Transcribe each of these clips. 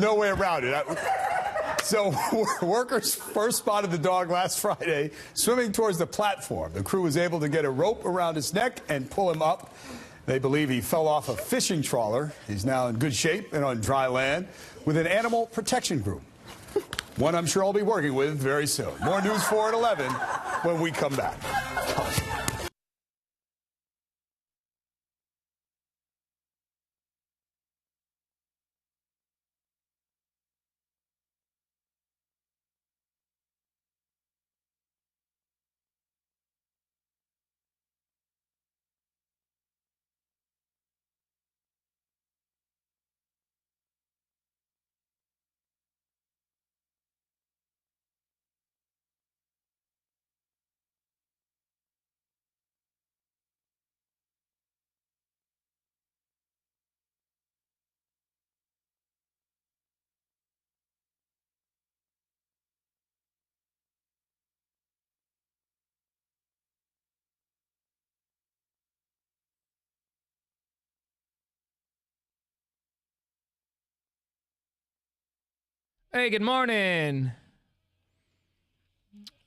no way around it. So workers first spotted the dog last Friday swimming towards the platform. The crew was able to get a rope around his neck and pull him up. They believe he fell off a fishing trawler. He's now in good shape and on dry land with an animal protection group. One I'm sure I'll be working with very soon. More News 4 at 11 when we come back. Hey, good morning.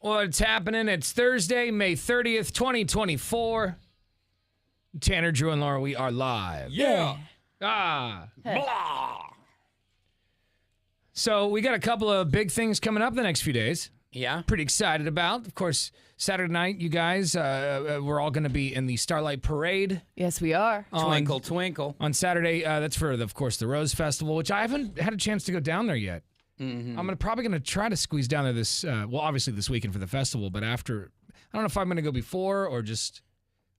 What's happening? It's Thursday, May 30th, 2024. Tanner, Drew, and Laura, we are live. Yeah. Blah. So we got a couple of big things coming up the next few days. Yeah. Pretty excited about. Of course, Saturday night, you guys, we're all going to be in the Starlight Parade. Yes, we are. Twinkle, twinkle. On Saturday, that's for, of course, the Rose Festival, which I haven't had a chance to go down there yet. Mm-hmm. I'm probably going to try to squeeze down there this, obviously this weekend for the festival, but after, I don't know if I'm going to go before or just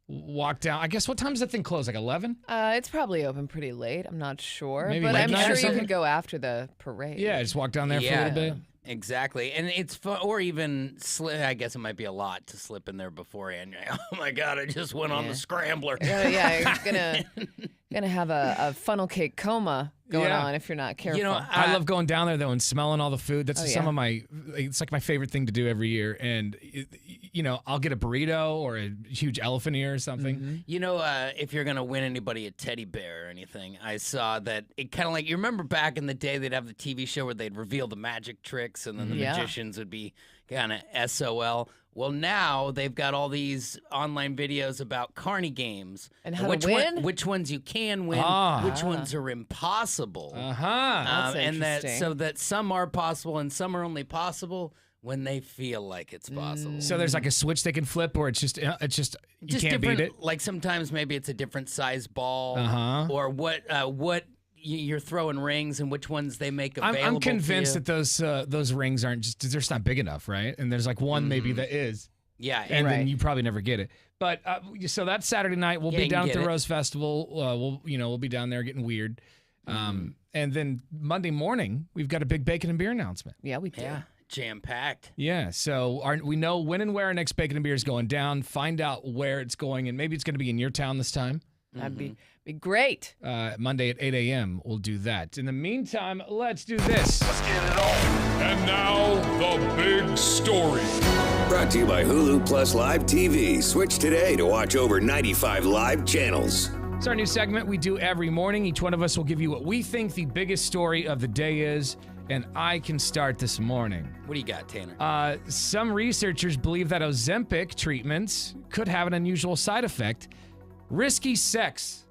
walk down. I guess, what time does that thing close, like 11? It's probably open pretty late. I'm not sure. Maybe but I'm midnight or sure you something? could go after the parade. Yeah, just walk down there for a little bit. Exactly. And it's fun, or even, I guess it might be a lot to slip in there beforehand. Oh my God, I just went on the scrambler. You're gonna have a funnel cake coma going on if you're not careful. You know, I love going down there though and smelling all the food. That's some yeah. of my. It's like my favorite thing to do every year. And I'll get a burrito or a huge elephant ear or something. Mm-hmm. You know, if you're gonna win anybody a teddy bear or anything, I saw that it kind of like, you remember back in the day they'd have the TV show where they'd reveal the magic tricks and then the magicians would be kind of SOL. Well, now they've got all these online videos about carny games and how to win. Which ones you can win, which ones are impossible. That's and interesting. that some are possible and some are only possible when they feel like it's possible. So there's like a switch they can flip, or it's just you can't beat it. Like sometimes maybe it's a different size ball, or what you're throwing rings and which ones they make available. I'm convinced to that those rings aren't they're just not big enough, right? And there's like one maybe that is. Yeah, and then you probably never get it. But so that's Saturday night. We'll be down at the Rose Festival. We'll be down there getting weird. And then Monday morning we've got a big bacon and beer announcement. Yeah, we do. Yeah, jam packed. Yeah, so we know when and where our next bacon and beer is going down. Find out where it's going, and maybe it's going to be in your town this time. That'd be great. Monday at 8 a.m. We'll do that. In the meantime, let's do this. Let's get it on. And now, the big story. Brought to you by Hulu Plus Live TV. Switch today to watch over 95 live channels. It's our new segment we do every morning. Each one of us will give you what we think the biggest story of the day is, and I can start this morning. What do you got, Tanner? Some researchers believe that Ozempic treatments could have an unusual side effect: risky sex.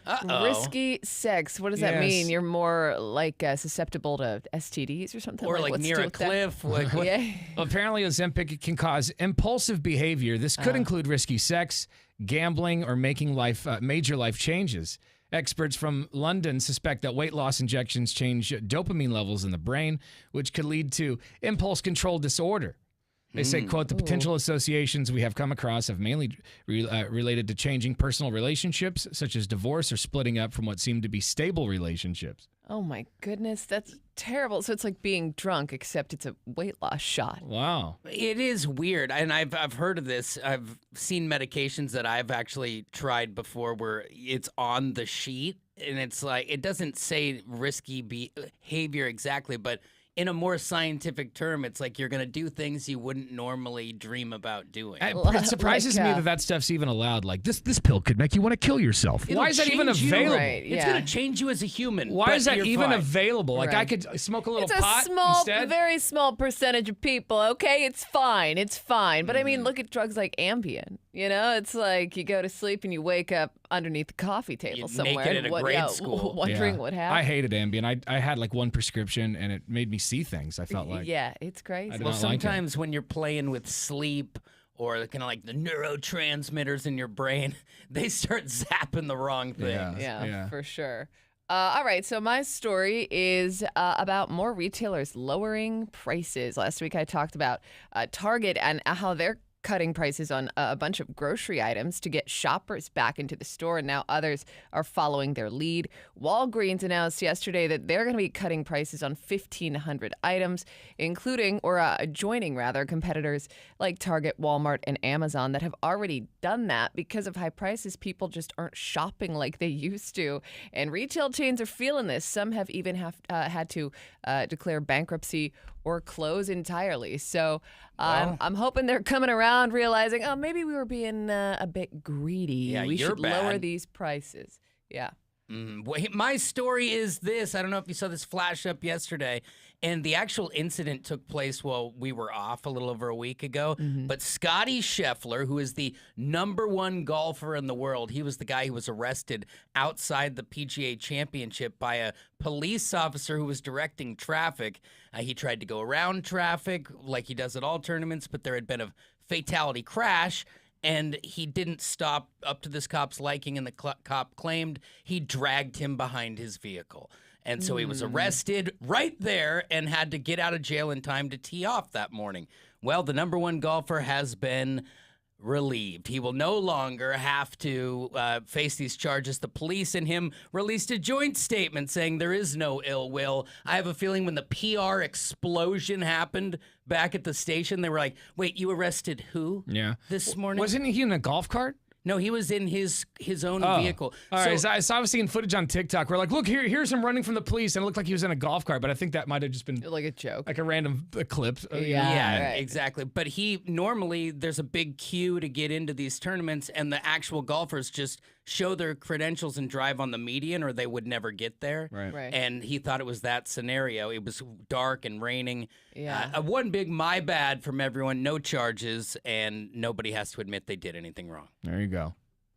Uh-oh. Risky sex. What does that Yes. mean? You're more like susceptible to STDs or something? Or like what's near to a with that? cliff. Like, what? Yeah. Well, apparently, Ozempic can cause impulsive behavior. This could include risky sex, gambling, or making major life changes. Experts from London suspect that weight loss injections change dopamine levels in the brain, which could lead to impulse control disorder. They say, quote, the potential associations we have come across have mainly related to changing personal relationships, such as divorce or splitting up from what seem to be stable relationships. Oh my goodness, that's terrible. So it's like being drunk, except it's a weight loss shot. Wow. It is weird, and I've heard of this. I've seen medications that I've actually tried before where it's on the sheet, and it's like, it doesn't say risky behavior exactly, but in a more scientific term, it's like you're going to do things you wouldn't normally dream about doing. It surprises me that stuff's even allowed. Like, this pill could make you want to kill yourself. It'll Why is that even change you. available? Right, It's going to change you as a human. Why is that you're even fine. available? Like, I Right. could smoke a little It's a pot small, instead? very small percentage of people. Okay, it's fine. It's fine. But I mean, look at drugs like Ambien. You know, it's like you go to sleep and you wake up underneath the coffee table You're somewhere, naked at a grade school. wondering what happened. I hated Ambien. I had like one prescription, and it made me see things. I felt like. Yeah, it's crazy. I did Well, not like it. sometimes when you're playing with sleep or kind of like the neurotransmitters in your brain, they start zapping the wrong things. Yeah, for sure. All right, so my story is about more retailers lowering prices. Last week I talked about Target and how they're cutting prices on a bunch of grocery items to get shoppers back into the store, and now others are following their lead. Walgreens announced yesterday that they're going to be cutting prices on 1,500 items, including, or joining rather, competitors like Target, Walmart, and Amazon that have already done that. Because of high prices, people just aren't shopping like they used to, and retail chains are feeling this. Some have even had to declare bankruptcy or close entirely. So I'm hoping they're coming around, realizing, oh, maybe we were being a bit greedy. Yeah, we you're should lower bad. these prices. Yeah. Wait, my story is this. I don't know if you saw this flash up yesterday, and the actual incident took place while we were off a little over a week ago. But Scotty Scheffler, who is the #1 golfer in the world, he was the guy who was arrested outside the PGA Championship by a police officer who was directing traffic. He tried to go around traffic like he does at all tournaments, but there had been a fatality crash. And he didn't stop up to this cop's liking, and the cop claimed he dragged him behind his vehicle. And so he was arrested right there and had to get out of jail in time to tee off that morning. Well, the #1 golfer has been relieved. He will no longer have to face these charges. The police and him released a joint statement saying there is no ill will. I have a feeling when the PR explosion happened back at the station, they were like, wait, you arrested who? Yeah. This morning? Wasn't he in a golf cart? No, he was in his own vehicle. All right, so I was seeing footage on TikTok. We're like, look, here's him running from the police, and it looked like he was in a golf cart, but I think that might have just been Like a joke. like a random clip. Yeah, right. exactly. But normally there's a big queue to get into these tournaments, and the actual golfers just show their credentials and drive on the median, or they would never get there. Right. And he thought it was that scenario. It was dark and raining. Yeah. One big my bad from everyone. No charges, and nobody has to admit they did anything wrong. There you go.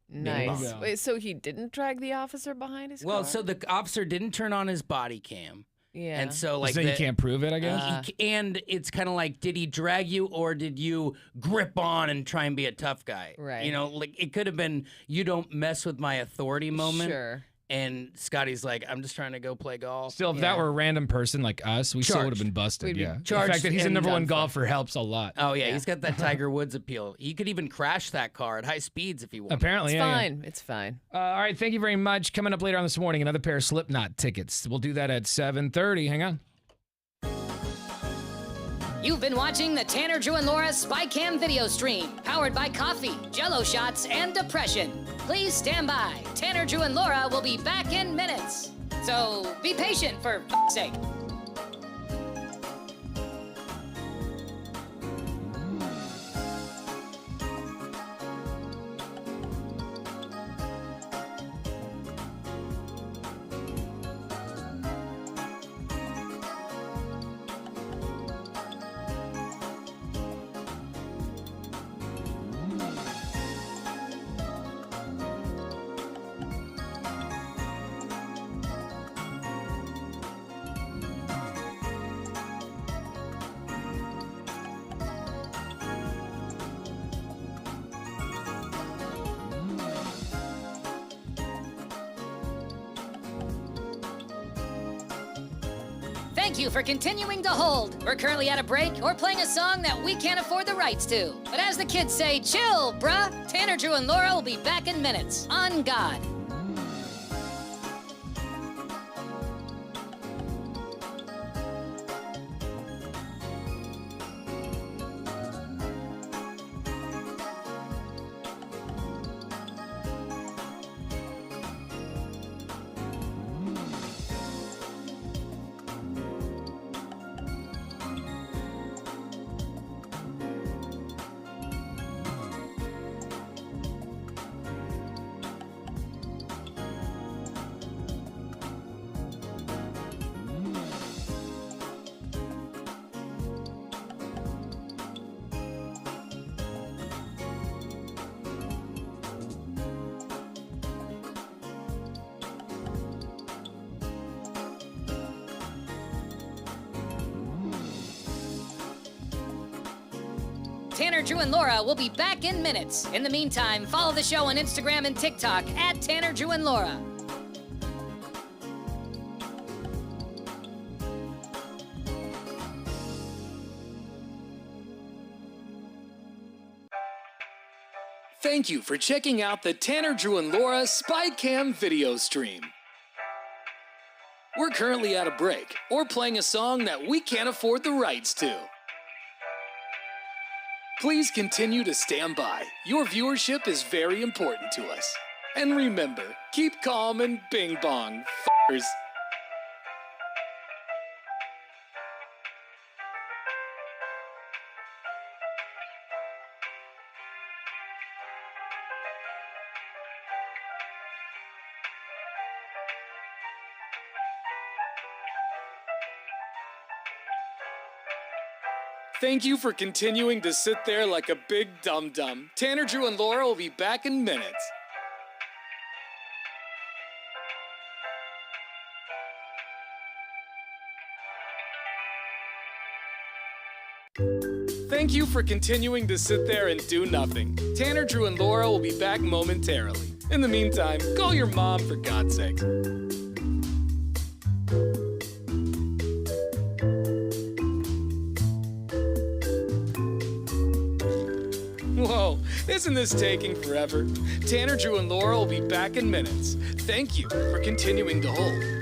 Nice. Yeah. Wait, so he didn't drag the officer behind his car? Well, so the officer didn't turn on his body cam. yeah. And so, like, So you can't prove it, I guess? and it's kind of like, did he drag you, or did you grip on and try and be a tough guy? Right. You know, like, it could have been, you don't mess with my authority moment. Sure. And Scotty's like, I'm just trying to go play golf. Still, if that were a random person like us, we still would have Charged. been busted. We'd be Yeah. The charged fact that he's a and #1 done for. golfer helps a lot. Oh, yeah, he's got that Tiger Woods appeal. He could even crash that car at high speeds if he wanted. Apparently, It's yeah. fine. It's fine. All right, thank you very much. Coming up later on this morning, another pair of Slipknot tickets. We'll do that at 7:30. Hang on. You've been watching the Tanner, Drew, and Laura SpyCam video stream, powered by coffee, Jell-O shots, and depression. Please stand by. Tanner, Drew, and Laura will be back in minutes. So be patient, for f***'s sake. Thank you for continuing to hold. We're currently at a break or playing a song that we can't afford the rights to. But as the kids say, chill, bruh. Tanner, Drew, and Laura will be back in minutes. On God. Tanner, Drew, and Laura will be back in minutes. In the meantime, follow the show on Instagram and TikTok at Tanner, Drew, and Laura. Thank you for checking out the Tanner, Drew, and Laura SpyCam video stream. We're currently at a break or playing a song that we can't afford the rights to. Please continue to stand by. Your viewership is very important to us. And remember, keep calm and bing bong, f***ers. Thank you for continuing to sit there like a big dum-dum. Tanner, Drew, and Laura will be back in minutes. Thank you for continuing to sit there and do nothing. Tanner, Drew, and Laura will be back momentarily. In the meantime, call your mom for God's sake. Whoa, isn't this taking forever? Tanner, Drew, and Laura will be back in minutes. Thank you for continuing to hold.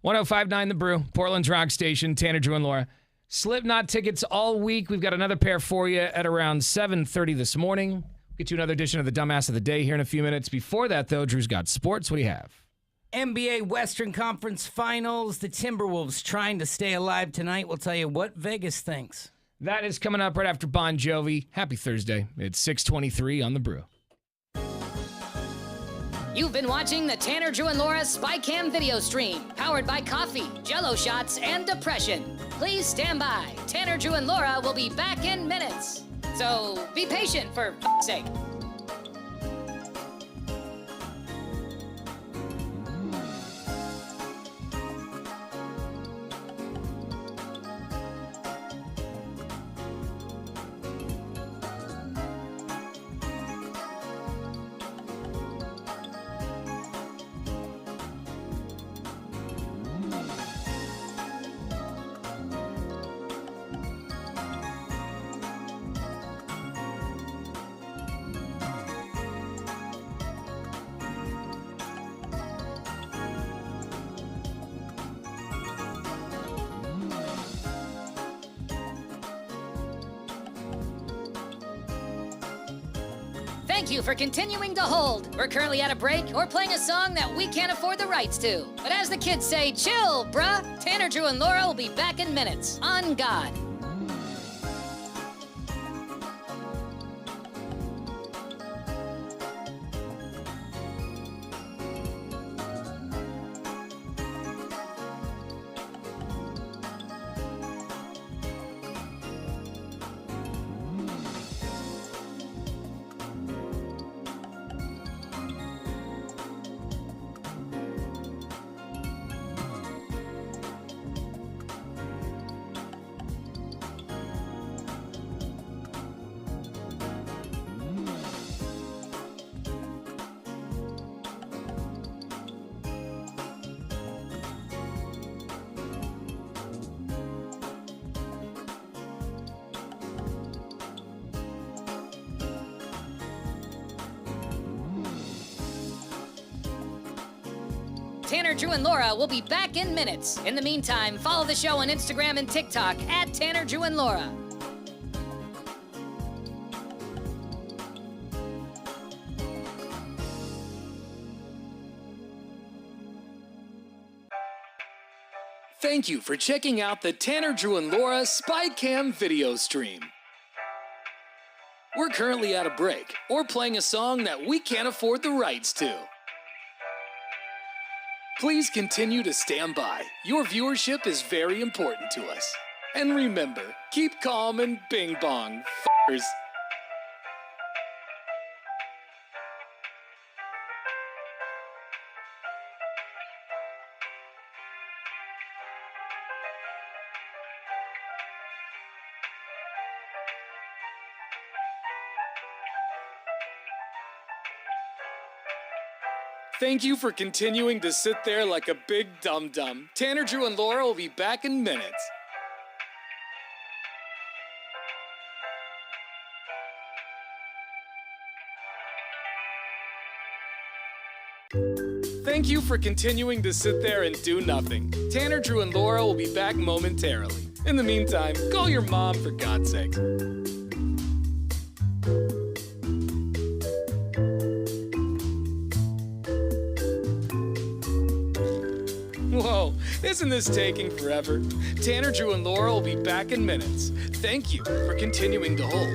1059 The Brew, Portland's rock station, Tanner, Drew, and Laura. Slipknot tickets all week. We've got another pair for you at around 7:30 this morning. Get you another edition of the Dumbass of the Day here in a few minutes. Before that, though, Drew's got sports. What do you have? NBA Western Conference Finals. The Timberwolves trying to stay alive tonight. We'll tell you what Vegas thinks. That is coming up right after Bon Jovi. Happy Thursday. It's 6:23 on The Brew. You've been watching the Tanner, Drew, and Laura SpyCam video stream, powered by coffee, Jell-O shots, and depression. Please stand by. Tanner, Drew, and Laura will be back in minutes. So be patient, for f***'s sake. Thank you for continuing to hold. We're currently at a break or playing a song that we can't afford the rights to. But as the kids say, chill, bruh. Tanner, Drew, and Laura will be back in minutes. On God. Tanner, Drew, and Laura will be back in minutes. In the meantime, follow the show on Instagram and TikTok at Tanner, Drew, and Laura. Thank you for checking out the Tanner, Drew, and Laura SpyCam video stream. We're currently at a break or playing a song that we can't afford the rights to. Please continue to stand by. Your viewership is very important to us. And remember, keep calm and bing bong, f***ers. Thank you for continuing to sit there like a big dum-dum. Tanner, Drew, and Laura will be back in minutes. Thank you for continuing to sit there and do nothing. Tanner, Drew, and Laura will be back momentarily. In the meantime, call your mom for God's sake. Whoa, isn't this taking forever? Tanner, Drew, and Laura will be back in minutes. Thank you for continuing to hold.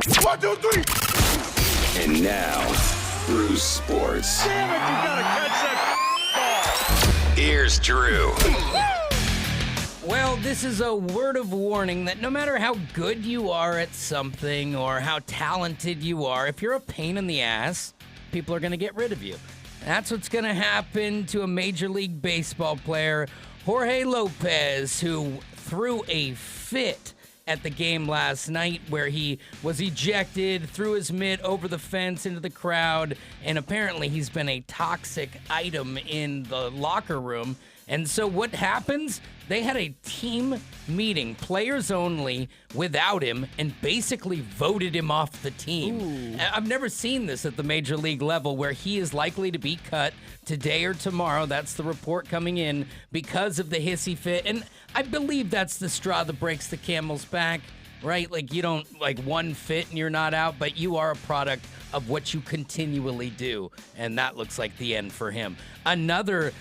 1, 2, 3. And now, Bruce Sports. Damn it, you gotta catch that ball. Here's Drew. Well, this is a word of warning that no matter how good you are at something or how talented you are, if you're a pain in the ass, people are going to get rid of you. That's what's going to happen to a Major League Baseball player, Jorge Lopez, who threw a fit at the game last night where he was ejected, threw his mitt over the fence into the crowd, and apparently he's been a toxic item in the locker room. And so what happens? They had a team meeting, players only, without him, and basically voted him off the team. Ooh. I've never seen this at the major league level where he is likely to be cut today or tomorrow. That's the report coming in because of the hissy fit. And I believe that's the straw that breaks the camel's back, right? Like you don't, like one fit and you're not out, but you are a product of what you continually do. And that looks like the end for him. Another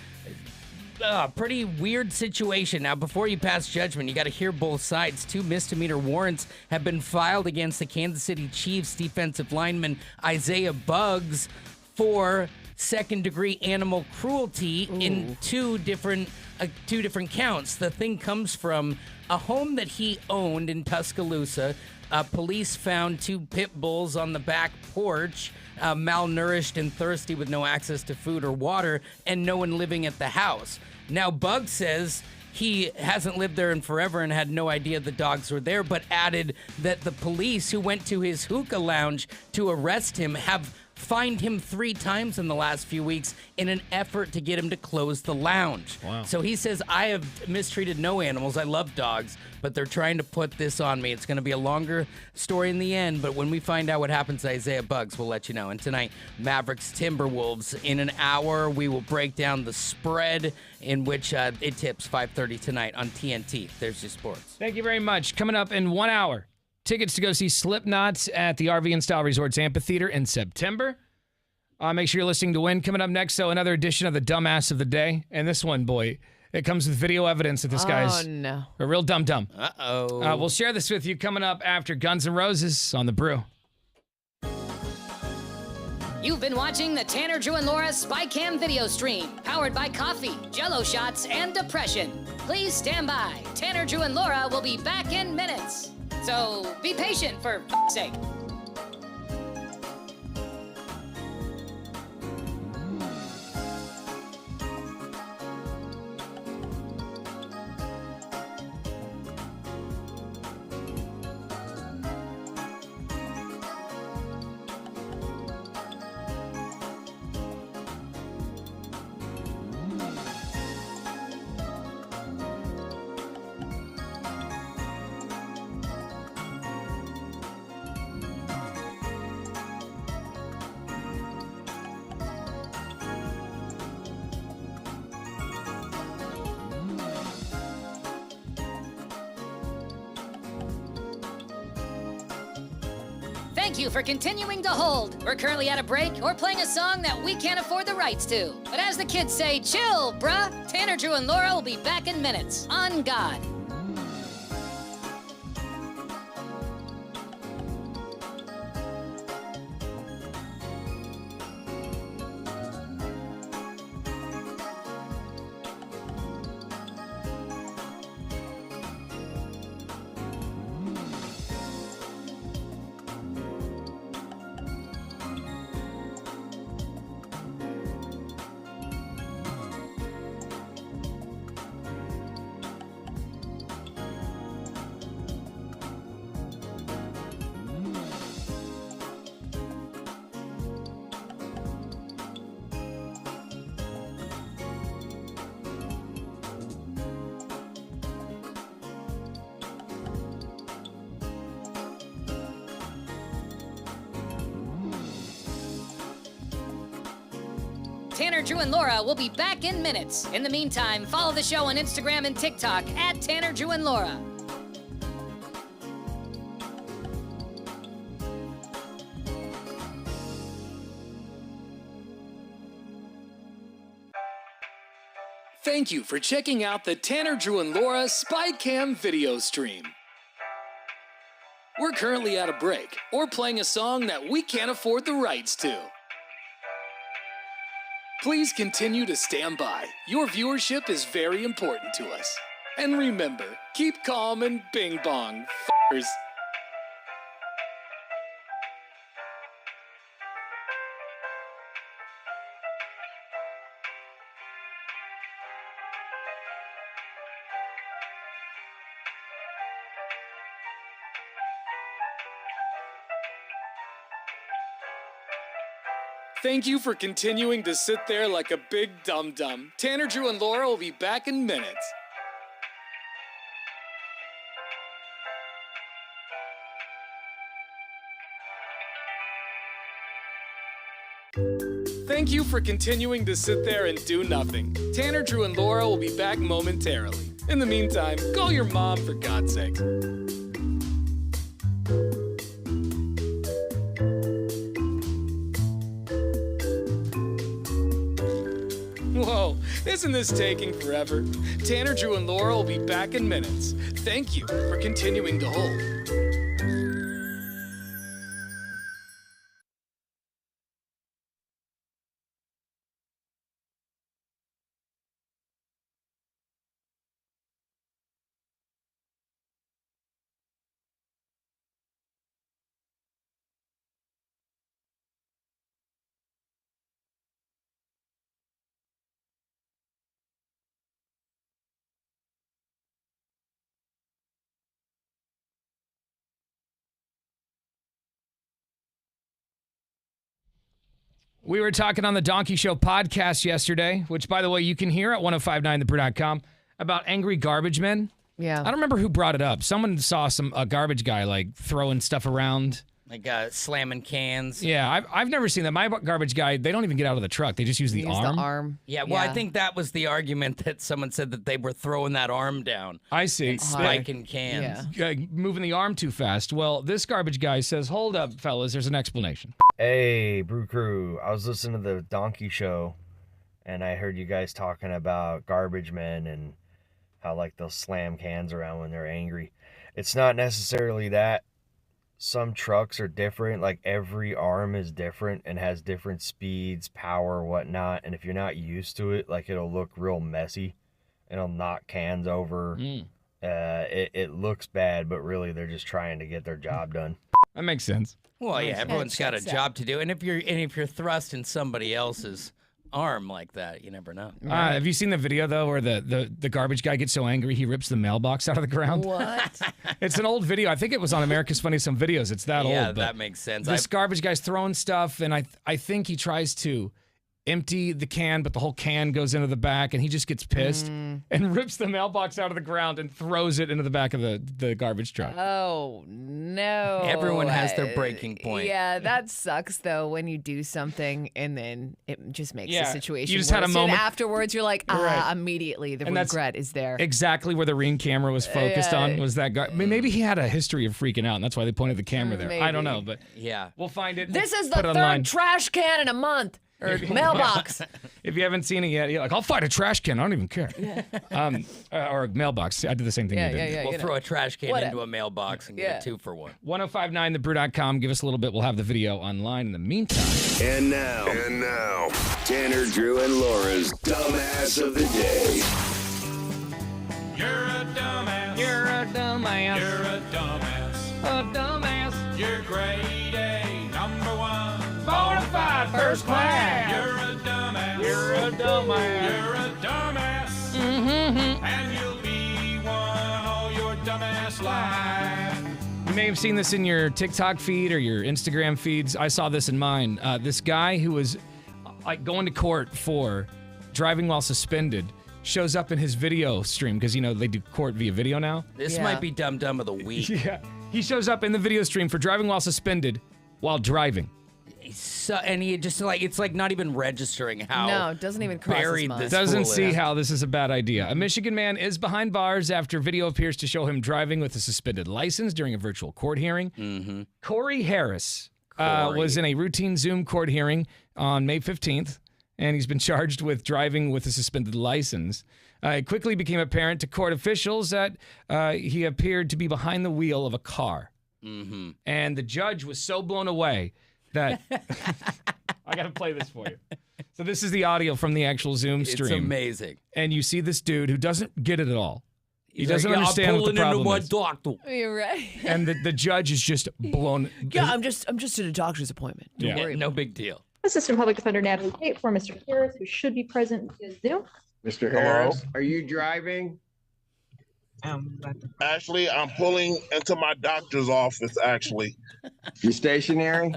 pretty weird situation. Now, before you pass judgment, you got to hear both sides. 2 misdemeanor warrants have been filed against the Kansas City Chiefs defensive lineman Isaiah Buggs for second-degree animal cruelty in two different counts. The thing comes from a home that he owned in Tuscaloosa. Police found 2 pit bulls on the back porch, malnourished and thirsty with no access to food or water, and no one living at the house. Now, Bug says he hasn't lived there in forever and had no idea the dogs were there, but added that the police who went to his hookah lounge to arrest him have fined him 3 times in the last few weeks in an effort to get him to close the lounge. Wow. So he says, I have mistreated no animals. I love dogs, but they're trying to put this on me. It's going to be a longer story in the end, but when we find out what happens to Isaiah Buggs, we'll let you know. And tonight, Mavericks Timberwolves. In an hour, we will break down the spread in which it tips 5:30 tonight on TNT. There's your sports. Thank you very much. Coming up in 1 hour. Tickets to go see Slipknot at the RV and Style Resorts Amphitheater in September. Make sure you're listening to win. Coming up next, though, another edition of the Dumbass of the Day. And this one, boy, it comes with video evidence that this guy's a real dum-dum. Uh-oh. We'll share this with you coming up after Guns N' Roses on The Brew. You've been watching the Tanner, Drew, and Laura SpyCam video stream, powered by coffee, Jell-O shots, and depression. Please stand by. Tanner, Drew, and Laura will be back in minutes. So be patient, for f***'s sake. Thank you for continuing to hold. We're currently at a break or playing a song that we can't afford the rights to. But as the kids say, chill, bruh. Tanner, Drew, and Laura will be back in minutes. On God. Tanner, Drew, and Laura will be back in minutes. In the meantime, follow the show on Instagram and TikTok at Tanner, Drew, and Laura. Thank you for checking out the Tanner, Drew, and Laura SpyCam video stream. We're currently at a break or playing a song that we can't afford the rights to. Please continue to stand by. Your viewership is very important to us. And remember, keep calm and bing bong, f***ers. Thank you for continuing to sit there like a big dum-dum. Tanner, Drew, and Laura will be back in minutes. Thank you for continuing to sit there and do nothing. Tanner, Drew, and Laura will be back momentarily. In the meantime, call your mom for God's sake. Whoa, isn't this taking forever? Tanner, Drew, and Laura will be back in minutes. Thank you for continuing to hold. We were talking on the Donkey Show podcast yesterday, which, by the way, you can hear at 1059thebrew.com, about angry garbage men. Yeah. I don't remember who brought it up. Someone saw a garbage guy, like, throwing stuff around. Like slamming cans. Yeah, I've never seen that. My garbage guy, they don't even get out of the truck. They just use the arm. Yeah, well, I think that was the argument that someone said that they were throwing that arm down. I see. And spiking cans. Moving the arm too fast. Well, this garbage guy says, hold up, fellas, there's an explanation. Hey, Brew Crew. I was listening to the Donkey Show, and I heard you guys talking about garbage men and how, like, they'll slam cans around when they're angry. It's not necessarily that. Some trucks are different, like every arm is different and has different speeds, power, whatnot. And if you're not used to it, like it'll look real messy and it'll knock cans over. It looks bad, but really they're just trying to get their job done. That makes sense. Well, yeah, everyone's got a job to do. And if you're thrusting somebody else's arm like that, you never know. Have you seen the video, though, where the garbage guy gets so angry he rips the mailbox out of the ground? What? It's an old video. I think it was on America's Funniest Home Videos. It's that old. Yeah, but that makes sense. This garbage guy's throwing stuff, and I think he tries to empty the can, but the whole can goes into the back, and he just gets pissed and rips the mailbox out of the ground and throws it into the back of the garbage truck. Oh, no. Everyone has their breaking point. Yeah, that sucks, though, when you do something and then it just makes the situation you just worse. had a moment. And afterwards, you're like, immediately the regret is there. Exactly where the Ring camera was focused on was that guy. Maybe he had a history of freaking out, and that's why they pointed the camera there. Maybe. I don't know, but yeah, we'll find it. This is put the it third online. trash can in a month. Or mailbox. If you haven't seen it yet, you're like, I'll fight a trash can. I don't even care. Or a mailbox. I did the same thing you did. We'll throw a trash can into a mailbox and get a 2-for-1. 1059thebrew.com. Give us a little bit. We'll have the video online in the meantime. And now, Tanner, Drew, and Laura's Dumbass of the Day. You're a dumbass. You're a dumbass. You're a dumbass. A dumbass. You're grade A, number 1. Bonafide first class. You're a dumbass. You're a dumbass. You're a dumbass. And you'll be one all your dumbass life. You may have seen this in your TikTok feed or your Instagram feeds. I saw this in mine. This guy who was like going to court for driving while suspended shows up in his video stream because, you know, they do court via video now. This might be Dum Dum of the Week. Yeah. He shows up in the video stream for driving while suspended while driving. So, and he just like, it's like not even registering how No, it doesn't even cross his buried mind. this Doesn't fool see is. how this is a bad idea. A Michigan man is behind bars after video appears to show him driving with a suspended license during a virtual court hearing. Corey Harris was in a routine Zoom court hearing on May 15th, and he's been charged with driving with a suspended license. It quickly became apparent to court officials that he appeared to be behind the wheel of a car. Mm-hmm. And the judge was so blown away that I got to play this for you. So this is the audio from the actual Zoom stream. It's amazing. And you see this dude who doesn't get it at all. He doesn't understand what the problem is. Doctor. You're right. And the judge is just blown. Yeah, I'm just at a doctor's appointment. Don't worry. No big deal. Assistant Public Defender Natalie Tate for Mr. Harris, who should be present via Zoom. Mr. Harris, are you driving? Actually, I'm pulling into my doctor's office, actually. You stationary?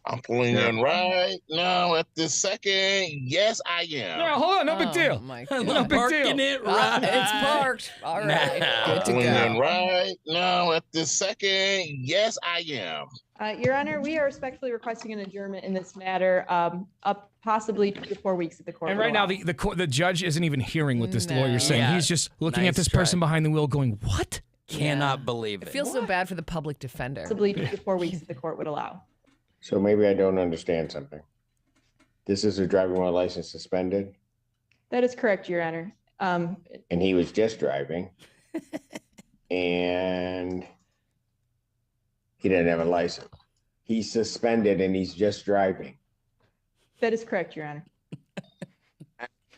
I'm pulling in right now at this second. Yes, I am. No, hold on. No big deal. Oh my No God. big Parking deal. it right. It's parked. All right. I'm Good to pulling in go. right now at this second. Yes, I am. Your Honor, we are respectfully requesting an adjournment in this matter, up possibly 2 to 4 weeks at the court. And would right now, allow. the judge isn't even hearing what this No. lawyer's saying. Yeah. He's just looking Nice at this try. person behind the wheel going, what? Cannot believe it. I feel so bad for the public defender. Possibly 2 to 4 weeks at the court would allow. So maybe I don't understand something. This is a driving while license suspended, That is correct, Your Honor. and he was just driving, and he didn't have a license. He's suspended and he's just driving. That is correct, Your Honor.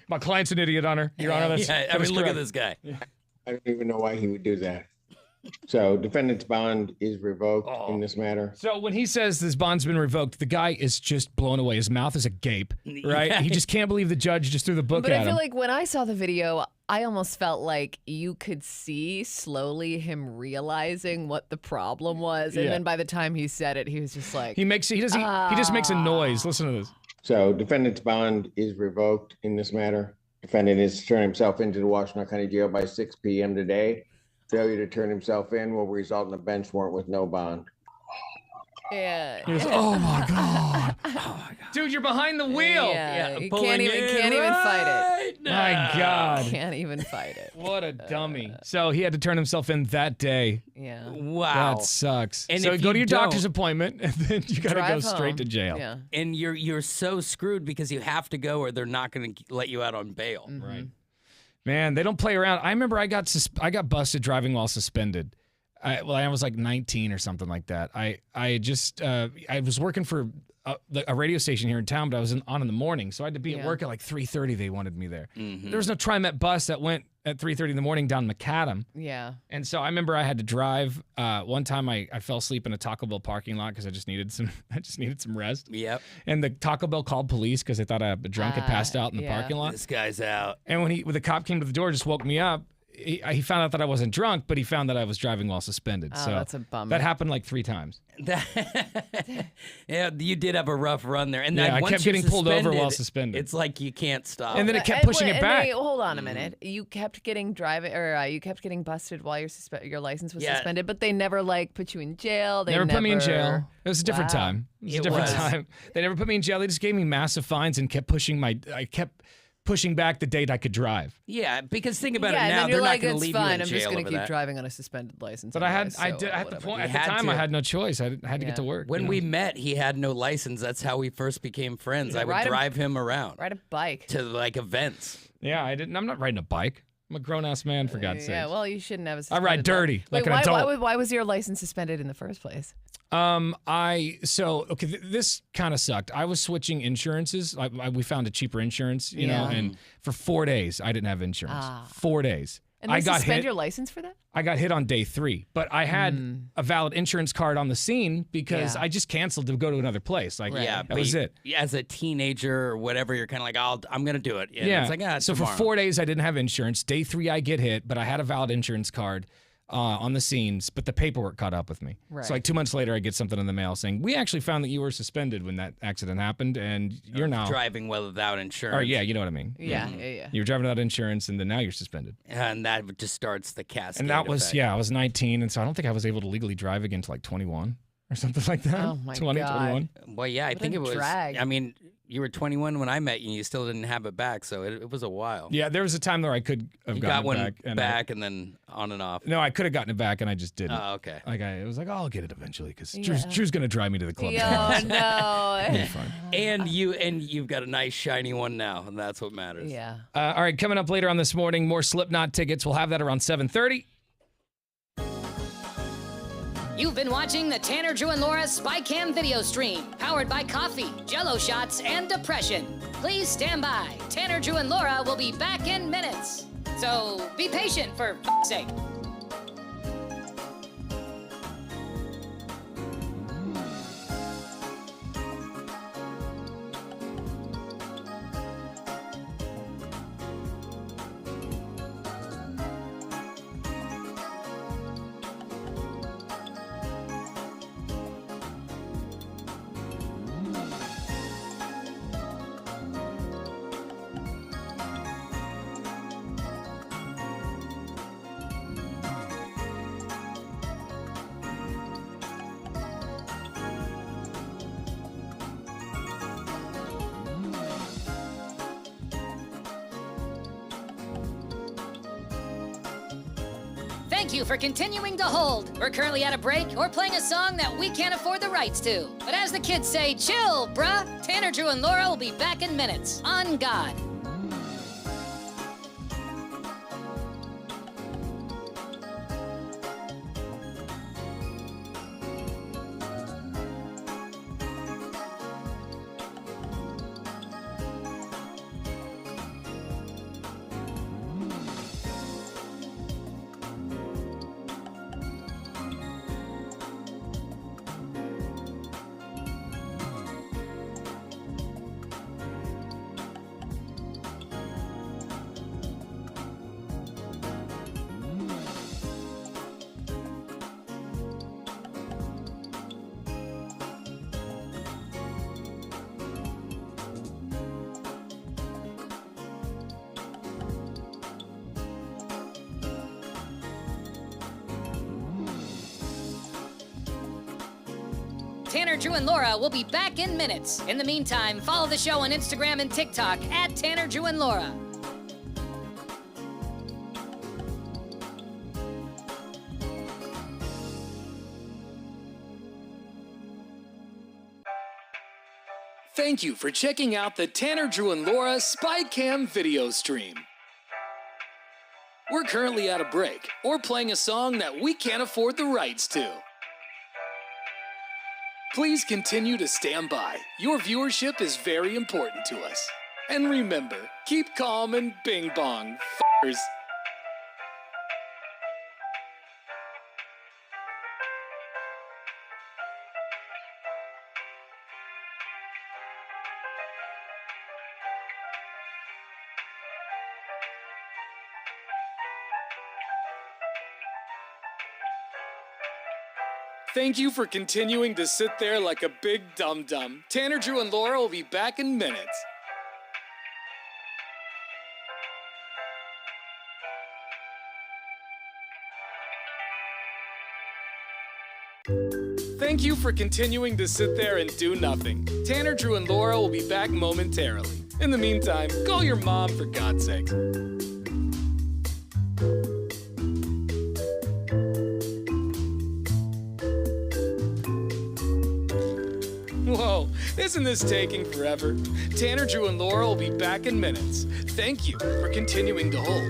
My client's an idiot, Your Honor. That's, Yeah, I mean, look at this guy. I don't even know why he would do that. So defendant's bond is revoked in this matter. So when he says this bond's been revoked, the guy is just blown away. His mouth is agape, right? Yeah. He just can't believe the judge just threw the book But at I feel him. like when I saw the video, I almost felt like you could see slowly him realizing what the problem was, and Yeah. then by the time he said it, he was just like, he just makes a noise. Listen to this. So defendant's bond is revoked in this matter. Defendant is to turn himself into the Washington County Jail by 6 p.m. today. Failure to turn himself in will result in a bench warrant with no bond. yeah. He goes, oh my God. Dude, you're behind the wheel. Yeah, you pulling can't even in fight right now. My God. it. Can't even fight it. What a dummy. So he had to turn himself in that day. Yeah. Wow. That sucks. And so if go you to your doctor's don't- appointment, and then you got to go Drive straight home. to jail. Yeah. And you're so screwed because you have to go or they're not going to let you out on bail. Right. Man, they don't play around. I remember I got busted driving while suspended. I was like 19 or something like that. I was working for a radio station here in town, but I was on in the morning, so I had to be at work at like 3:30. They wanted me there. There was no TriMet bus that went at 3:30 in the morning down Macadam. Yeah. And so I remember I had to drive. One time I fell asleep in a Taco Bell parking lot because I just needed some rest. Yep. And the Taco Bell called police because they thought a drunk had passed out in the yeah. parking lot. This guy's out. And when the cop came to the door, just woke me up. He found out that I wasn't drunk, but he found that I was driving while suspended. Oh, so that's a bummer. that happened like 3 times. Yeah, you did have a rough run there. And Yeah, then I once kept you're getting pulled over while suspended. It's like you can't stop. And then it kept pushing it back. Hold on a minute. You kept getting you kept getting busted while your license was suspended, but they never put you in jail. They never put me in jail. It was a different Wow. time. It was a It different was. time. They never put me in jail. They just gave me massive fines and kept pushing back the date I could drive. Yeah, because think about Yeah, it and now. then you're They're like, not going to it's leave fine. you in I'm jail just going over to keep that. driving on a suspended license. But anyway, at the whatever. time, I had no choice. I had to get to work. When we met, he had no license. That's how we first became friends. I would drive him around Ride a bike. to like events. Yeah, I didn't. I'm not riding a bike. I'm a grown-ass man, for God's sake. Yeah, well, you shouldn't have a I suspended ride dirty, like Wait, an adult. why was your license suspended in the first place? This kind of sucked. I was switching insurances. We found a cheaper insurance, you know, and for 4 days I didn't have insurance. 4 days. And they I got suspend hit. your license for that? I got hit on day 3, but I had a valid insurance card on the scene because Yeah. I just canceled to go to another place. Like, Yeah, that was it. As a teenager or whatever, you're kind of like, I'm going to do it. And Yeah. It's like, so tomorrow. for 4 days I didn't have insurance. Day 3 I get hit, but I had a valid insurance card on the scenes, but the paperwork caught up with me. Right. So like 2 months later I get something in the mail saying, we actually found that you were suspended when that accident happened and you're now driving without insurance. Or yeah, you know what I mean. Yeah, Mm-hmm. yeah. You're driving without insurance and then now you're suspended. And that just starts the cascade. And that was effect. I was 19 and so I don't think I was able to legally drive again until like 21 or something like that. Oh, my 20, God. 21. Well, yeah, I What think a it was. drag. I mean, you were 21 when I met you, and you still didn't have it back, so it was a while. Yeah, there was a time where I could have You gotten got one it back. back and then on and off. No, I could have gotten it back and I just didn't. Oh, okay. Like it was like, oh, I'll get it eventually because Yeah. Drew's gonna drive me to the club. Oh, It'll no. be fun. And you've got a nice shiny one now, and that's what matters. Yeah. All right, coming up later on this morning, more Slipknot tickets. We'll have that around 7:30. You've been watching the Tanner, Drew, and Laura SpyCam video stream, powered by coffee, Jell-O shots, and depression. Please stand by. Tanner, Drew, and Laura will be back in minutes. So be patient, for f***'s sake. Thank you for continuing to hold. We're currently at a break or playing a song that we can't afford the rights to. But as the kids say, chill, bruh. Tanner, Drew, and Laura will be back in minutes. On God. Tanner, Drew, and Laura will be back in minutes. In the meantime, follow the show on Instagram and TikTok at Tanner, Drew, and Laura. Thank you for checking out the Tanner, Drew, and Laura SpyCam video stream. We're currently at a break or playing a song that we can't afford the rights to. Please continue to stand by. Your viewership is very important to us. And remember, keep calm and bing bong, f***ers. Thank you for continuing to sit there like a big dum-dum. Tanner, Drew, and Laura will be back in minutes. Thank you for continuing to sit there and do nothing. Tanner, Drew, and Laura will be back momentarily. In the meantime, call your mom for God's sake. Whoa, isn't this taking forever? Tanner, Drew, and Laura will be back in minutes. Thank you for continuing to hold.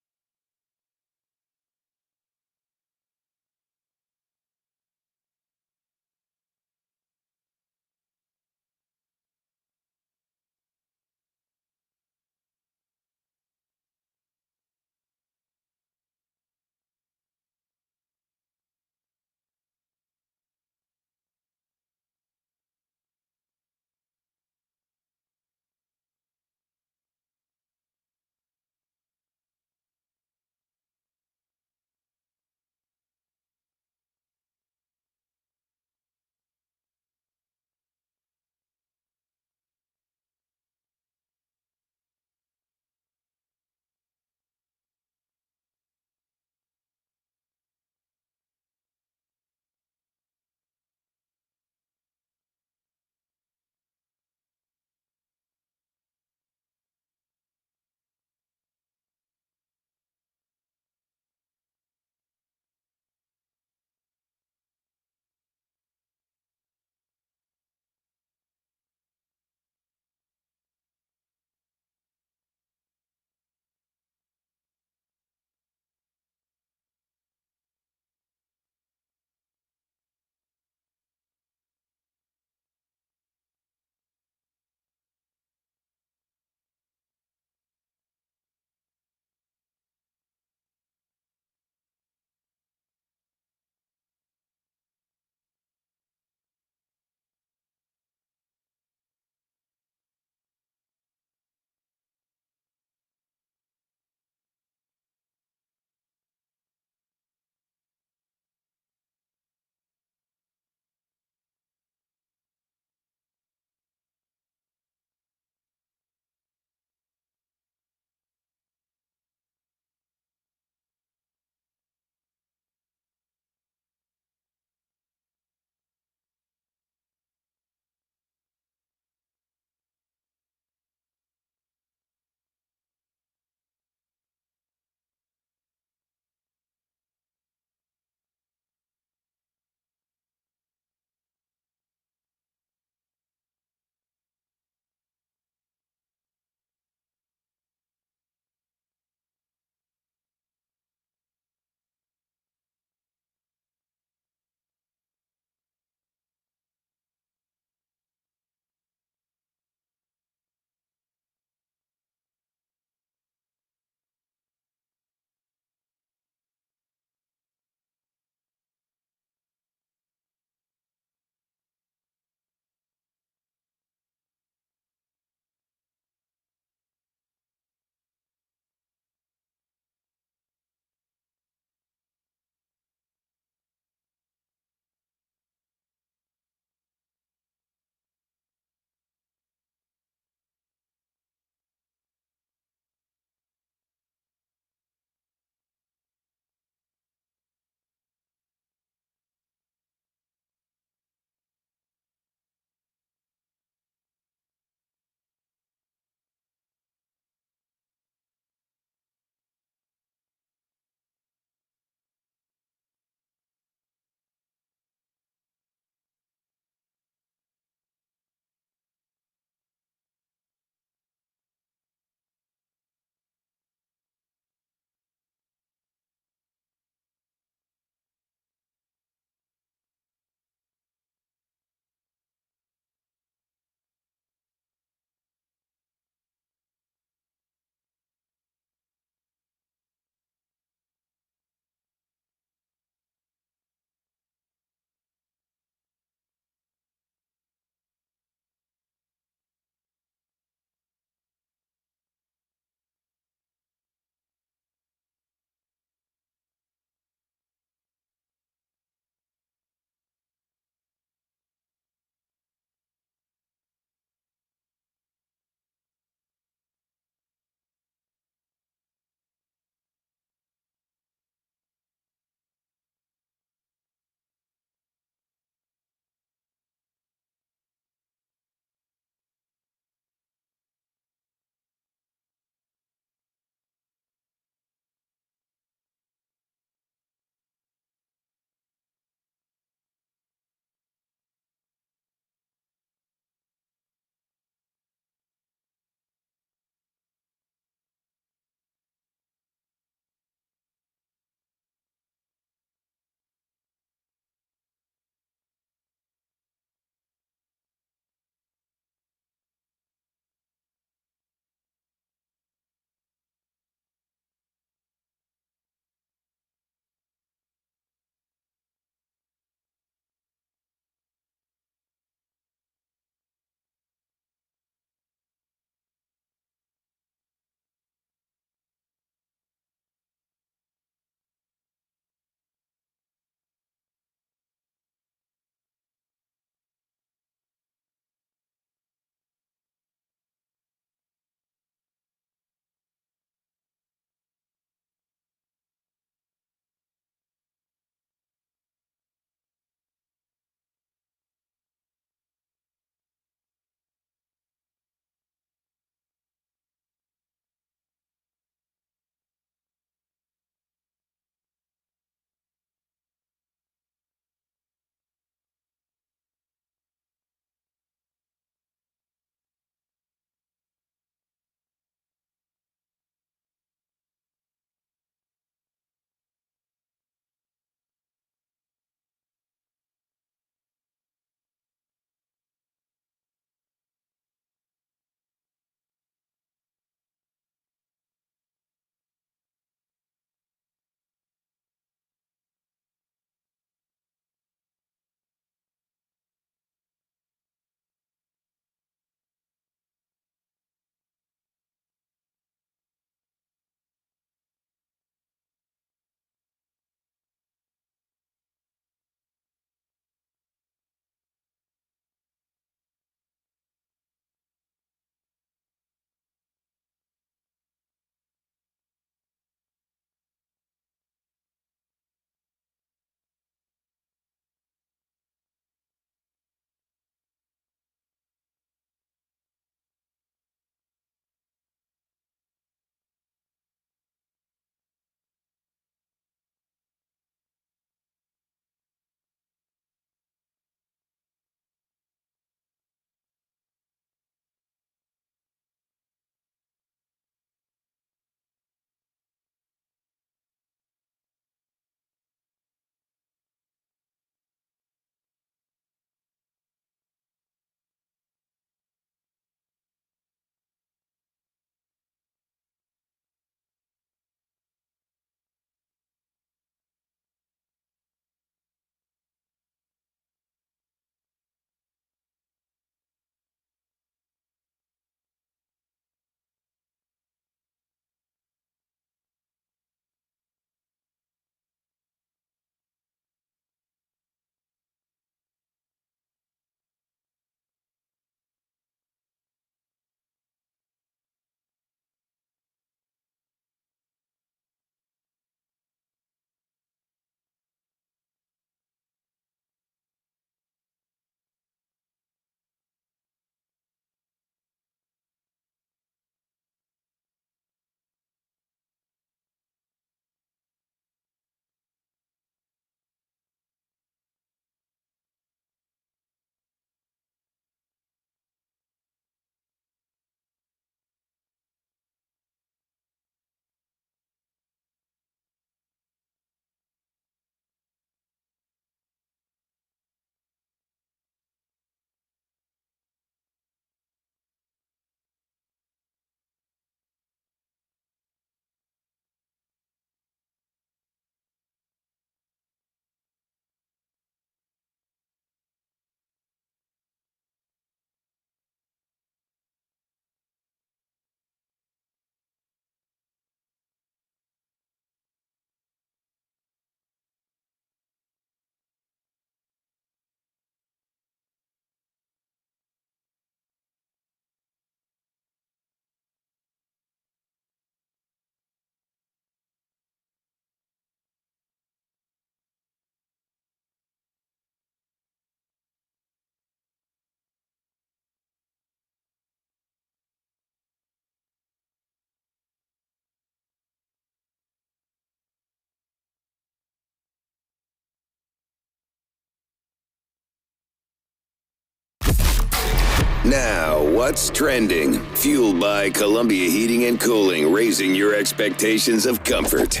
Now, what's trending? Fueled by Columbia Heating and Cooling, raising your expectations of comfort.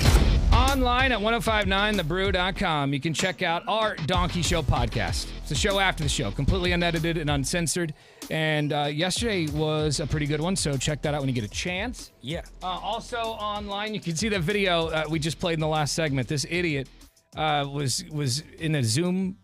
Online at 1059thebrew.com, you can check out our Donkey Show podcast. It's a show after the show, completely unedited and uncensored. And yesterday was a pretty good one, so check that out when you get a chance. Yeah. Also online, you can see that video we just played in the last segment. This idiot was in a Zoom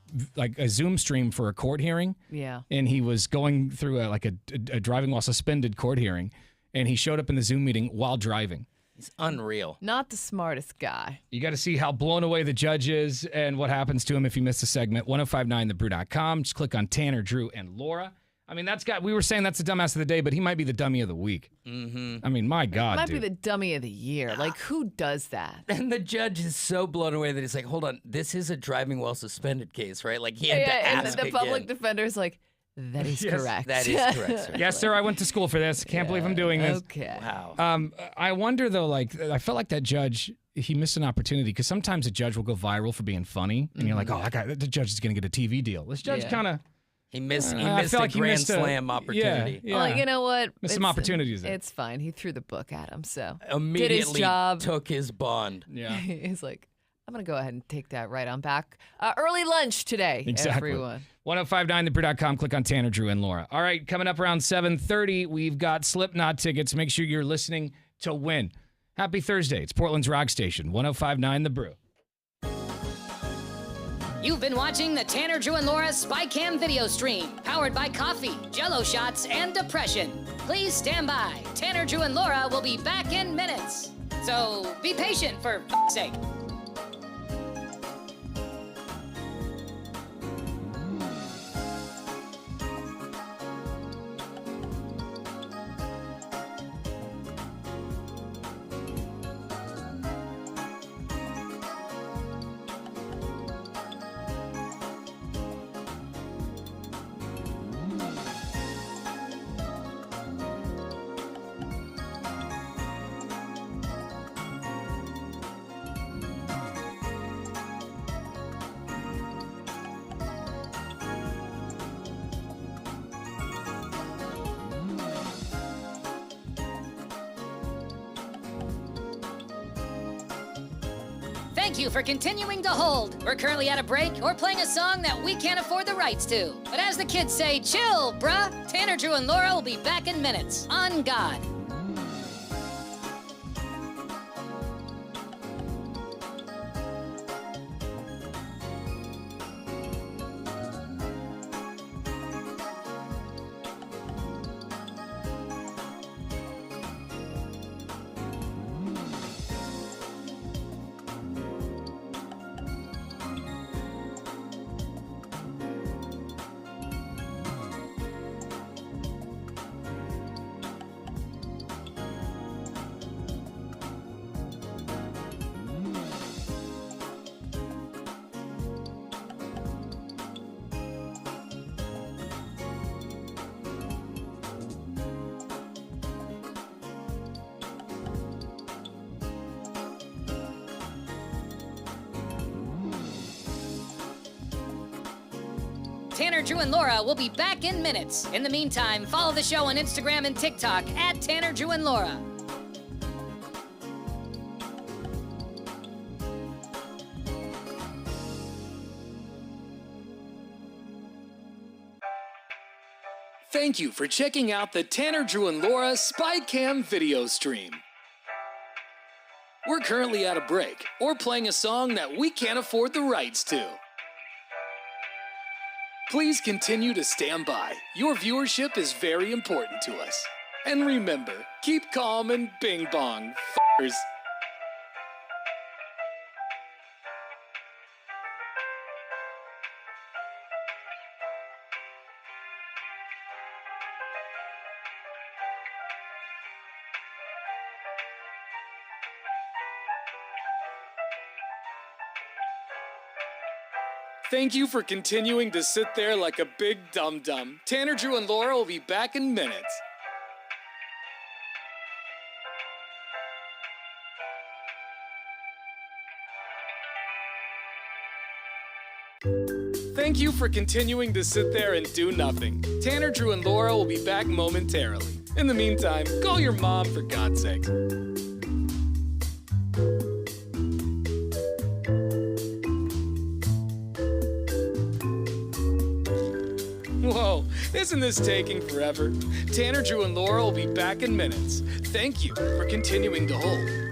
stream for a court hearing. Yeah. And he was going through a driving while suspended court hearing, and he showed up in the Zoom meeting while driving. He's unreal. Not the smartest guy. You got to see how blown away the judge is and what happens to him if you miss the segment. 1059thebrew.com. Just click on Tanner, Drew, and Laura. I mean, we were saying that's the dumbass of the day, but he might be the dummy of the week. Mm-hmm. I mean, my God, Might be the dummy of the year. Like, who does that? And the judge is so blown away that he's like, hold on, this is a driving while suspended case, right? Like, he had to ask and the public again. defender's like, that is correct. That is correct, sir. Yes, sir, I went to school for this. Can't believe I'm doing this. Okay. Wow. I wonder, though, I felt like that judge, he missed an opportunity because sometimes a judge will go viral for being funny, and you're like, oh, the judge is going to get a TV deal. This judge kind of... He missed a Grand Slam opportunity. Yeah. Well, you know what? Missed some opportunities there. It's fine. He threw the book at him, so Immediately did his job. took his bond. Yeah. He's like, I'm going to go ahead and take that right on back. Early lunch today, Exactly. everyone. 1059thebrew.com. Click on Tanner, Drew, and Laura. All right, coming up around 7:30, we've got Slipknot tickets. Make sure you're listening to win. Happy Thursday. It's Portland's Rock Station, 1059 The Brew. You've been watching the Tanner, Drew, and Laura SpyCam video stream, powered by coffee, Jell-O shots, and depression. Please stand by. Tanner, Drew, and Laura will be back in minutes. So be patient, for f***'s sake. Thank you for continuing to hold. We're currently at a break or playing a song that we can't afford the rights to. But as the kids say, chill, bruh. Tanner, Drew, and Laura will be back in minutes. On God. Tanner, Drew, and Laura will be back in minutes. In the meantime, follow the show on Instagram and TikTok at Tanner, Drew, and Laura. Thank you for checking out the Tanner, Drew, and Laura SpyCam video stream. We're currently at a break or playing a song that we can't afford the rights to. Please continue to stand by. Your viewership is very important to us. And remember, keep calm and bing bong, f***ers. Thank you for continuing to sit there like a big dum-dum. Tanner, Drew, and Laura will be back in minutes. Thank you for continuing to sit there and do nothing. Tanner, Drew, and Laura will be back momentarily. In the meantime, call your mom for God's sake. Whoa, isn't this taking forever? Tanner, Drew, and Laura will be back in minutes. Thank you for continuing to hold.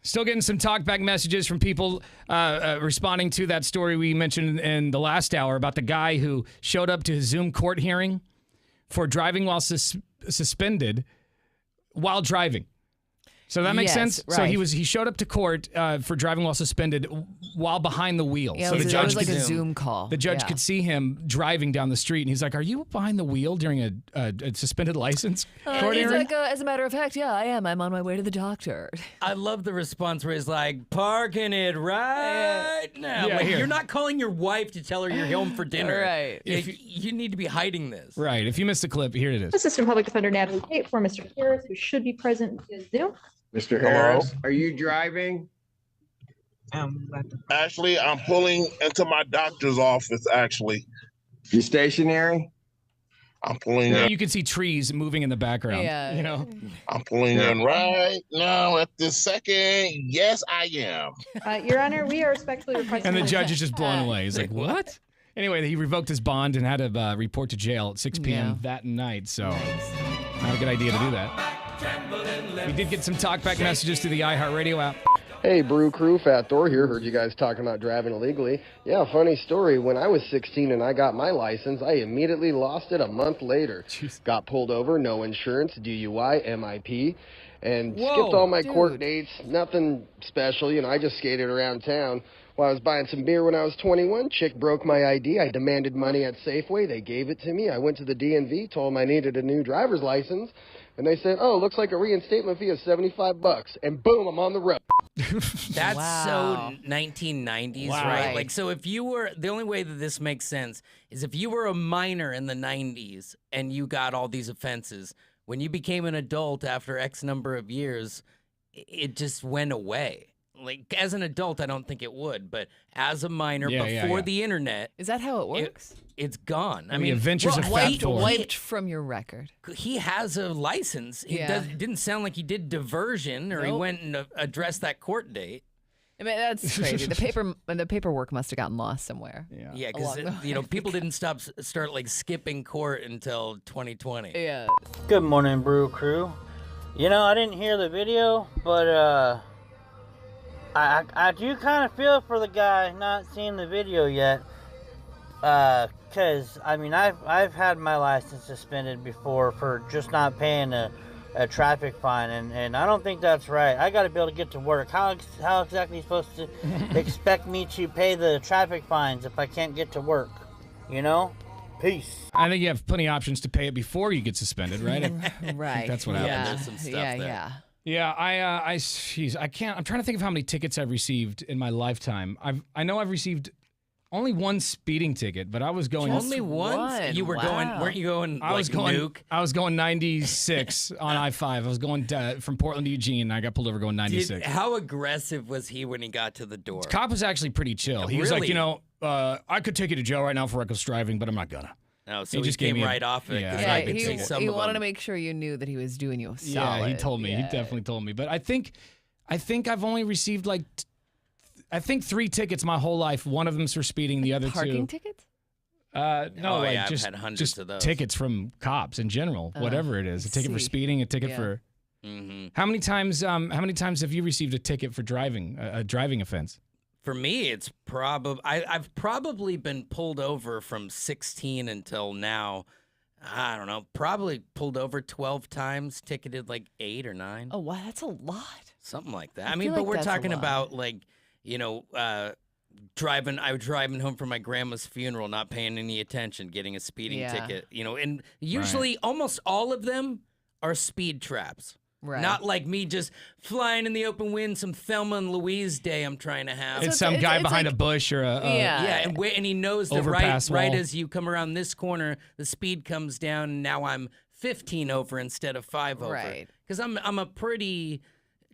Still getting some talkback messages from people responding to that story we mentioned in the last hour about the guy who showed up to his Zoom court hearing for driving while suspended while driving. So that makes Yes, sense. right. So he showed up to court for driving while suspended while behind the wheel. Yeah, so it the was judge like could a Zoom call. The judge Yeah. could see him driving down the street, and he's like, "Are you behind the wheel during a suspended license?" court He's hearing?" like, as a matter of fact, yeah, I am. I'm on my way to the doctor. I love the response where he's like, parking it right now. Yeah, Like, here. you're not calling your wife to tell her you're home for dinner. Right. You need to be hiding this. Right. If you missed the clip, here it is. Assistant Public Defender Natalie Tate for Mr. Harris, who should be present via Zoom. Mr. Harris, are you driving? Actually, I'm pulling into my doctor's office, actually. You stationary? I'm pulling Yeah, in. you can see trees moving in the background. Yeah. You know. I'm pulling in right now at this second. Yes, I am. Your Honor, we are respectfully requesting. And the that- judge is just blown away. He's like, "What?" Anyway, he revoked his bond and had to report to jail at 6 p.m. Yeah. that night. So, not a good idea to do that. We did get some talkback messages through the iHeartRadio app. Hey, Brew Crew, Fat Thor here. Heard you guys talking about driving illegally. Yeah, funny story. When I was 16 and I got my license, I immediately lost it a month later. Got pulled over, no insurance, DUI, MIP, and skipped all my court dates. Nothing special, I just skated around town. While I was buying some beer when I was 21, chick broke my ID. I demanded money at Safeway. They gave it to me. I went to the DMV, told them I needed a new driver's license, and they said, "Oh, looks like a reinstatement fee of $75." And boom, I'm on the road. That's so 1990s, Wow. right? Like, so if you were, the only way that this makes sense is if you were a minor in the 90s and you got all these offenses, when you became an adult after X number of years, it just went away. Like, as an adult, I don't think it would, but as a minor before the internet, Is that how it works? it's gone. I The mean, adventures of Fat Thor. Wiped from your record. he has a license. He Yeah. didn't sound like he did diversion or he Nope. went and addressed that court date. I mean, that's crazy. The paperwork must have gotten lost somewhere. Yeah, because people didn't start like skipping court until 2020. Yeah. Good morning, Brew Crew. I didn't hear the video, but I do kind of feel for the guy not seeing the video yet. Cause I've had my license suspended before for just not paying a traffic fine, and I don't think that's right. I got to be able to get to work. How exactly are you supposed to expect me to pay the traffic fines if I can't get to work? Peace. I think you have plenty of options to pay it before you get suspended, right? Right. That's what happens. There's some stuff there. Yeah. Yeah, I can't. I'm trying to think of how many tickets I've received in my lifetime. I know I've received only one speeding ticket, but I was going Only once? You were going? Weren't you going? I was like going. Nuke? I was going 96 on I-5. I was going from Portland to Eugene. And I got pulled over going 96. How aggressive was he when he got to the door? Cop was actually pretty chill. He was like, Really? I could take you to jail right now for reckless driving, but I'm not gonna. No, so He he just came gave me right off it. yeah. 'cause Yeah, I could see some he of wanted them. to make sure you knew that he was doing you a Yeah, solid. he told me. He Yeah. definitely told me. But I think I've only received like, I think 3 tickets my whole life. One of them's for speeding. The other Parking 2. tickets? No, Oh, like yeah, I've just had hundreds just of those. tickets from cops in general, whatever it is. A ticket for see. speeding, a ticket Yeah. for. Mhm. How many times have you received a ticket for driving a driving offense? For me, it's I've probably been pulled over from 16 until now. I don't know, probably pulled over 12 times, ticketed like 8 or 9. Oh, wow, that's a lot. Something like that. I I mean, feel but like we're that's a talking lot. about like, driving. I was driving home from my grandma's funeral, not paying any attention, getting a speeding Yeah. ticket. And usually almost all of them are speed traps. Right. Not like me just flying in the open wind, some Thelma and Louise day I'm trying to have. It's some guy behind a bush or a Yeah, and he knows that overpass right wall. as you come around this corner, the speed comes down, and now I'm 15 over instead of 5 over. Right. Because I'm a pretty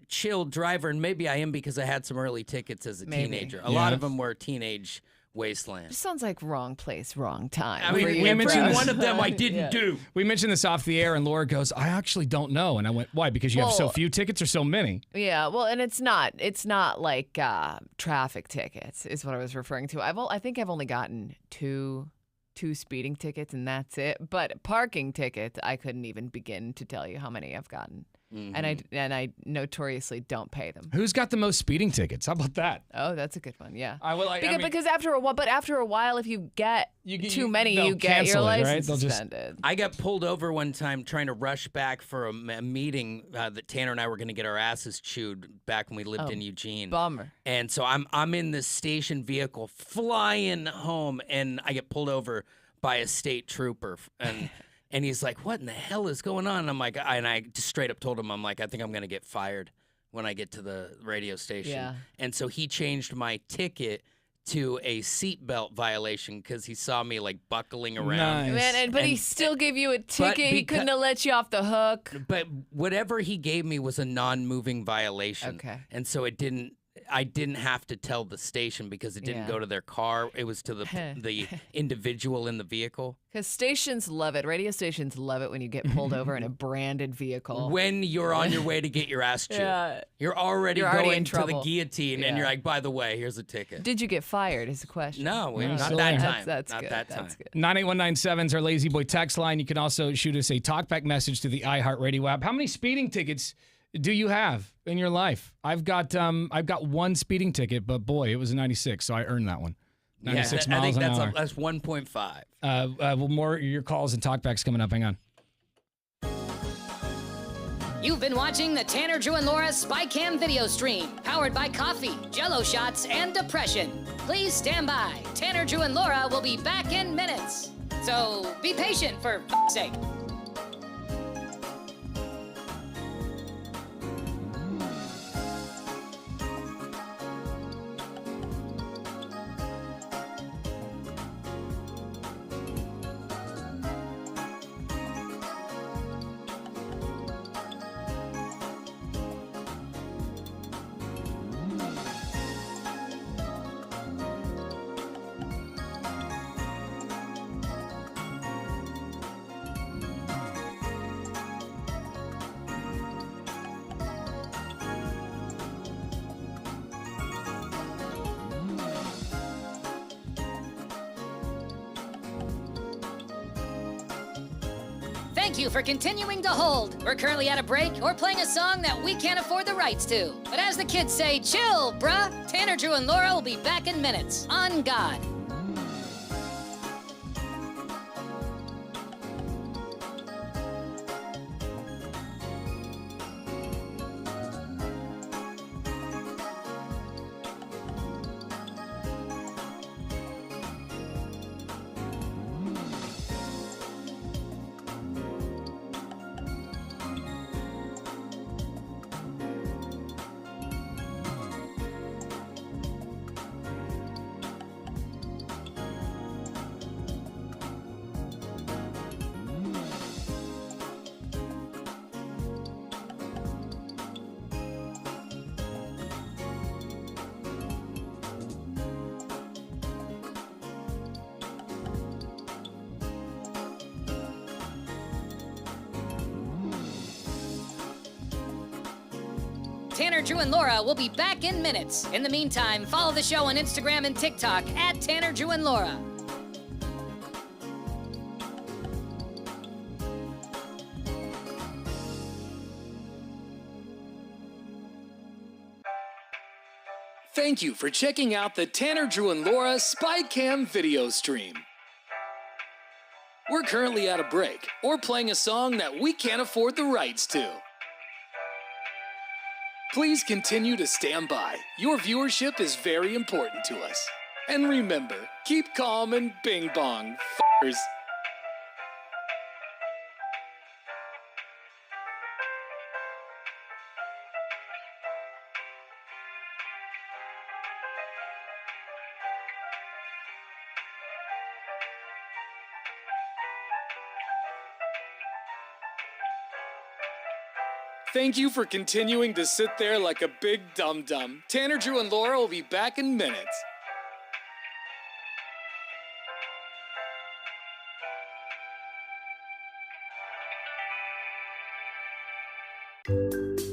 chill driver, and maybe I am because I had some early tickets as a teenager. A lot of them were teenage wasteland. It sounds like wrong place, wrong time. I mean, we every mentioned this- one of them I didn't Yeah. do. We mentioned this off the air, and Laura goes, "I actually don't know." And I went, "Why? Because you have so Well- few tickets or so many?" Yeah, well, and it's not like traffic tickets is what I was referring to. I think I've only gotten two speeding tickets, and that's it. But parking tickets, I couldn't even begin to tell you how many I've gotten. and I notoriously don't pay them. Who's got the most speeding tickets? How about that? Oh, that's a good one. Yeah. Because after a while, if you get too many, you get your license suspended. I got pulled over one time trying to rush back for a meeting that Tanner and I were going to get our asses chewed back when we lived in Eugene. Bummer. And so I'm in this station vehicle flying home, and I get pulled over by a state trooper, and and he's like, "What in the hell is going on?" And I'm like, I just straight up told him, I'm like, I think I'm gonna get fired when I get to the radio station. Yeah. And so he changed my ticket to a seatbelt violation because he saw me like buckling around. Nice. Man, but he still gave you a ticket. He couldn't have let you off the hook. But whatever he gave me was a non-moving violation. Okay. And so I didn't have to tell the station because it didn't go to their car. It was to the individual in the vehicle. Because stations love it. Radio stations love it when you get pulled over in a branded vehicle. When you're on your way to get your ass chewed. Yeah. You're already in going to the trouble. guillotine, and you're like, by the way, here's a ticket. Did you get fired is the question. No, not still that there. time. That's not good. that time. That's good. 98197 is our Lazy Boy text line. You can also shoot us a talkback message to the iHeartRadio app. How many speeding tickets do you have in your life? I've got one speeding ticket, but boy, it was a 96, so I earned that one. 96 I miles think an hour. that's 1.5. Well, more of your calls and talkbacks coming up. Hang on. You've been watching the Tanner, Drew, and Laura SpyCam video stream, powered by coffee, Jell-O shots, and depression. Please stand by. Tanner, Drew, and Laura will be back in minutes. So be patient, for f***'s sake. Thank you for continuing to hold. We're currently at a break or playing a song that we can't afford the rights to. But as the kids say, chill, bruh. Tanner, Drew, and Laura will be back in minutes. On God. Tanner, Drew, and Laura will be back in minutes. In the meantime, follow the show on Instagram and TikTok at Tanner, Drew, and Laura. Thank you for checking out the Tanner, Drew, and Laura SpyCam video stream. We're currently at a break or playing a song that we can't afford the rights to. Please continue to stand by. Your viewership is very important to us. And remember, keep calm and bing bong, f***ers. Thank you for continuing to sit there like a big dum-dum. Tanner, Drew, and Laura will be back in minutes.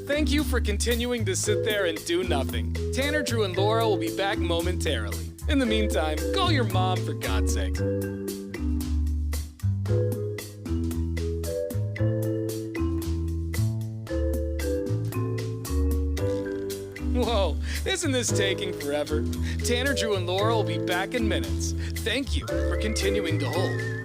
Thank you for continuing to sit there and do nothing. Tanner, Drew, and Laura will be back momentarily. In the meantime, call your mom for God's sake. Whoa, isn't this taking forever? Tanner, Drew, and Laura will be back in minutes. Thank you for continuing to hold.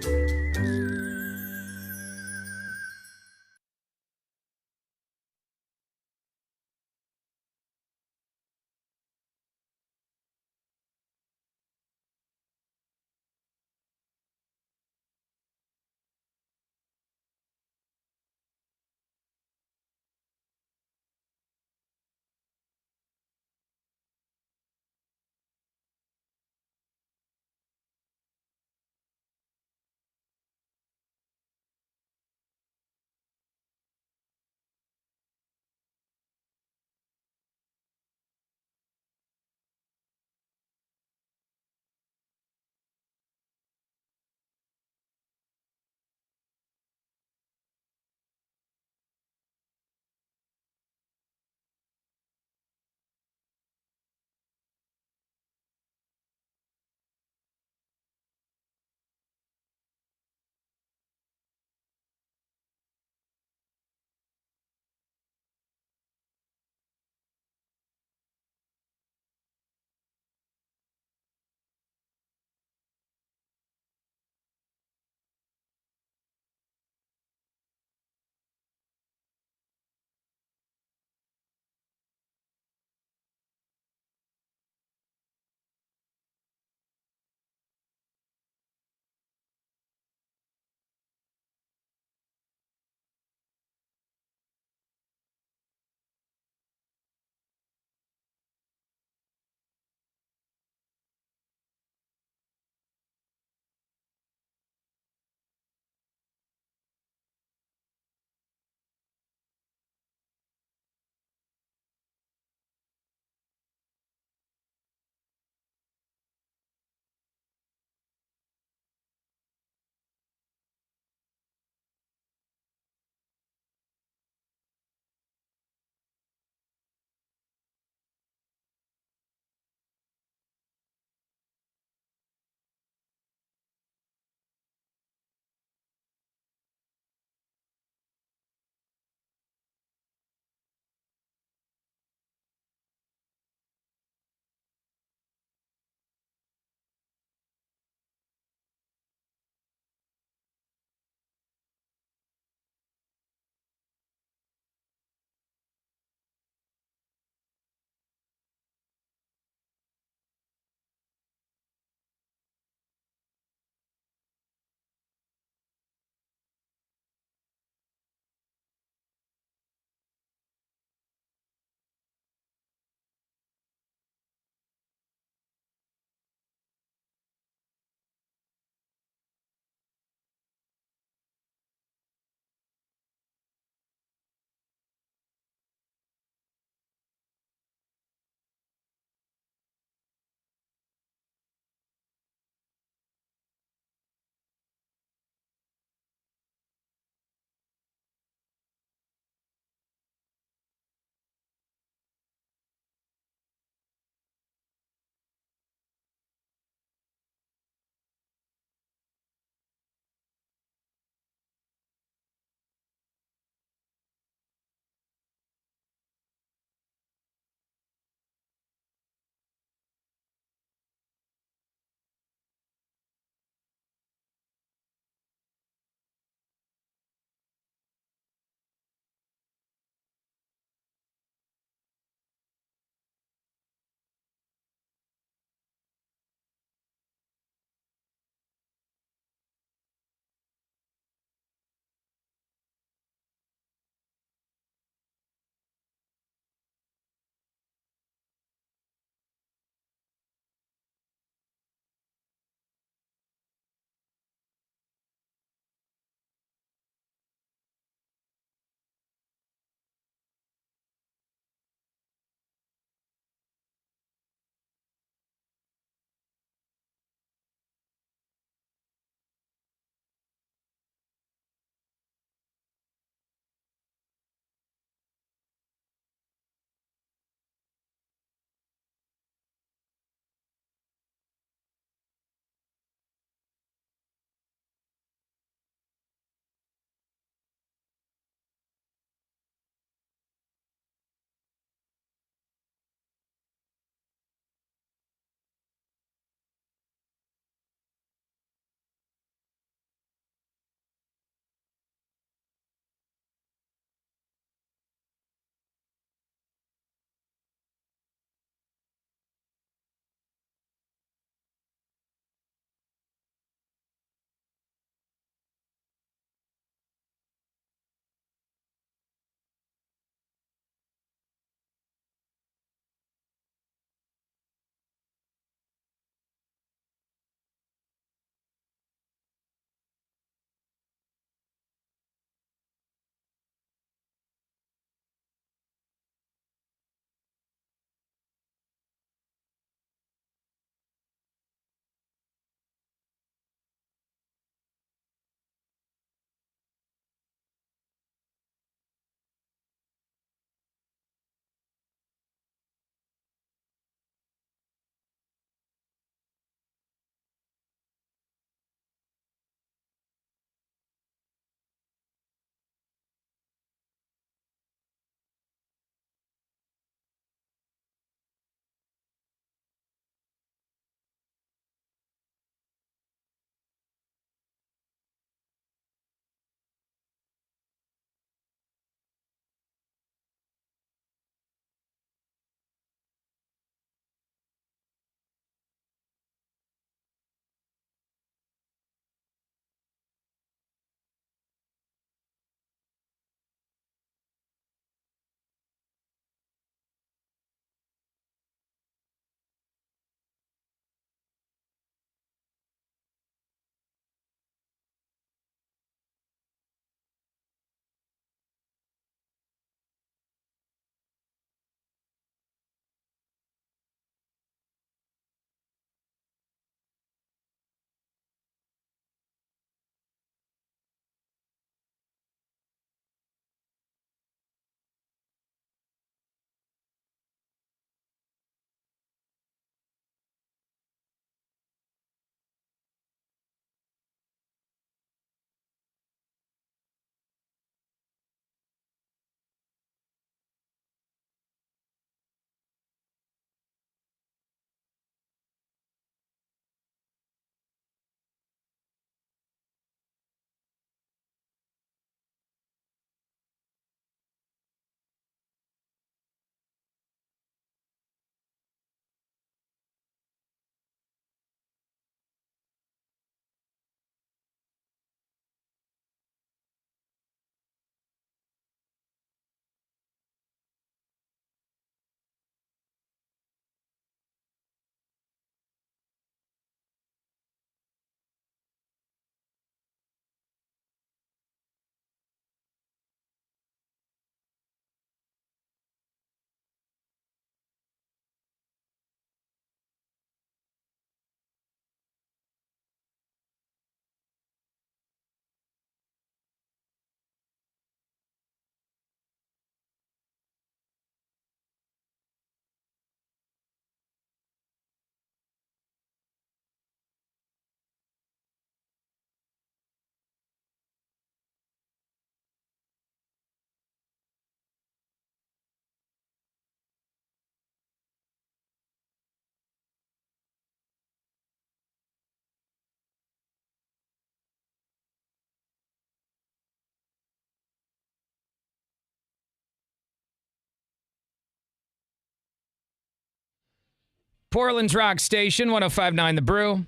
Portland's Rock Station, 105.9 The Brew.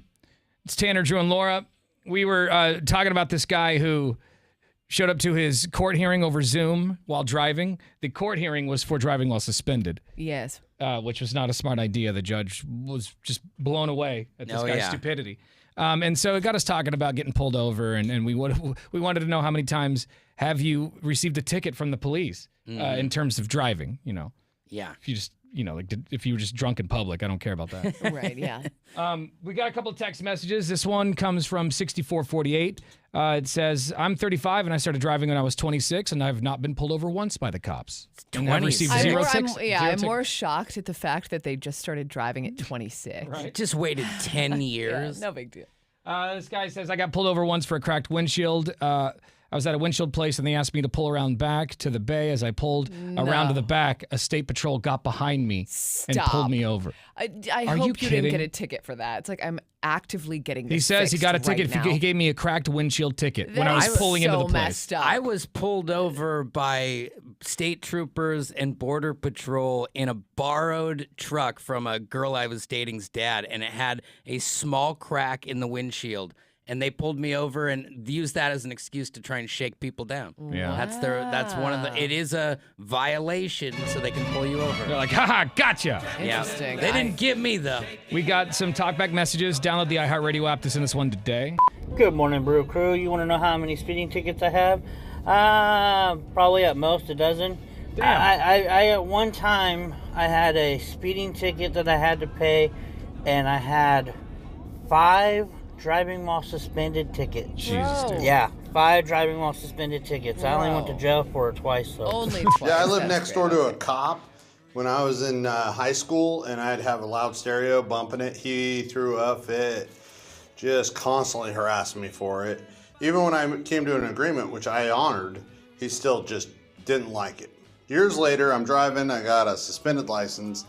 It's Tanner, Drew, and Laura. We were talking about this guy who showed up to his court hearing over Zoom while driving. The court hearing was for driving while suspended. Yes. Which was not a smart idea. The judge was just blown away at this guy's stupidity. And so it got us talking about getting pulled over, and we wanted to know how many times have you received a ticket from the police in terms of driving, you know. Yeah. If you just, like if you were just drunk in public, I don't care about that. Right, yeah. We got a couple of text messages. This one comes from 6448. It says, I'm 35 and I started driving when I was 26 and I've not been pulled over once by the cops. And I've received zero tickets. I'm more shocked at the fact that they just started driving at 26. Right. Just waited 10 years. Yeah, no big deal. This guy says, I got pulled over once for a cracked windshield. I was at a windshield place and they asked me to pull around back to the bay. As I pulled around to the back, a state patrol got behind me and pulled me over. I hope you didn't get a ticket for that. It's like I'm actively getting this He says he got a ticket. Right now. He gave me a cracked windshield ticket when I was pulling into the place. Messed up. I was pulled over by state troopers and border patrol in a borrowed truck from a girl I was dating's dad, and it had a small crack in the windshield. And they pulled me over and used that as an excuse to try and shake people down. Yeah. That's one of the, it is a violation, so they can pull you over. They're like, haha, gotcha. Interesting. Yeah. They didn't get me, though. We got some talkback messages. Download the iHeartRadio app to send us one today. Good morning, Brew Crew. You want to know how many speeding tickets I have? Probably at most a dozen. Damn. I at one time, I had a speeding ticket that I had to pay, and I had 5 driving while suspended tickets. Jesus, dude. Yeah, 5 driving while suspended tickets. I only went to jail for it twice, though. Only twice. Yeah, I lived next door to a cop when I was in high school, and I'd have a loud stereo bumping it. He threw a fit, just constantly harassing me for it. Even when I came to an agreement, which I honored, he still just didn't like it. Years later, I'm driving, I got a suspended license,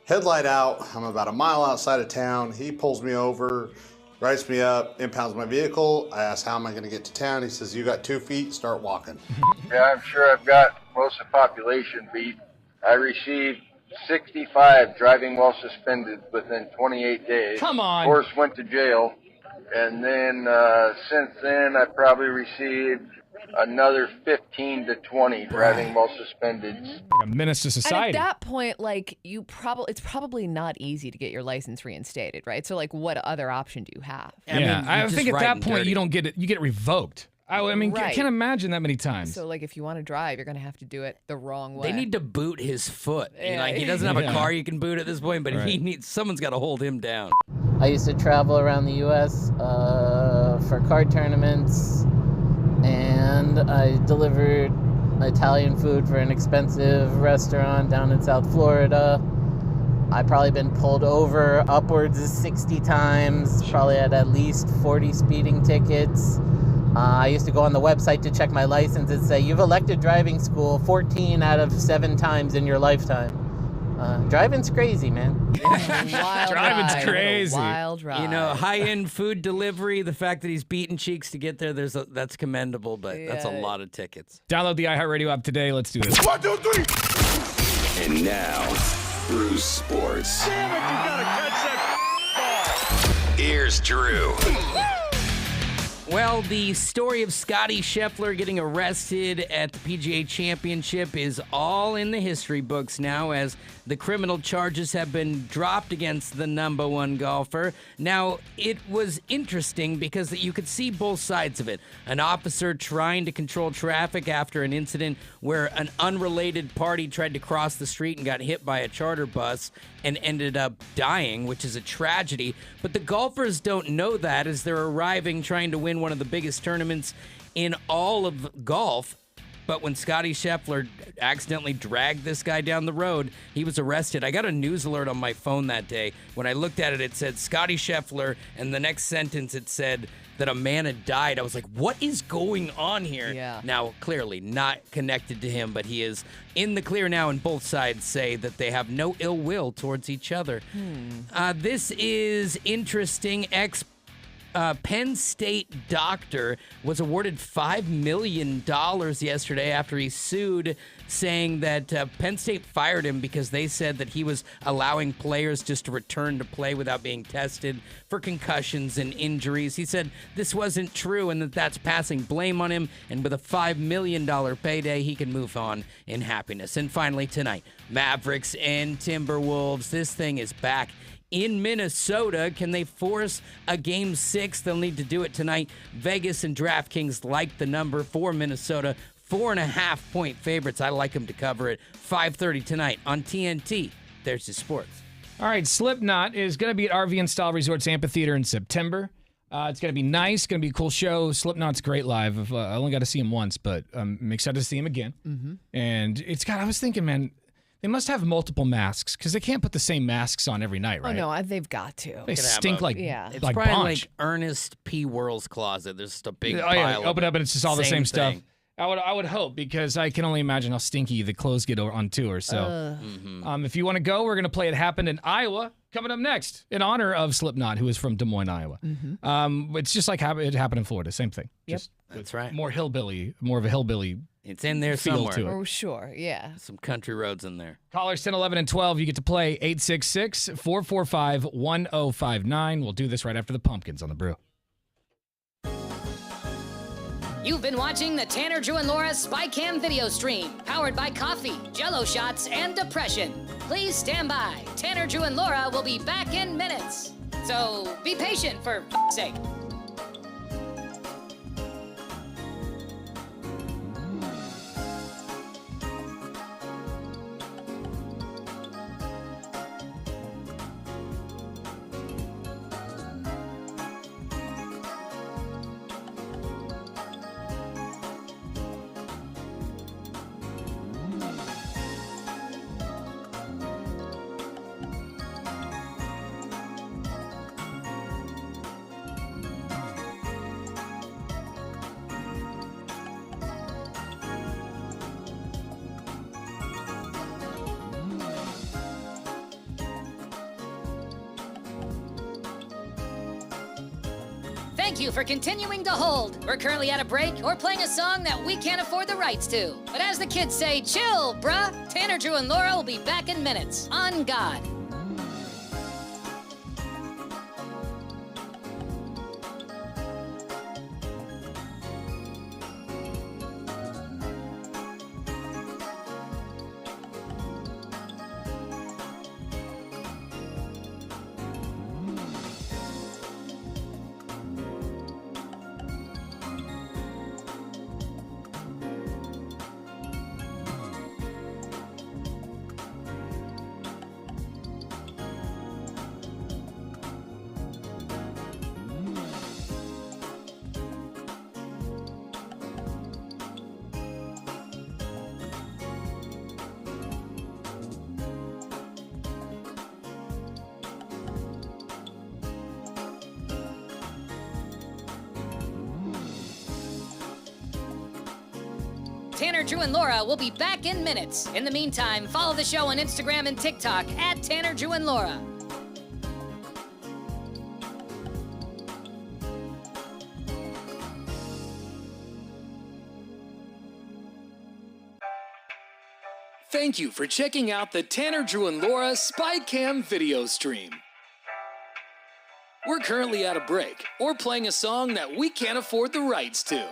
headlight out, I'm about a mile outside of town. He pulls me over, writes me up, impounds my vehicle. I ask, how am I going to get to town? He says, you got 2 feet, start walking. Yeah, I'm sure I've got most of the population beat. I received 65 driving while suspended within 28 days. Come on. Of course, went to jail. And then since then, I probably received another 15 to 20 driving while suspended. Like a menace to society. And at that point, like it's probably not easy to get your license reinstated, right? So like, what other option do you have? I think at that point you don't get it. You get it revoked. I mean, I Right. can't imagine that many times. So like, if you want to drive, you're gonna have to do it the wrong way. They need to boot his foot. Yeah. Like, he doesn't have a Yeah. car you can boot at this point, but Right. someone's got to hold him down. I used to travel around the U.S. For card tournaments, and I delivered Italian food for an expensive restaurant down in South Florida. I've probably been pulled over upwards of 60 times, probably had at least 40 speeding tickets. I used to go on the website to check my license and say, you've elected driving school 14 out of 7 times in your lifetime. Driving's crazy, man. Driving's crazy. Wild ride. You know, high-end food delivery, the fact that he's beating cheeks to get there, that's commendable, but that's a lot of tickets. Download the iHeartRadio app today. Let's do this. 1, 2, 3. And now, Bruce Sports. Damn it, you gotta catch that ball. Here's Drew. Well, the story of Scotty Scheffler getting arrested at the PGA Championship is all in the history books now, as the criminal charges have been dropped against the #1 golfer. Now, it was interesting because you could see both sides of it. An officer trying to control traffic after an incident where an unrelated party tried to cross the street and got hit by a charter bus and ended up dying, which is a tragedy. But the golfers don't know that as they're arriving trying to win one of the biggest tournaments in all of golf. But when Scotty Scheffler accidentally dragged this guy down the road, he was arrested. I got a news alert on my phone that day. When I looked at it, it said Scotty Scheffler, and the next sentence it said that a man had died. I was like, what is going on here? Yeah. Now, clearly not connected to him, but he is in the clear now, and both sides say that they have no ill will towards each other. This is interesting. Penn State doctor was awarded $5 million yesterday after he sued saying that Penn State fired him because they said that he was allowing players just to return to play without being tested for concussions and injuries. He said this wasn't true and that that's passing blame on him, and with a $5 million payday, he can move on in happiness. And finally tonight, Mavericks and Timberwolves. This thing is back in Minnesota. Can they force a Game 6? They'll need to do it tonight. Vegas and DraftKings like the number for Minnesota. 4.5-point favorites. I like them to cover it. 5:30 tonight on TNT. There's the sports. All right, Slipknot is going to be at RV and Style Resorts Amphitheater in September. It's going to be nice. Going to be a cool show. Slipknot's great live. I only got to see him once, but I'm excited to see him again. Mm-hmm. And I was thinking, man, they must have multiple masks because they can't put the same masks on every night, right? Oh, no, they've got to. They stink like It's like probably bonch. like Ernest P. Worrell's closet. There's just a big Oh, pile yeah. of Open up and it's just all the same stuff. thing. I would hope, because I can only imagine how stinky the clothes get on tour. So if you want to go, we're going to play It Happened in Iowa coming up next in honor of Slipknot, who is from Des Moines, Iowa. It's just like it happened in Florida. Same thing. Yep. Just That's right. more hillbilly, more of a hillbilly It's in there feel somewhere. to it. Oh, sure, yeah. Some country roads in there. Callers 10, 11, and 12, you get to play 866-445-1059. We'll do this right after the Pumpkins on the Brew. You've been watching the Tanner, Drew, and Laura SpyCam video stream, powered by coffee, Jell-O shots, and depression. Please stand by. Tanner, Drew, and Laura will be back in minutes. So be patient, for f***'s sake. Thank you for continuing to hold. We're currently at a break or playing a song that we can't afford the rights to. But as the kids say, chill, bruh. Tanner, Drew, and Laura will be back in minutes. On God. Tanner, Drew, and Laura will be back in minutes. In the meantime, follow the show on Instagram and TikTok at Tanner, Drew, and Laura. Thank you for checking out the Tanner, Drew, and Laura SpyCam video stream. We're currently at a break or playing a song that we can't afford the rights to.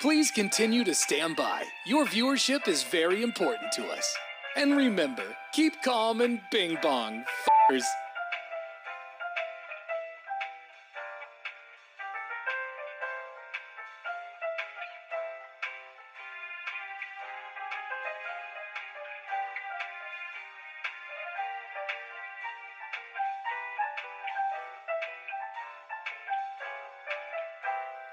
Please continue to stand by. Your viewership is very important to us. And remember, keep calm and bing bong, f***ers.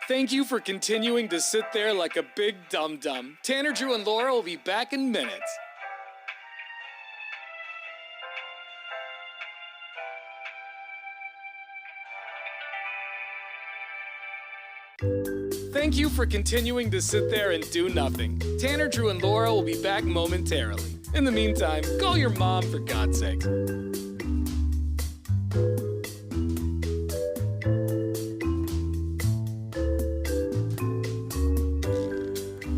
Thank you for continuing to sit there like a big dum-dum. Tanner, Drew, and Laura will be back in minutes. Thank you for continuing to sit there and do nothing. Tanner, Drew, and Laura will be back momentarily. In the meantime, call your mom for God's sake.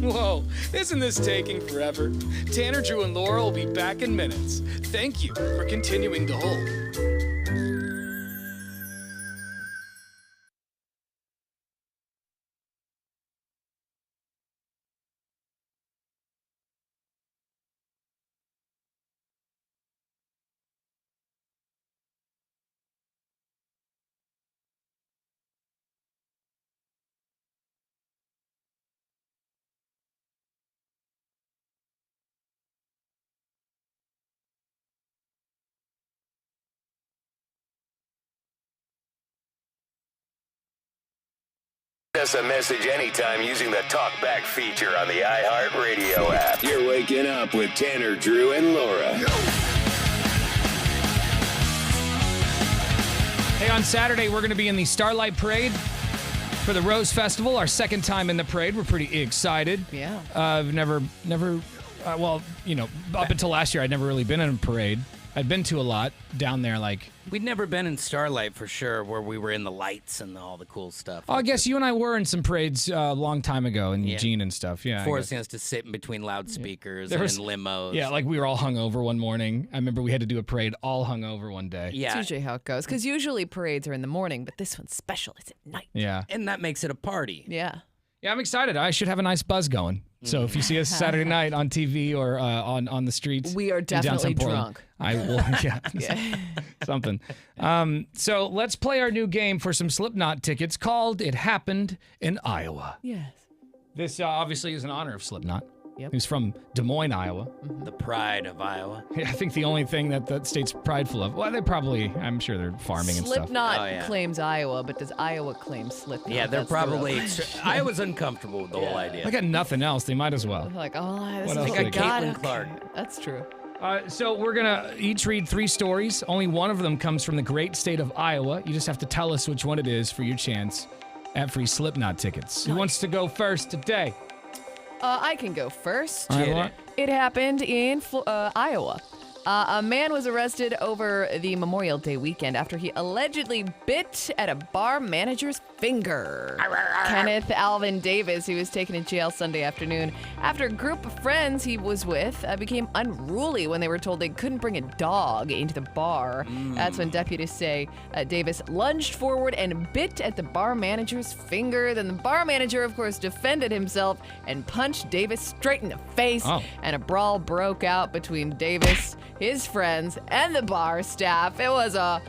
Whoa, Isn't this taking forever? Tanner, Drew, and Laura will be back in minutes. Thank you for continuing to hold. Us a message anytime using the TalkBack feature on the iHeartRadio app. You're waking up with Tanner, Drew, and Laura. Hey, on Saturday, we're going to be in the Starlight Parade for the Rose Festival. Our second time in the parade. We're pretty excited. Yeah. I've never, well, you know, up until last year, I'd never really been in a parade. I'd been to a lot down there, like... We'd never been in Starlight for sure, where we were in the lights and all the cool stuff. Oh, I guess you and I were in some parades a long time ago in Eugene and stuff, yeah. Forcing us to sit in between loudspeakers and in limos. Yeah, like we were all hungover one morning. I remember we had to do a parade all hungover one day. Yeah. It's usually how it goes, because usually parades are in the morning, but this one's special. It's at night. Yeah. And that makes it a party. Yeah. Yeah, I'm excited. I should have a nice buzz going. So if you see us Saturday night on TV or on the streets, we are in definitely downtown Portland, drunk. I will, yeah, something. So let's play our new game for some Slipknot tickets called "It Happened in Iowa." Yes. This obviously is in honor of Slipknot. Yep. Who's from Des Moines, Iowa. The pride of Iowa. Yeah, I think the only thing that state's prideful of. Well, they probably, I'm sure they're farming and stuff. Slipknot claims Iowa, but does Iowa claim Slipknot? Yeah, they're That's the probably... real- Iowa's uncomfortable with the whole idea. They got nothing else. They might as well. Like, oh, this What is else like they a got? god. Caitlin Clark. That's true. So we're going to each read 3 stories. Only one of them comes from the great state of Iowa. You just have to tell us which one it is for your chance at free Slipknot tickets. Who wants to go first today? I can go first. All right, Laura. It happened in Iowa. A man was arrested over the Memorial Day weekend after he allegedly bit at a bar manager's finger. Kenneth Alvin Davis, who was taken to jail Sunday afternoon after a group of friends he was with became unruly when they were told they couldn't bring a dog into the bar. That's when deputies say Davis lunged forward and bit at the bar manager's finger. Then the bar manager, of course, defended himself and punched Davis straight in the face. And a brawl broke out between Davis, his friends, and the bar staff. It was a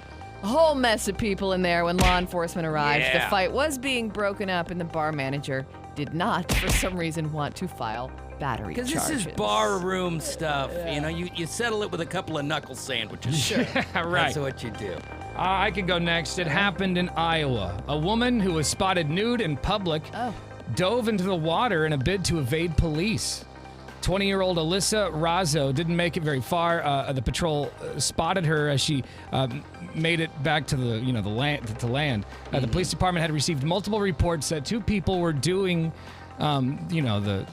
whole mess of people in there when law enforcement arrived. The fight was being broken up, and the bar manager did not, for some reason, want to file battery charges. Because this is bar room stuff. You know, you settle it with a couple of knuckle sandwiches. Sure. Right. That's what you do. I can go next. It happened in Iowa. A woman who was spotted nude in public dove into the water in a bid to evade police. 20-year-old Alyssa Razzo didn't make it very far. The patrol spotted her as she made it back to the land. The police department had received multiple reports that 2 people were doing, the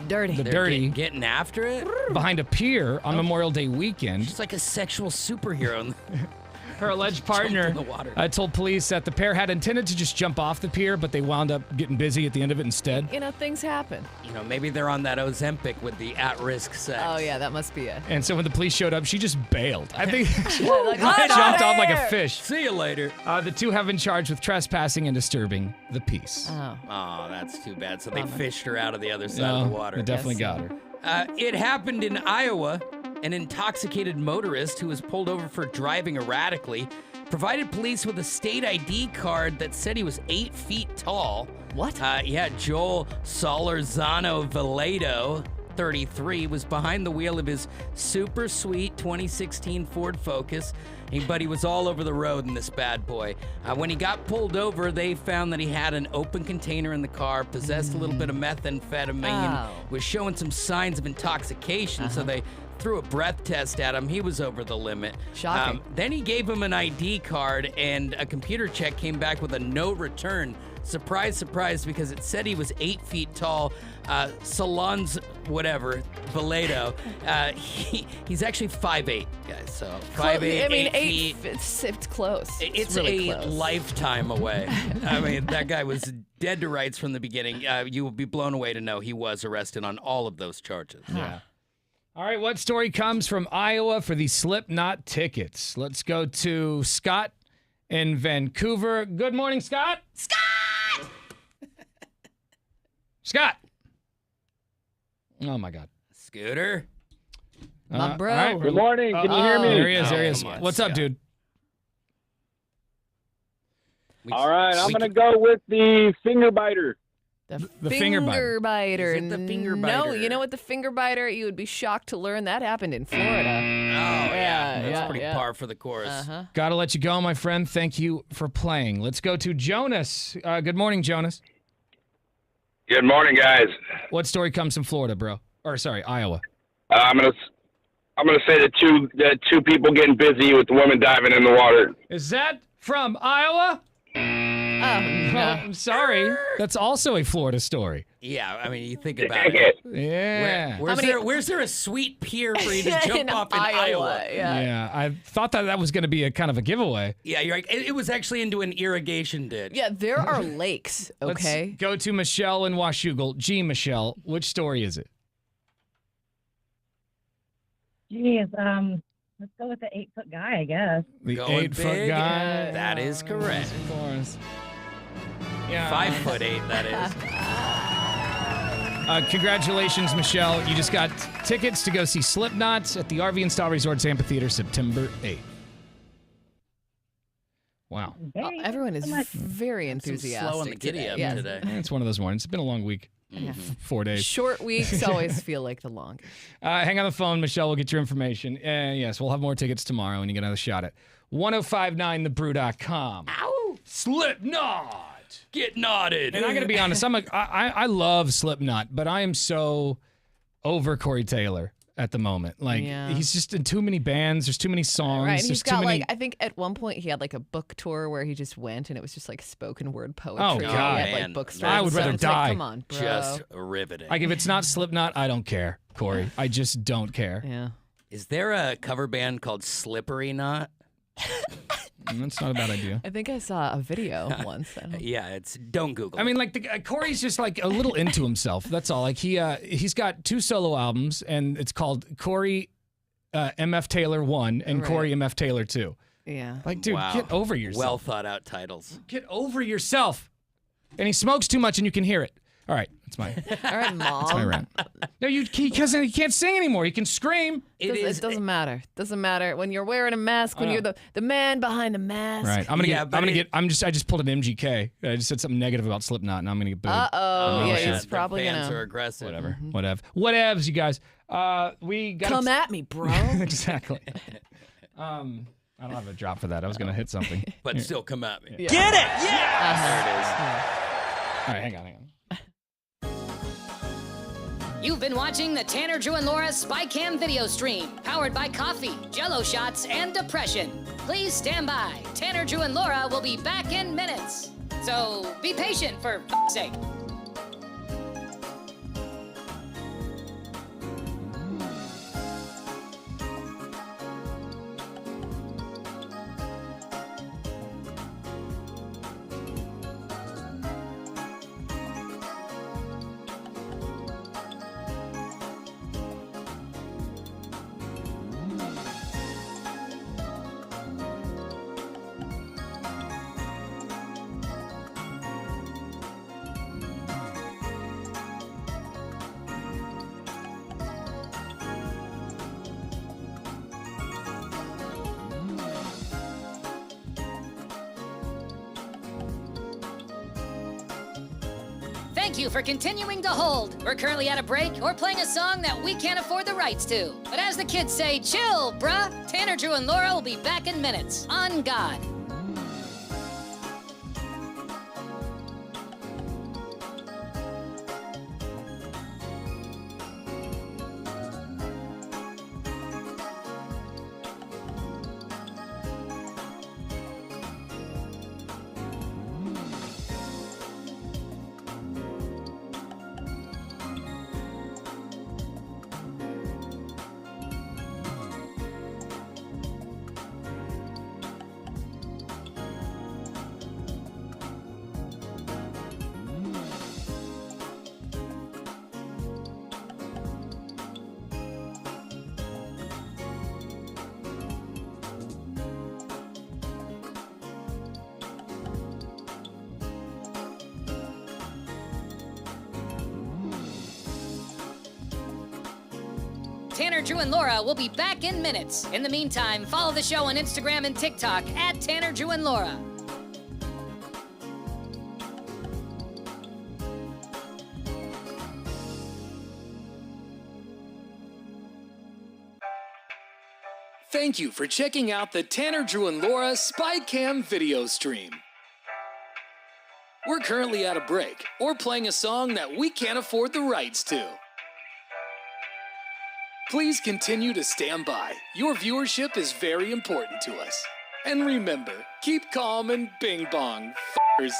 dirty, getting after it behind a pier on Memorial Day weekend. She's like a sexual superhero. Her alleged partner told police that the pair had intended to just jump off the pier, but they wound up getting busy at the end of it instead. You know, things happen. You know, maybe they're on that Ozempic with the at-risk sex. Oh, yeah, that must be it. And so when the police showed up, she just bailed. I think she like, "I'm jumped out off like a here!" fish. See you later. The 2 have been charged with trespassing and disturbing the peace. Oh, that's too bad. So they fished her out of the other side of the water. They definitely got her. It happened in Iowa. An intoxicated motorist who was pulled over for driving erratically provided police with a state ID card that said he was 8 feet tall. What? Joel Solorzano Valledo, 33, was behind the wheel of his super sweet 2016 Ford Focus, but he was all over the road in this bad boy. When he got pulled over, they found that he had an open container in the car, possessed a little bit of methamphetamine, was showing some signs of intoxication, so they threw a breath test at him. He was over the limit. Shocking. Then he gave him an ID card, and a computer check came back with a no return. Surprise, surprise, because it said he was 8 feet tall. Salons, whatever, Valledo. He's actually 5'8", guys. So 5'8", I mean, 8 feet. It's close. It's really a close. lifetime away. I mean, that guy was dead to rights from the beginning. You will be blown away to know he was arrested on all of those charges. Yeah. All right, what story comes from Iowa for the Slipknot tickets? Let's go to Scott in Vancouver. Good morning, Scott. Scott! Scott! Oh, my God. Scooter? My bro. all right. Good morning. Can you hear me? There he is. There he is. come on, What's up, Scott. dude? All right, I'm going to go with the finger biter. The finger biter. biter. Is it the finger No, biter? you know what? The finger biter, you would be shocked to learn that happened in Florida. Oh, yeah. That's yeah, pretty yeah. par for the course. Uh-huh. Got to let you go, my friend. Thank you for playing. Let's go to Jonas. Good morning, Jonas. Good morning, guys. What story comes from Florida, bro? Or sorry, Iowa. I'm gonna say the two people getting busy with the woman diving in the water. Is that from Iowa? Oh, no. I'm sorry. That's also a Florida story. Yeah, I mean, you think about it. Yeah. Where's there a sweet pier for you to jump off in Iowa? Yeah. I thought that was going to be a kind of a giveaway. Yeah, you're right. It was actually into an irrigation ditch. Yeah, there are lakes, okay? Let's go to Michelle in Washougal. Gee, Michelle, which story is it? Geez, let's go with the 8-foot guy, I guess. The Going 8-foot big. guy. That is correct. Of course. Yeah. 5'8", that is. Congratulations, Michelle. You just got tickets to go see Slipknot at the RV and Style Resorts Amphitheater September 8th. Wow. Everyone is very enthusiastic slow on the giddy up Yes. today. It's one of those mornings. It's been a long week. Yeah. 4 days. Short weeks always feel like the longest. Hang on the phone, Michelle. We'll get your information. Yes, we'll have more tickets tomorrow and you get another shot at 1059thebrew.com. Ow! Slipknot! Get knotted. And I got to be honest, I love Slipknot, but I am so over Corey Taylor at the moment. Like, Yeah. he's just in too many bands. There's too many songs. Right, and There's he's too got many. I think at one point he had like a book tour where he just went and it was just like spoken word poetry. Oh, He God. had, like, Man, bookstores I and would stuff. rather It's like, die. come on, bro. Just riveting. Like, if it's not Slipknot, I don't care, Corey. I just don't care. Yeah. Is there a cover band called Slippery Knot? That's not a bad idea. I think I saw a video once. Yeah, don't Google. I mean, like Corey's just like a little into himself. That's all. Like he's got 2 solo albums, and it's called Corey MF Taylor 1 and Right. Corey MF Taylor 2. Yeah. Like, dude, Wow. get over yourself. Well thought out titles. Get over yourself. And he smokes too much, and you can hear it. All right, that's my All right, Mom. that's my rant. No, he can't sing anymore. He can scream. It doesn't matter. Doesn't matter when you're wearing a mask. When you're the man behind the mask. Right. I just pulled an MGK. I just said something negative about Slipknot, and I'm gonna get booed. Yeah, shit. he's probably Fans gonna. are aggressive. Whatever. Whatevs, you guys. We got Come at me, bro. Exactly. I don't have a drop for that. I was gonna hit something. But Here. still come at me. Yeah. Get it! Yeah. There it is. All right, hang on. You've been watching the Tanner, Drew, and Laura SpyCam video stream, powered by coffee, Jell-O shots, and depression. Please stand by. Tanner, Drew, and Laura will be back in minutes. So be patient, for f***'s sake. Thank you for continuing to hold. We're currently at a break or playing a song that we can't afford the rights to. But as the kids say, chill, bruh. Tanner, Drew, and Laura will be back in minutes. On God. Tanner, Drew, and Laura will be back in minutes. In the meantime, follow the show on Instagram and TikTok at Tanner, Drew, and Laura. Thank you for checking out the Tanner, Drew, and Laura SpyCam video stream. We're currently at a break or playing a song that we can't afford the rights to. Please continue to stand by. Your viewership is very important to us. And remember, keep calm and bing bong, f***ers.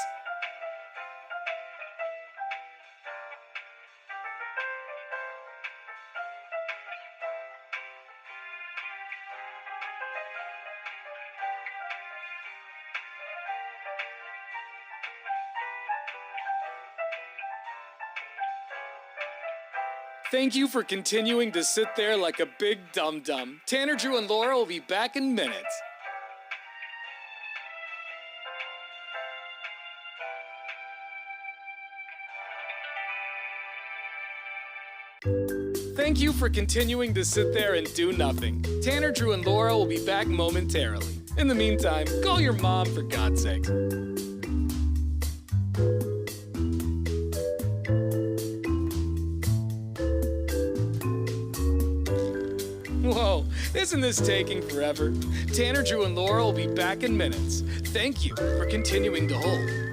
Thank you for continuing to sit there like a big dum-dum. Tanner, Drew, and Laura will be back in minutes. Thank you for continuing to sit there and do nothing. Tanner, Drew, and Laura will be back momentarily. In the meantime, call your mom for God's sake. Whoa, isn't this taking forever? Tanner, Drew, and Laura will be back in minutes. Thank you for continuing to hold.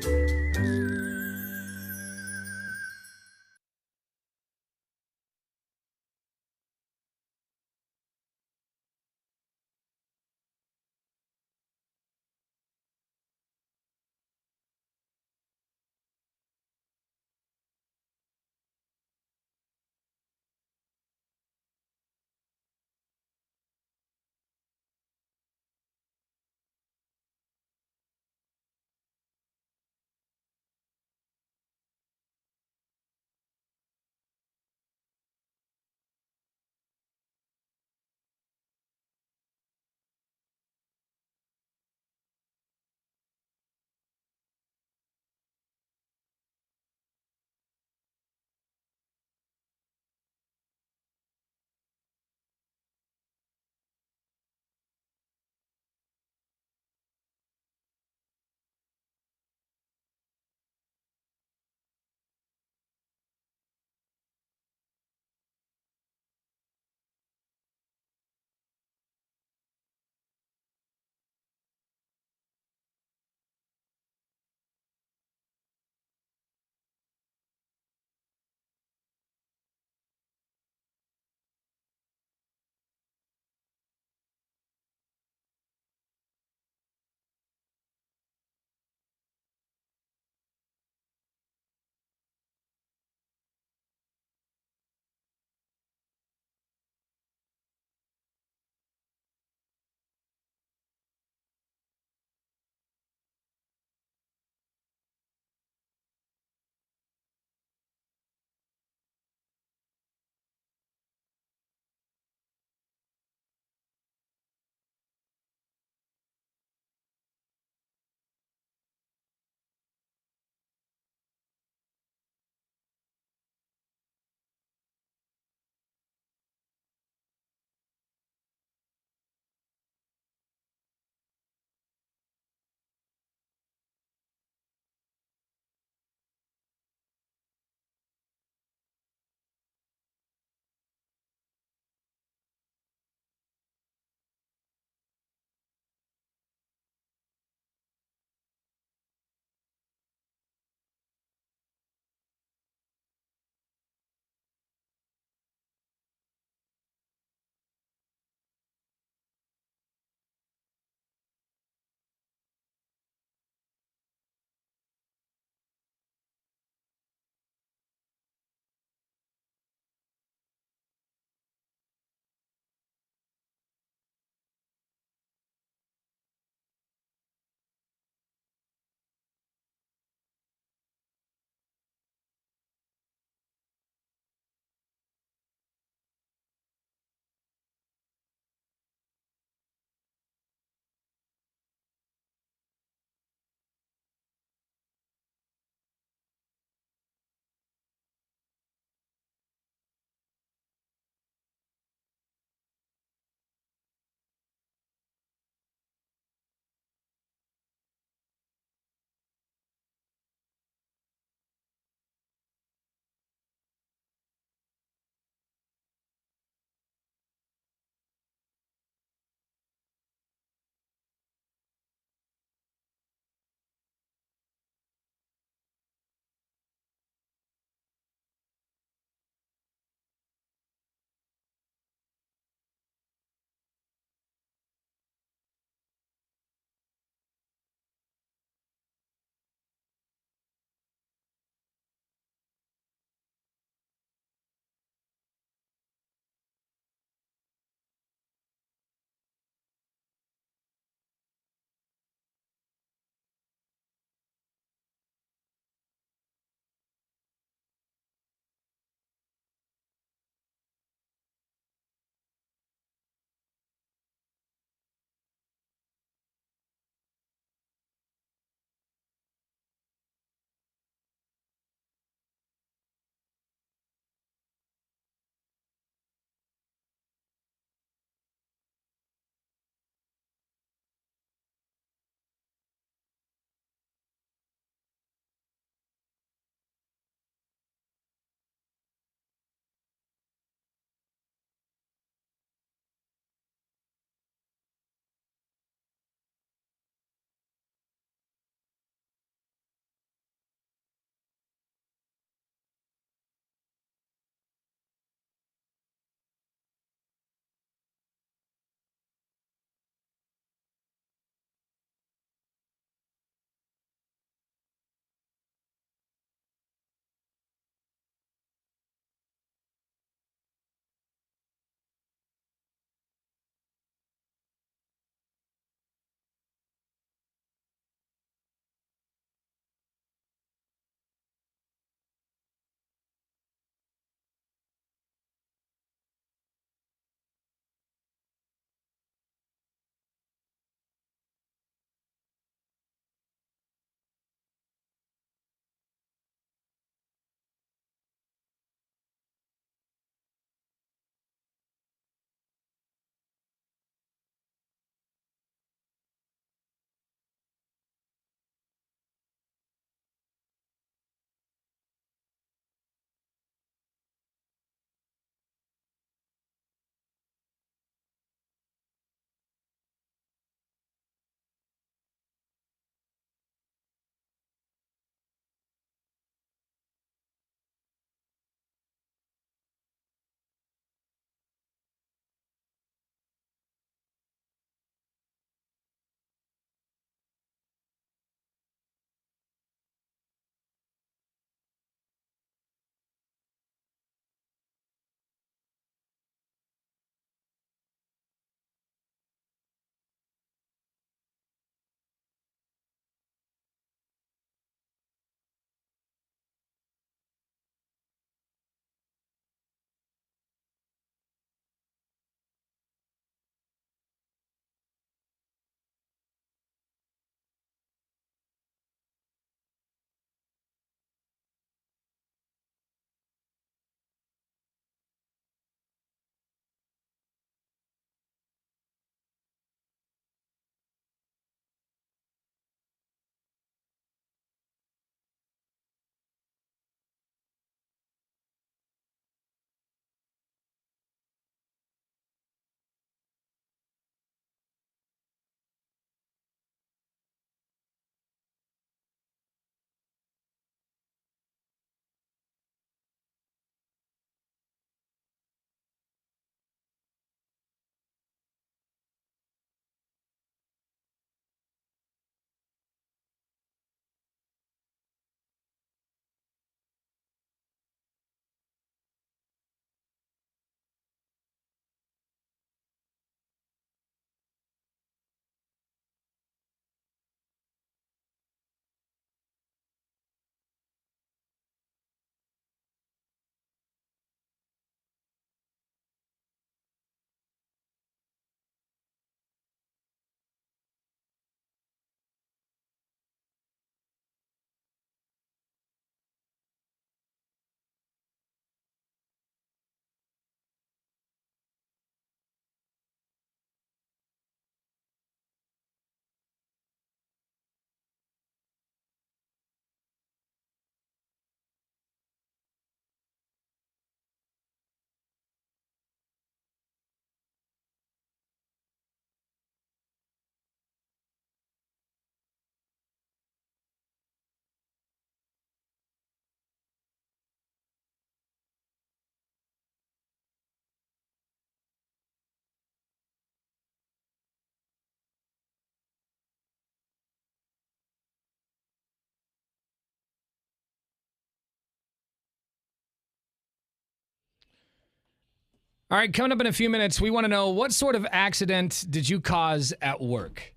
All right, coming up in a few minutes, we want to know what sort of accident did you cause at work?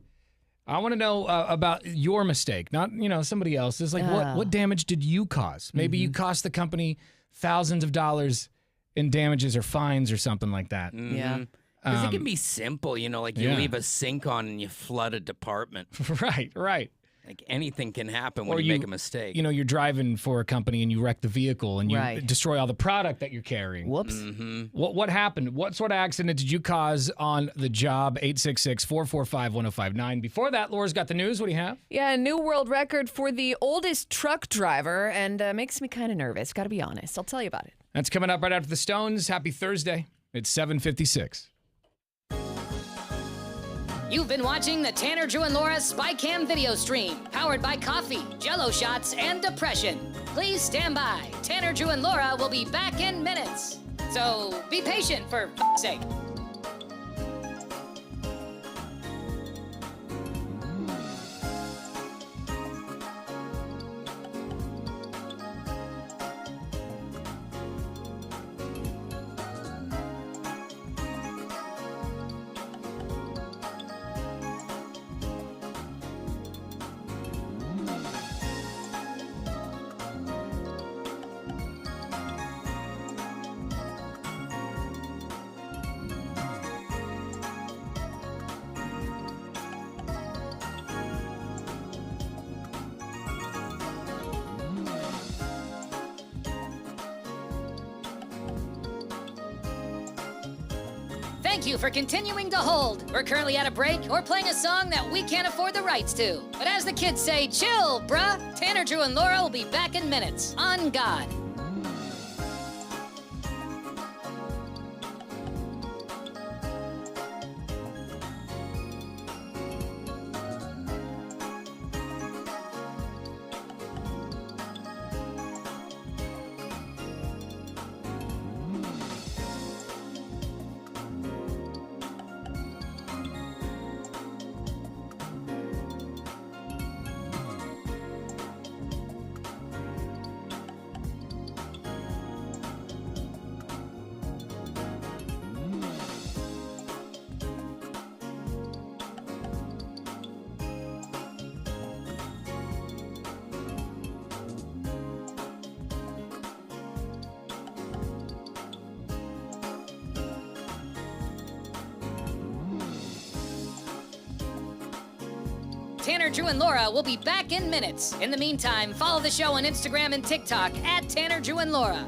I want to know about your mistake, not somebody else's. Like what damage did you cause? Maybe you cost the company thousands of dollars in damages or fines or something like that. Yeah. Because it can be simple, like you leave a sink on and you flood a department. Right. Like anything can happen when you make a mistake. You're driving for a company and you wreck the vehicle and you destroy all the product that you're carrying. Whoops. What happened? What sort of accident did you cause on the job? 866-445-1059. Before that, Laura's got the news. What do you have? Yeah, a new world record for the oldest truck driver, and makes me kind of nervous. Got to be honest. I'll tell you about it. That's coming up right after the Stones. Happy Thursday. It's 7:56. You've been watching the Tanner, Drew, and Laura SpyCam video stream, powered by coffee, Jell-O shots, and depression. Please stand by. Tanner, Drew, and Laura will be back in minutes. So be patient, for f***'s sake. Thank you for continuing to hold. We're currently at a break or playing a song that we can't afford the rights to. But as the kids say, chill, bruh. Tanner, Drew, and Laura will be back in minutes. On God. Tanner, Drew, and Laura will be back in minutes. In the meantime, follow the show on Instagram and TikTok at Tanner, Drew, and Laura.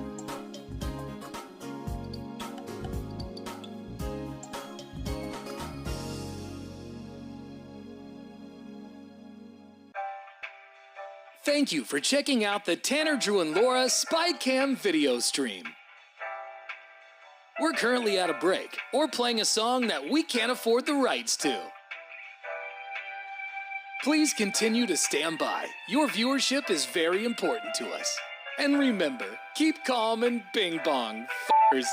Thank you for checking out the Tanner, Drew, and Laura SpyCam video stream. We're currently at a break or playing a song that we can't afford the rights to. Please continue to stand by. Your viewership is very important to us. And remember, keep calm and bing bong, f***ers.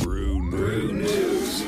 Brew News.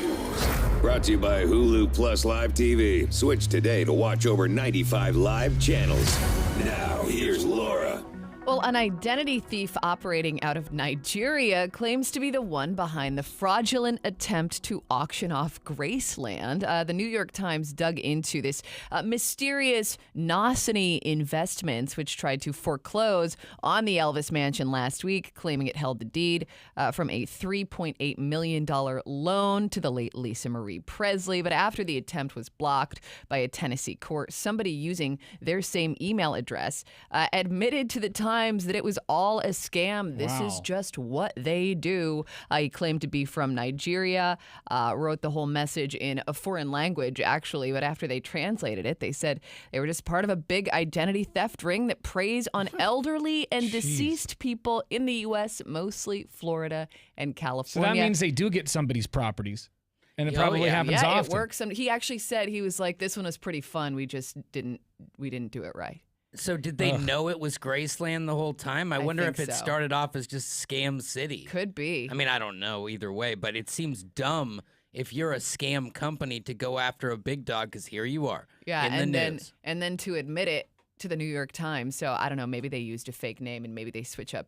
Brought to you by Hulu Plus Live TV. Switch today to watch over 95 live channels. Now, here's Laura. Well, an identity thief operating out of Nigeria claims to be the one behind the fraudulent attempt to auction off Graceland. The New York Times dug into this mysterious Nosany Investments, which tried to foreclose on the Elvis Mansion last week, claiming it held the deed from a $3.8 million loan to the late Lisa Marie Presley. But after the attempt was blocked by a Tennessee court, somebody using their same email address admitted to the Times that it was all a scam. This is just what they do. He claimed to be from Nigeria, wrote the whole message in a foreign language, actually, but after they translated it, they said they were just part of a big identity theft ring that preys on elderly and deceased people in the U.S., mostly Florida and California. So that means they do get somebody's properties. And it probably happens often. It works. He actually said, he was like, this one was pretty fun. We just didn't do it right. So did they know it was Graceland the whole time? I wonder think if it so. started off as just Scam City. Could be. I mean, I don't know either way, but it seems dumb if you're a scam company to go after a big dog, because here you are in the news. And then to admit it to the New York Times. So I don't know, maybe they used a fake name and maybe they switch up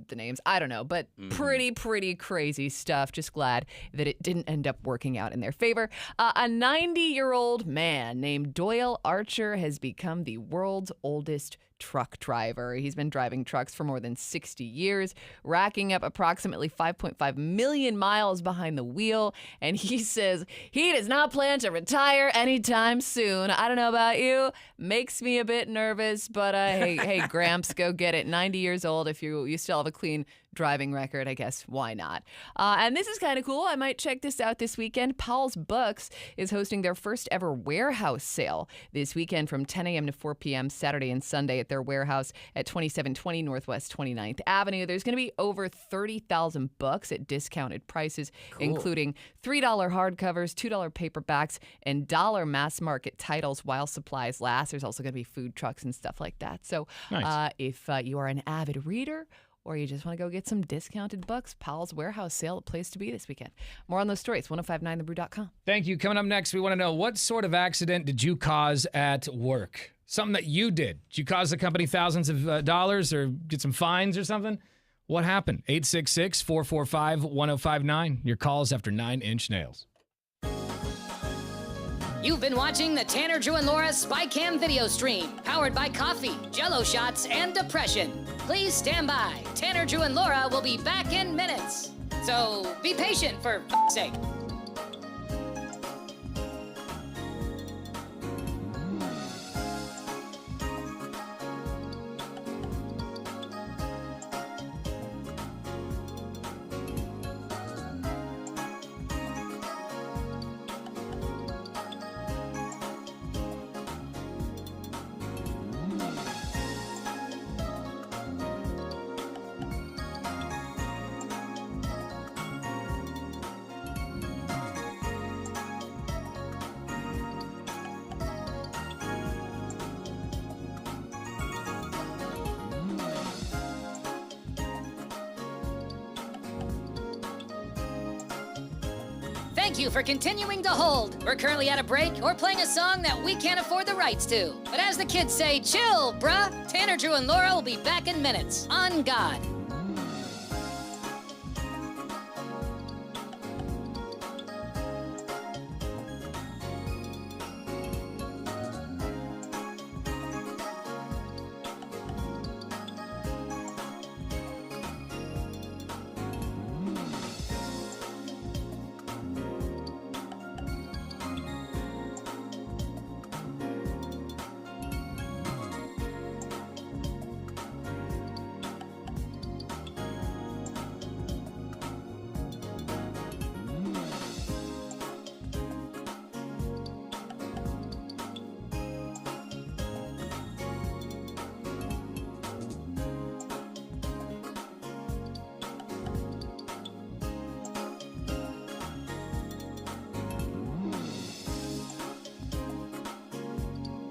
the names. I don't know, but pretty crazy stuff. Just glad that it didn't end up working out in their favor. A 90-year-old man named Doyle Archer has become the world's oldest truck driver. He's been driving trucks for more than 60 years, racking up approximately 5.5 million miles behind the wheel. And he says he does not plan to retire anytime soon. I don't know about you. Makes me a bit nervous, but hey, Gramps, go get it. 90 years old. If you still have a clean driving record, I guess, why not? And this is kind of cool. I might check this out this weekend. Powell's Books is hosting their first ever warehouse sale this weekend from 10 a.m. to 4 p.m. Saturday and Sunday at their warehouse at 2720 Northwest 29th Avenue. There's going to be over 30,000 books at discounted prices, including $3 hardcovers, $2 paperbacks, and $1 mass market titles while supplies last. There's also going to be food trucks and stuff like that. So if you are an avid reader, or you just want to go get some discounted books, Powell's Warehouse Sale, a place to be this weekend. More on those stories, 1059thebrew.com. Thank you. Coming up next, we want to know, what sort of accident did you cause at work? Something that you did. Did you cause the company thousands of dollars or get some fines or something? What happened? 866-445-1059. Your calls after 9 Inch Nails. You've been watching the Tanner, Drew, and Laura SpyCam video stream, powered by coffee, Jell-O shots, and depression. Please stand by. Tanner, Drew, and Laura will be back in minutes. So be patient, for f***'s sake. Thank you for continuing to hold. We're currently at a break or playing a song that we can't afford the rights to. But as the kids say, chill, bruh. Tanner, Drew, and Laura will be back in minutes. On God.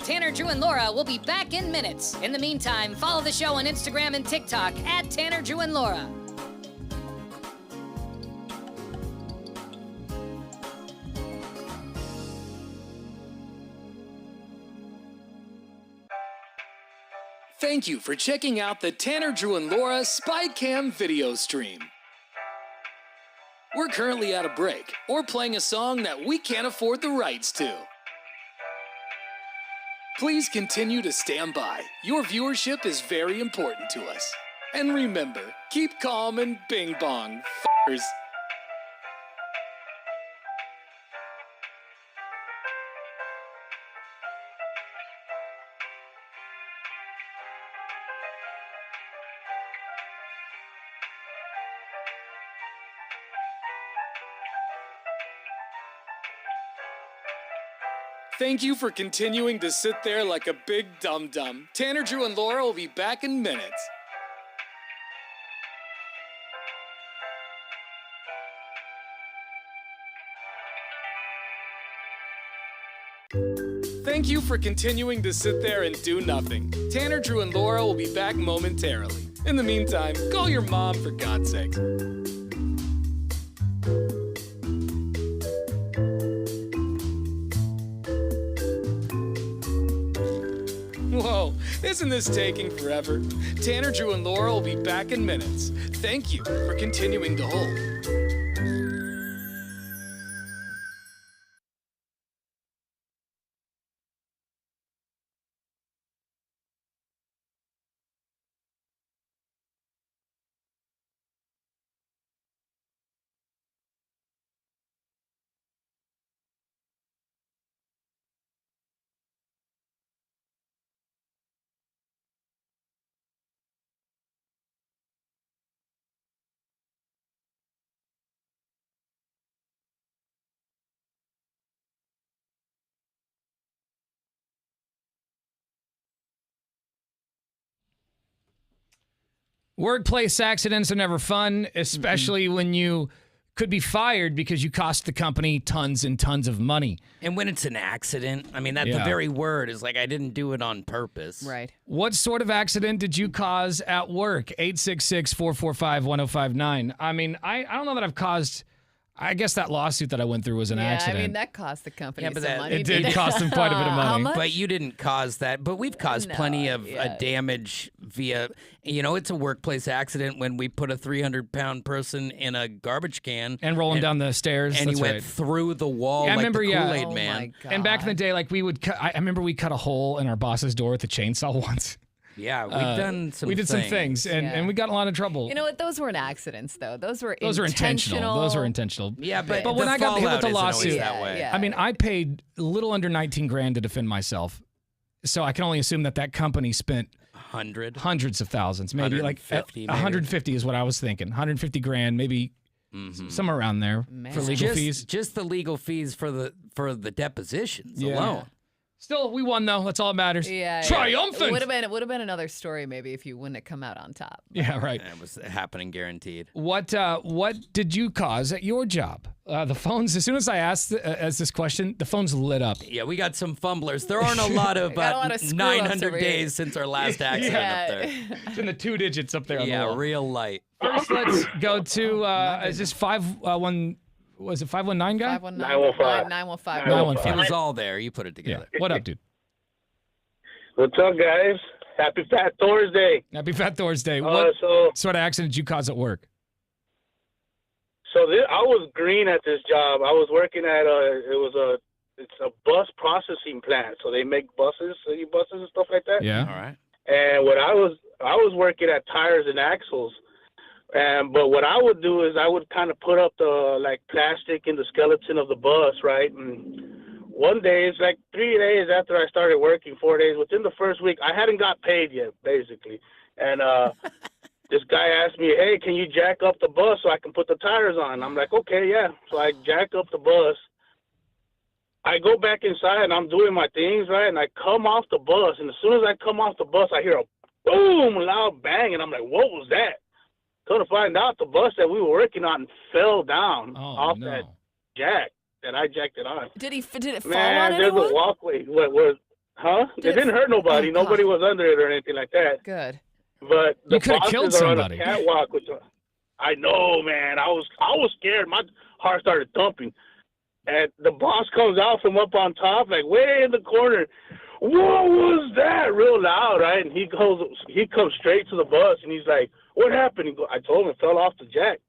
Tanner, Drew, and Laura will be back in minutes. In the meantime, follow the show on Instagram and TikTok at Tanner, Drew, and Laura. Thank you for checking out the Tanner, Drew, and Laura SpyCam video stream. We're currently at a break or playing a song that we can't afford the rights to. Please continue to stand by. Your viewership is very important to us. And remember, keep calm and bing bong, f***ers. Thank you for continuing to sit there like a big dum-dum. Tanner, Drew, and Laura will be back in minutes. Thank you for continuing to sit there and do nothing. Tanner, Drew, and Laura will be back momentarily. In the meantime, call your mom for God's sake. Whoa, isn't this taking forever? Tanner, Drew, and Laura will be back in minutes. Thank you for continuing to hold. Workplace accidents are never fun, especially when you could be fired because you cost the company tons and tons of money. And when it's an accident, I mean, the very word is like, I didn't do it on purpose. Right. What sort of accident did you cause at work? 866-445-1059. I mean, I don't know that I've caused... I guess that lawsuit that I went through was an accident. I mean, that cost the company some that, money. It did cost them quite a bit of money. How much? But you didn't cause that. But we've caused plenty of damage via, it's a workplace accident when we put a 300-pound person in a garbage can. And rolling down the stairs. And That's he went right. through the wall I like remember, the Kool-Aid Oh man. my God. And back in the day, like we would cut, I remember we cut a hole in our boss's door with a chainsaw once. Yeah, we've done some We did some things, and we got in a lot of trouble. You know what? Those weren't accidents, though. Those were intentional. Those were intentional. Yeah, but when I got hit with the lawsuit, that way. I mean, I paid a little under $19,000 to defend myself, so I can only assume that company spent hundreds of thousands, maybe like 150 is what I was thinking. 150 grand, maybe somewhere around there for legal fees. Just the legal fees for the depositions alone. Still, we won though. That's all that matters. Yeah, Triumphant. It would have been another story maybe if you wouldn't have come out on top. Yeah, right. It was happening, guaranteed. What did you cause at your job? The phones. As soon as I asked this question, the phones lit up. Yeah, we got some fumblers. There aren't a lot of 900 days since our last accident up there. It's in the 2 digits up there. On the wall. Real light. First, let's go to is this 5-1? Was it 519 guy? 519. 915. It was all there. You put it together. Yeah. What up, dude? What's up, guys? Happy Fat Thursday. Happy Fat Thursday. What sort of accident did you cause at work? So I was green at this job. I was working at it's a bus processing plant. So they make buses, city buses and stuff like that. Yeah. All right. And I was working at tires and axles. But what I would do is I would kind of put up the plastic in the skeleton of the bus, right? And one day, it's like 3 days after I started working, 4 days, within the first week, I hadn't got paid yet, basically. And this guy asked me, hey, can you jack up the bus so I can put the tires on? I'm like, okay, yeah. So I jack up the bus. I go back inside and I'm doing my things, right? And I come off the bus. And as soon as I come off the bus, I hear a boom, loud bang. And I'm like, what was that? Come to find out, the bus that we were working on fell down off that jack that I jacked it on. Did it fall on Man, there's anyone? a walkway. It didn't hurt nobody. Nobody was under it or anything like that. Good. But the You could have killed bosses are on a somebody. catwalk with I know, man. I was scared. My heart started thumping. And the boss comes out from up on top, like way in the corner. What was that? Real loud, right? And he comes straight to the bus, and he's like, what happened? I told him it fell off the jack.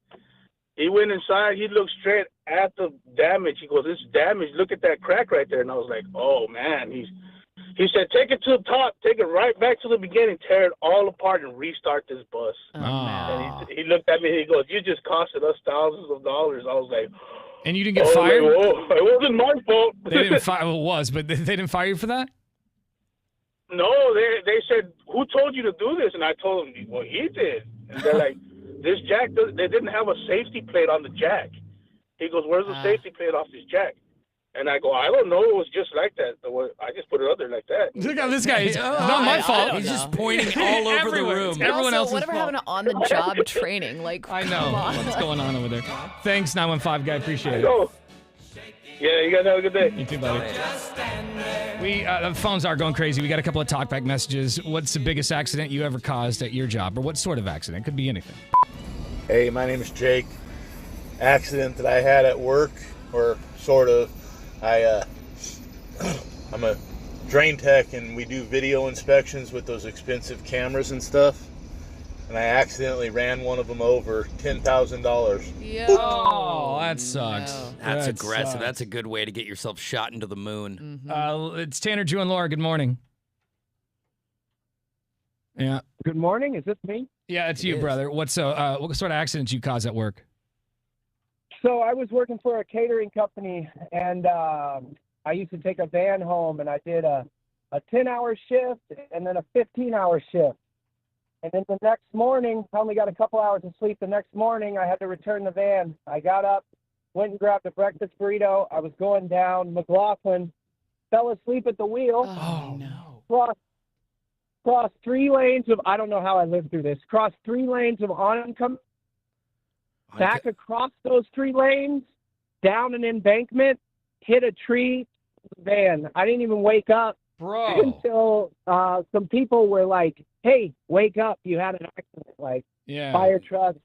He went inside. He looked straight at the damage. He goes, it's damaged. Look at that crack right there. And I was like, oh, man. He said, take it to the top. Take it right back to the beginning. Tear it all apart and restart this bus. And he looked at me, and he goes, you just costed us thousands of dollars. I was like, and you didn't get fired? Like, whoa, it wasn't my fault. They didn't fire. Well, it was, but they didn't fire you for that? No, they said, who told you to do this? And I told them, well, he did. And they're like, this jack, they didn't have a safety plate on the jack. He goes, where's the safety plate off this jack? And I go, I don't know. It was just like that. I just put it up there like that. Look at this guy. It's not my fault. He's just pointing all over the room. Everyone else's whatever fault. happened to on-the-job training? Like, I know. come on. What's going on over there? Thanks, 915 guy. Appreciate it. So, Yeah, you guys have a good day. You too, buddy. The phones are going crazy. We got a couple of talkback messages. What's the biggest accident you ever caused at your job, or what sort of accident? Could be anything. Hey, my name is Jake. Accident that I had at work, or sort of. I'm a drain tech, and we do video inspections with those expensive cameras and stuff. And I accidentally ran one of them over $10,000. Yo. Oh, that sucks. That's That aggressive. sucks. That's a good way to get yourself shot into the moon. It's Tanner, Drew, and Laura. Good morning. Yeah. Good morning. Is this me? Yeah, it's you, brother. What sort of accidents you cause at work? So I was working for a catering company, and I used to take a van home, and I did a 10-hour shift and then a 15-hour shift. And then the next morning, I only got a couple hours of sleep. The next morning, I had to return the van. I got up, went and grabbed a breakfast burrito. I was going down McLaughlin, fell asleep at the wheel. Oh, no. Crossed 3 lanes of, I don't know how I lived through this, crossed 3 lanes of oncoming, back across those 3 lanes, down an embankment, hit a tree, van. I didn't even wake up until some people were like, hey, wake up, you had an accident, like fire truck.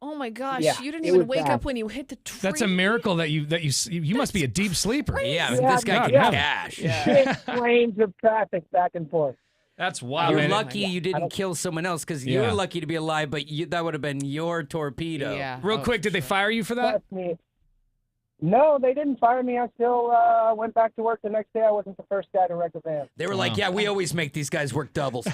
Oh my gosh, Yeah, you didn't it even was wake bad. up when you hit the tree. That's a miracle that you must be a deep sleeper. Yeah, this guy can cash. 6 lanes of traffic back and forth. That's wild. You're man. lucky you didn't kill someone else because you're lucky to be alive, but that would have been your torpedo. Yeah. Real quick, did they fire you for that? Trust me. No, they didn't fire me. I still went back to work the next day. I wasn't the first guy to wreck a van. They were like, yeah, we always make these guys work doubles.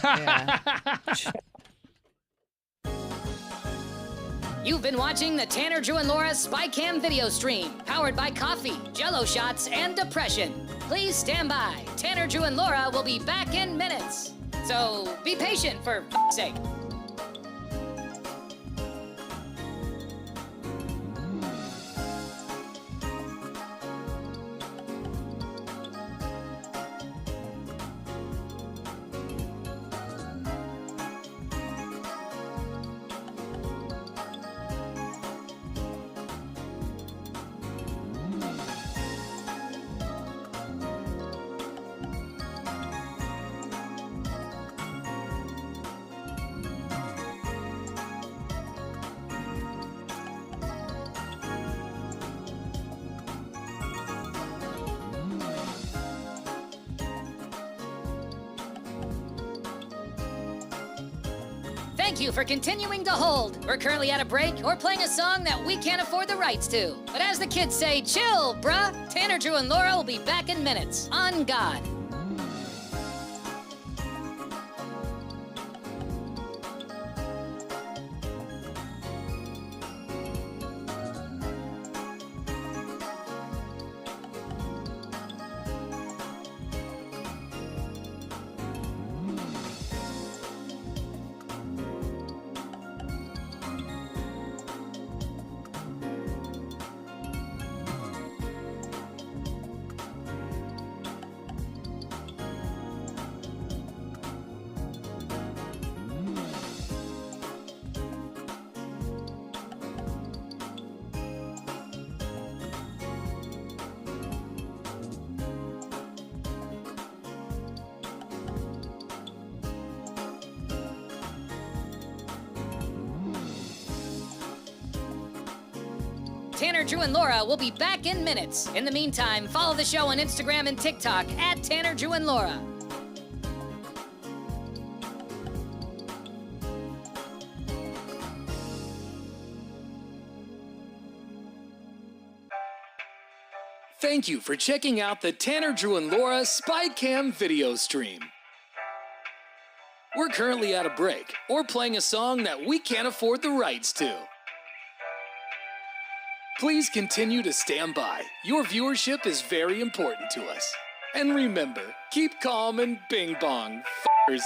You've been watching the Tanner, Drew, and Laura SpyCam video stream, powered by coffee, Jello shots, and depression. Please stand by. Tanner, Drew, and Laura will be back in minutes. So be patient, for f***'s sake. Thank you for continuing to hold. We're currently at a break or playing a song that we can't afford the rights to. But as the kids say, chill, bruh. Tanner, Drew, and Laura will be back in minutes. On God. Tanner, Drew, and Laura will be back in minutes. In the meantime, follow the show on Instagram and TikTok at Tanner, Drew, and Laura. Thank you for checking out the Tanner, Drew, and Laura SpyCam video stream. We're currently at a break or playing a song that we can't afford the rights to. Please continue to stand by. Your viewership is very important to us. And remember, keep calm and bing bong, f***ers.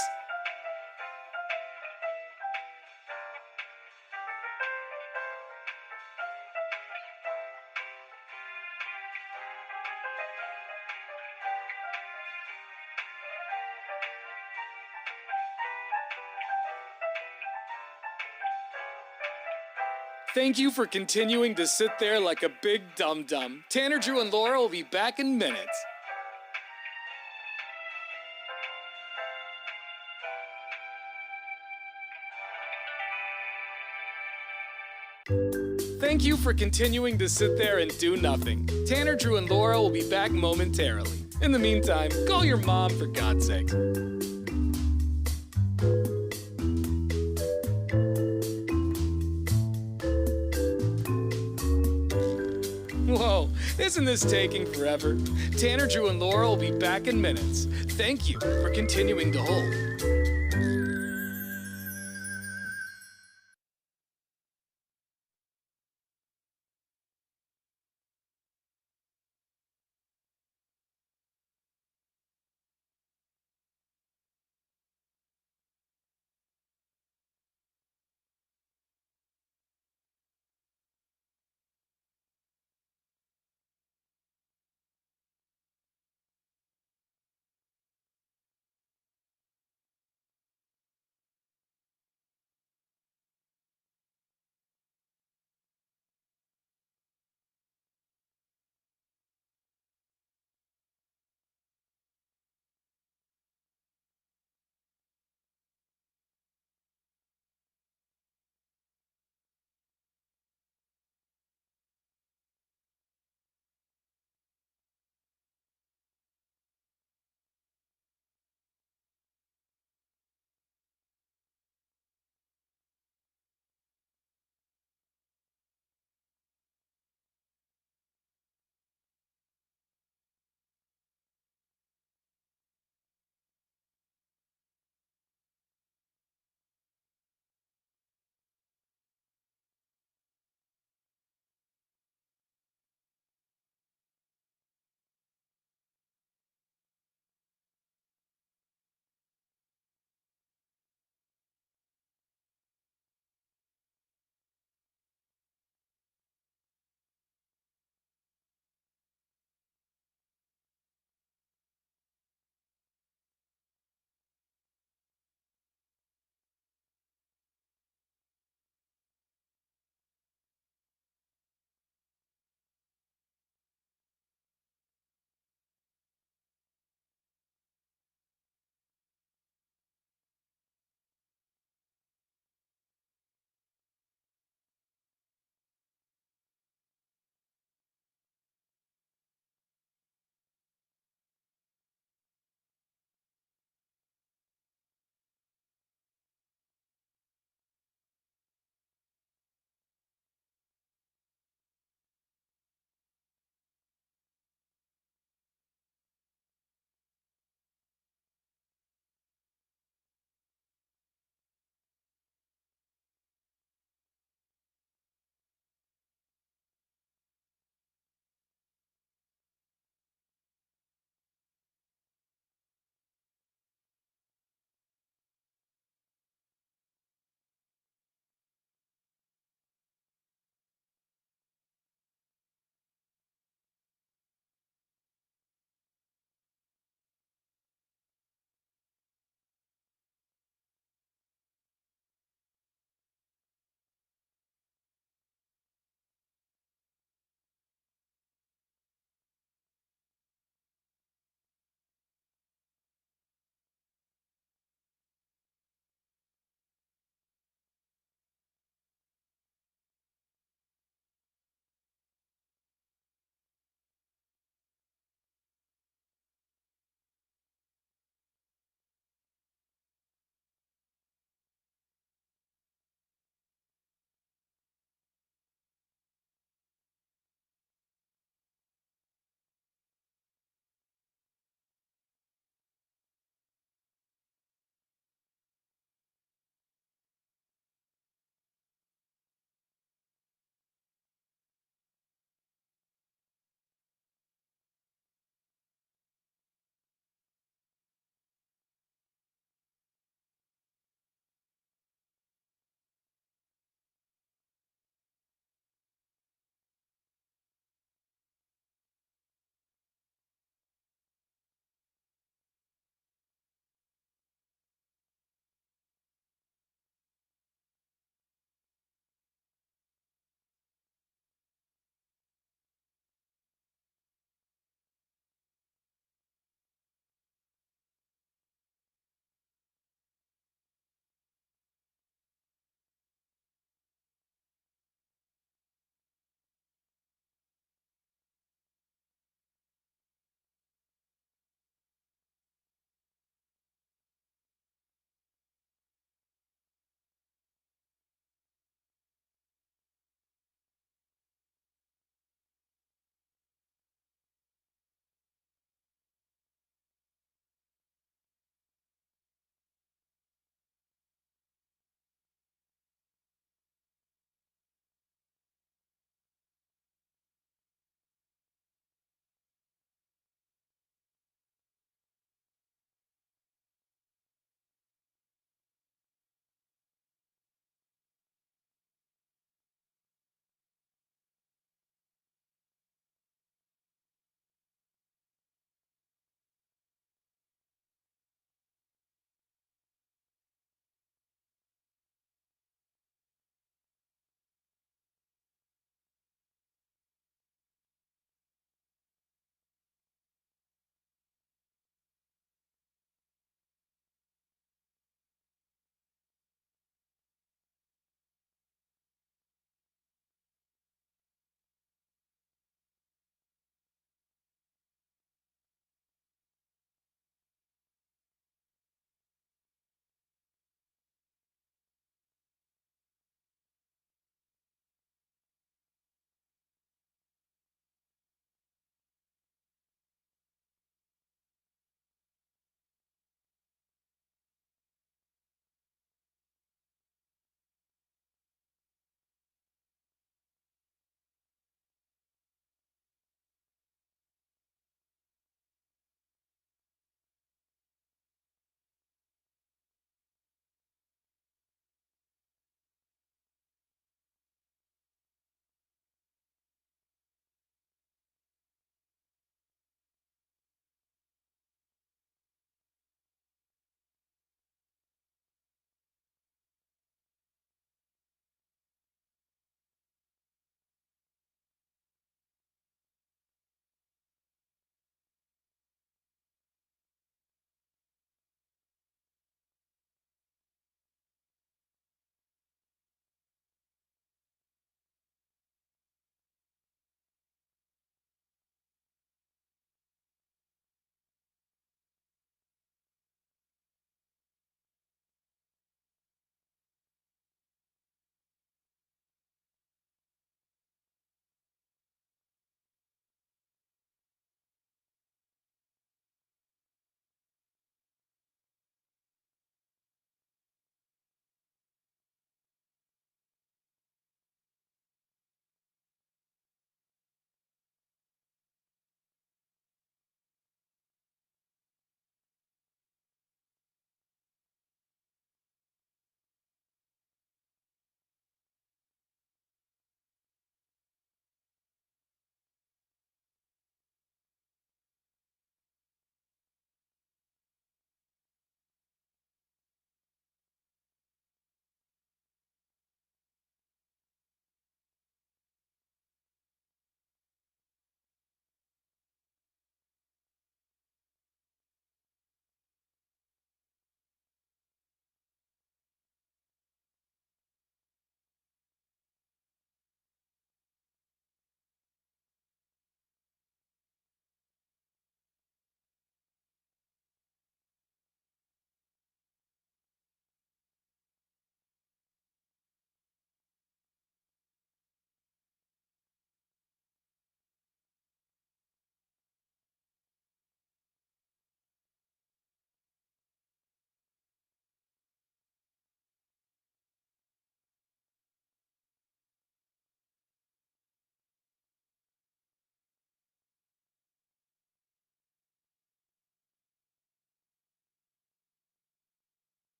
Thank you for continuing to sit there like a big dum-dum. Tanner, Drew, and Laura will be back in minutes. Thank you for continuing to sit there and do nothing. Tanner, Drew, and Laura will be back momentarily. In the meantime, call your mom for God's sake. Whoa, isn't this taking forever? Tanner, Drew, and Laura will be back in minutes. Thank you for continuing to hold.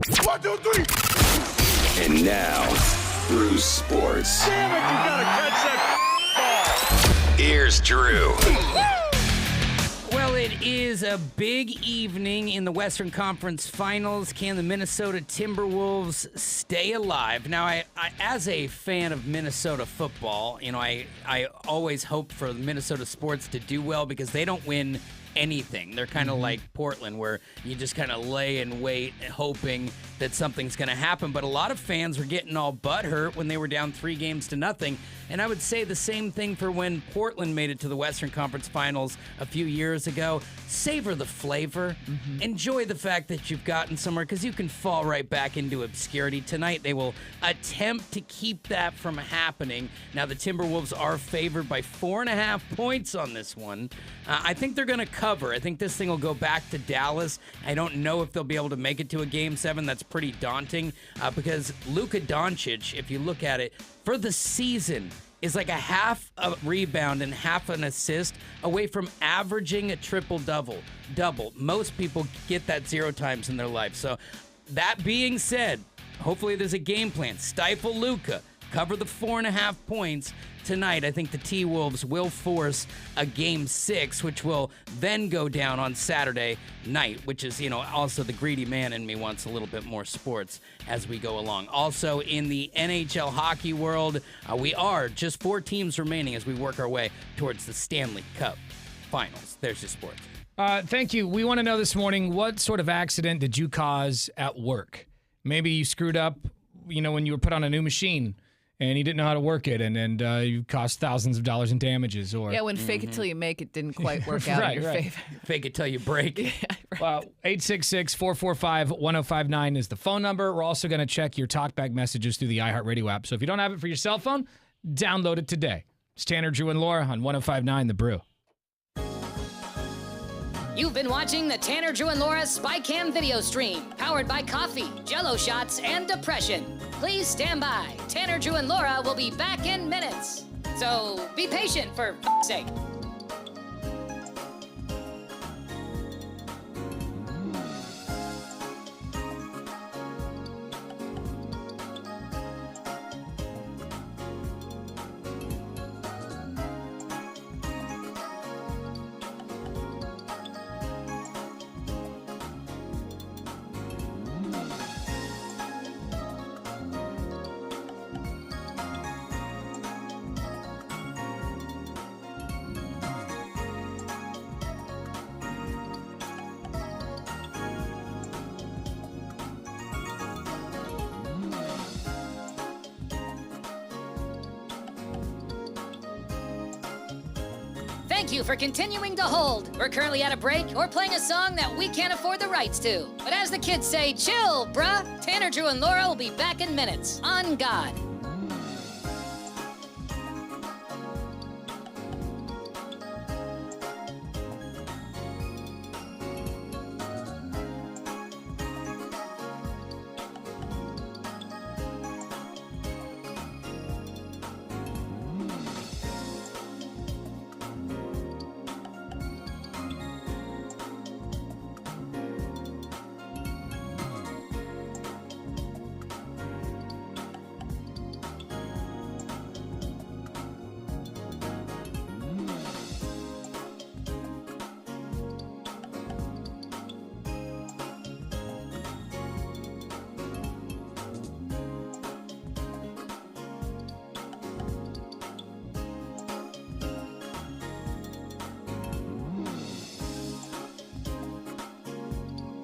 1, 2, 3. And now, Bruce Sports. Damn it, you gotta catch that ball. Here's Drew. Well, it is a big evening in the Western Conference Finals. Can the Minnesota Timberwolves stay alive? Now, I as a fan of Minnesota football, I always hope for Minnesota sports to do well because they don't win anything. They're kind of like Portland, where you just kind of lay and wait hoping that something's going to happen. But a lot of fans were getting all butthurt when they were down 3-0. And I would say the same thing for when Portland made it to the Western Conference Finals a few years ago. Savor the flavor. Enjoy the fact that you've gotten somewhere, because you can fall right back into obscurity. Tonight, they will attempt to keep that from happening. Now, the Timberwolves are favored by 4.5 points on this one. I think they're going to cover. I think this thing will go back to Dallas. I don't know if they'll be able to make it to a Game 7. That's pretty daunting because Luka Doncic, if you look at it, for the season is like a half a rebound and half an assist away from averaging a triple-double. Most people get that 0 times in their life. So that being said, hopefully there's a game plan. Stifle Luka. Cover the 4.5 points tonight. I think the T-Wolves will force a Game 6, which will then go down on Saturday night, which is, also the greedy man in me wants a little bit more sports as we go along. Also, in the NHL hockey world, we are just 4 teams remaining as we work our way towards the Stanley Cup Finals. There's your sports. Thank you. We want to know this morning, what sort of accident did you cause at work? Maybe you screwed up, when you were put on a new machine and you didn't know how to work it, and you cost thousands of dollars in damages. Or when fake it till you make it didn't quite work out in your favor. Fake it till you break. 866-445-1059 is the phone number. We're also going to check your talkback messages through the iHeartRadio app. So if you don't have it for your cell phone, download it today. It's Tanner, Drew, and Laura on 1059 The Brew. You've been watching the Tanner, Drew, and Laura SpyCam video stream, powered by coffee, Jell-O shots, and depression. Please stand by. Tanner, Drew, and Laura will be back in minutes. So be patient, for f***'s sake. Thank you for continuing to hold. We're currently at a break or playing a song that we can't afford the rights to. But as the kids say, chill, bruh. Tanner, Drew, and Laura will be back in minutes. On God.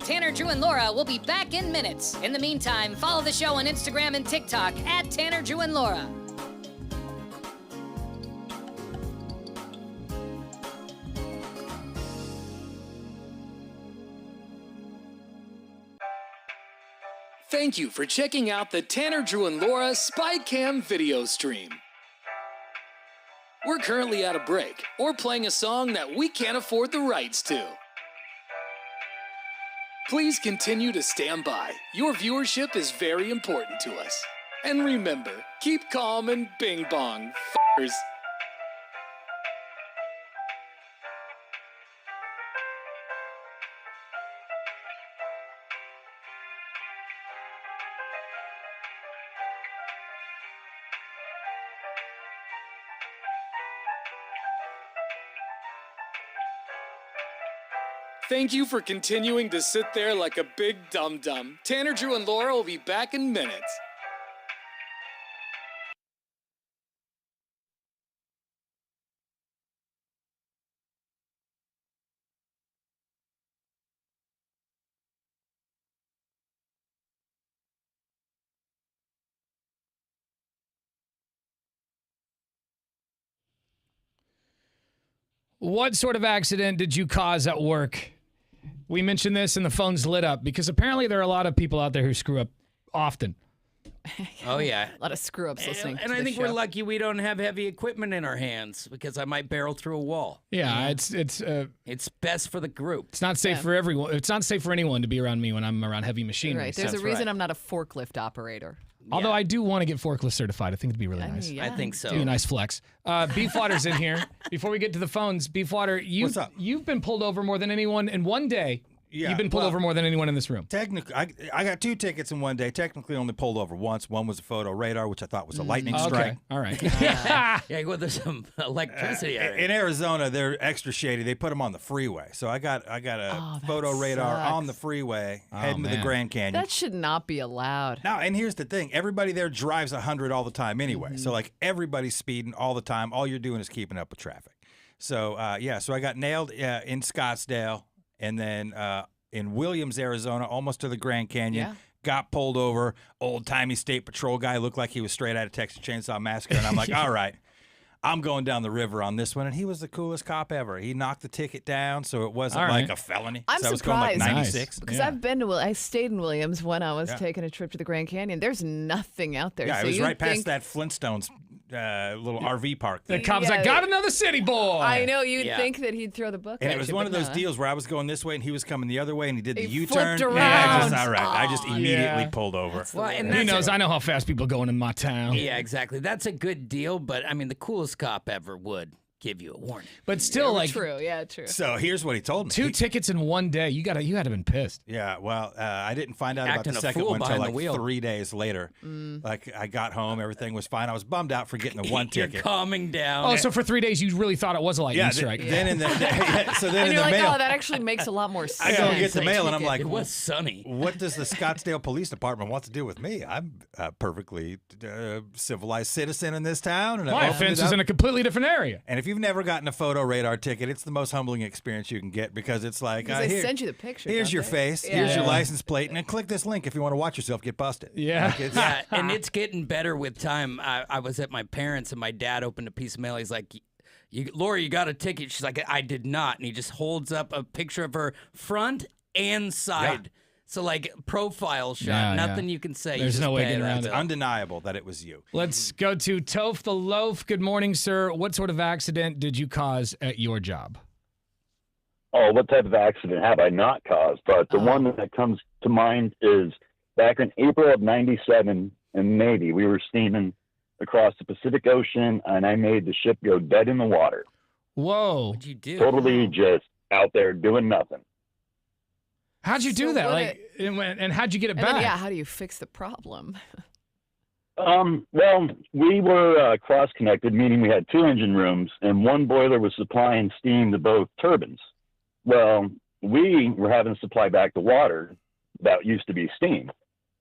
Tanner, Drew, and Laura will be back in minutes. In the meantime, follow the show on Instagram and TikTok at Tanner, Drew, and Laura. Thank you for checking out the Tanner, Drew, and Laura SpyCam video stream. We're currently at a break or playing a song that we can't afford the rights to. Please continue to stand by. Your viewership is very important to us. And remember, keep calm and bing bong, f***ers. Thank you for continuing to sit there like a big dum-dum. Tanner, Drew, and Laura will be back in minutes. What sort of accident did you cause at work? We mentioned this and the phone's lit up because apparently there are a lot of people out there who screw up often. Oh, yeah. A lot of screw-ups listening And to I this think show. we're lucky we don't have heavy equipment in our hands because I might barrel through a wall. Yeah, it's best for the group. It's not safe for everyone. It's not safe for anyone to be around me when I'm around heavy machinery. Right. There's a reason I'm not a forklift operator. Although I do want to get forklift certified. I think it'd be really nice. I think so. Be a nice flex. Beefwater's in here. Before we get to the phones, Beefwater, you've been pulled over more than anyone in one day. Yeah, You've been pulled over more than anyone in this room. Technically, I got 2 tickets in one day. Technically, only pulled over once. One was a photo radar, which I thought was a lightning strike. Okay, all right. Yeah, well, there's some electricity. In Arizona, they're extra shady. They put them on the freeway. So I got a photo radar on the freeway heading to the Grand Canyon. That should not be allowed. Now, and here's the thing. Everybody there drives 100 all the time anyway. So, like, everybody's speeding all the time. All you're doing is keeping up with traffic. So, so I got nailed in Scottsdale and then in Williams, Arizona, almost to the Grand Canyon. Yeah. Got pulled over. Old-timey state patrol guy looked like he was straight out of Texas Chainsaw Massacre. And I'm like, all right, I'm going down the river on this one. And he was the coolest cop ever. He knocked the ticket down so it wasn't like a felony. I'm so I was surprised. going like 96. Because I've been to I stayed in Williams when I was taking a trip to the Grand Canyon. There's nothing out there. Yeah, so it was you'd right past think, that Flintstones little RV park The thing. cop's like, got another city boy. I know, you'd think that he'd throw the book And at it was you, one but of those no. deals where I was going this way and he was coming the other way and he did the He U-turn. flipped And around. I just immediately pulled over. Well, and He knows I know how fast people going in my town. Yeah, exactly. That's a good deal, but I mean, the coolest cop ever would give you a warning. But still, like, True, yeah, true. So here's what he told me. 2 tickets in one day. You had to have been pissed. Yeah, well, I didn't find out Acting about a the second fool one until behind the like wheel. 3 days later. Like I got home, everything was fine. I was bummed out for getting the one You're ticket. calming down. Oh, so for 3 days you really thought it was a lightning strike. Then in the so then And in you're the like, mail, oh, that actually makes a lot more sense. I go get the mail and I'm like, it was sunny. What does the Scottsdale Police Department want to do with me? I'm a perfectly civilized citizen in this town, and My offense is in a completely different area. And if you've never gotten a photo radar ticket, it's the most humbling experience you can get because it's like, Because they send you the picture. here's don't your they? face, Yeah. here's your license plate, and then click this link if you want to watch yourself get busted. Yeah. Like it's, Yeah, and it's getting better with time. I was at my parents' and my dad opened a piece of mail. He's like, Laura, you got a ticket? She's like, I did not. And he just holds up a picture of her front and side. So, like, profile shot. Yeah, Nothing you can say. There's You no just way pay getting that around it's bill. undeniable that it was you. Let's go to Toph the Loaf. Good morning, sir. What sort of accident did you cause at your job? Oh, what type of accident have I not caused? But the one that comes to mind is back in April of '97 in Navy. We were steaming across the Pacific Ocean, and I made the ship go dead in the water. Whoa. What'd you do? Totally just out there doing nothing. How'd you do So that? what Like, and how'd you get it And back? then, how do you fix the problem? Well, we were cross-connected, meaning we had 2 engine rooms, and one boiler was supplying steam to both turbines. Well, we were having to supply back the water that used to be steam.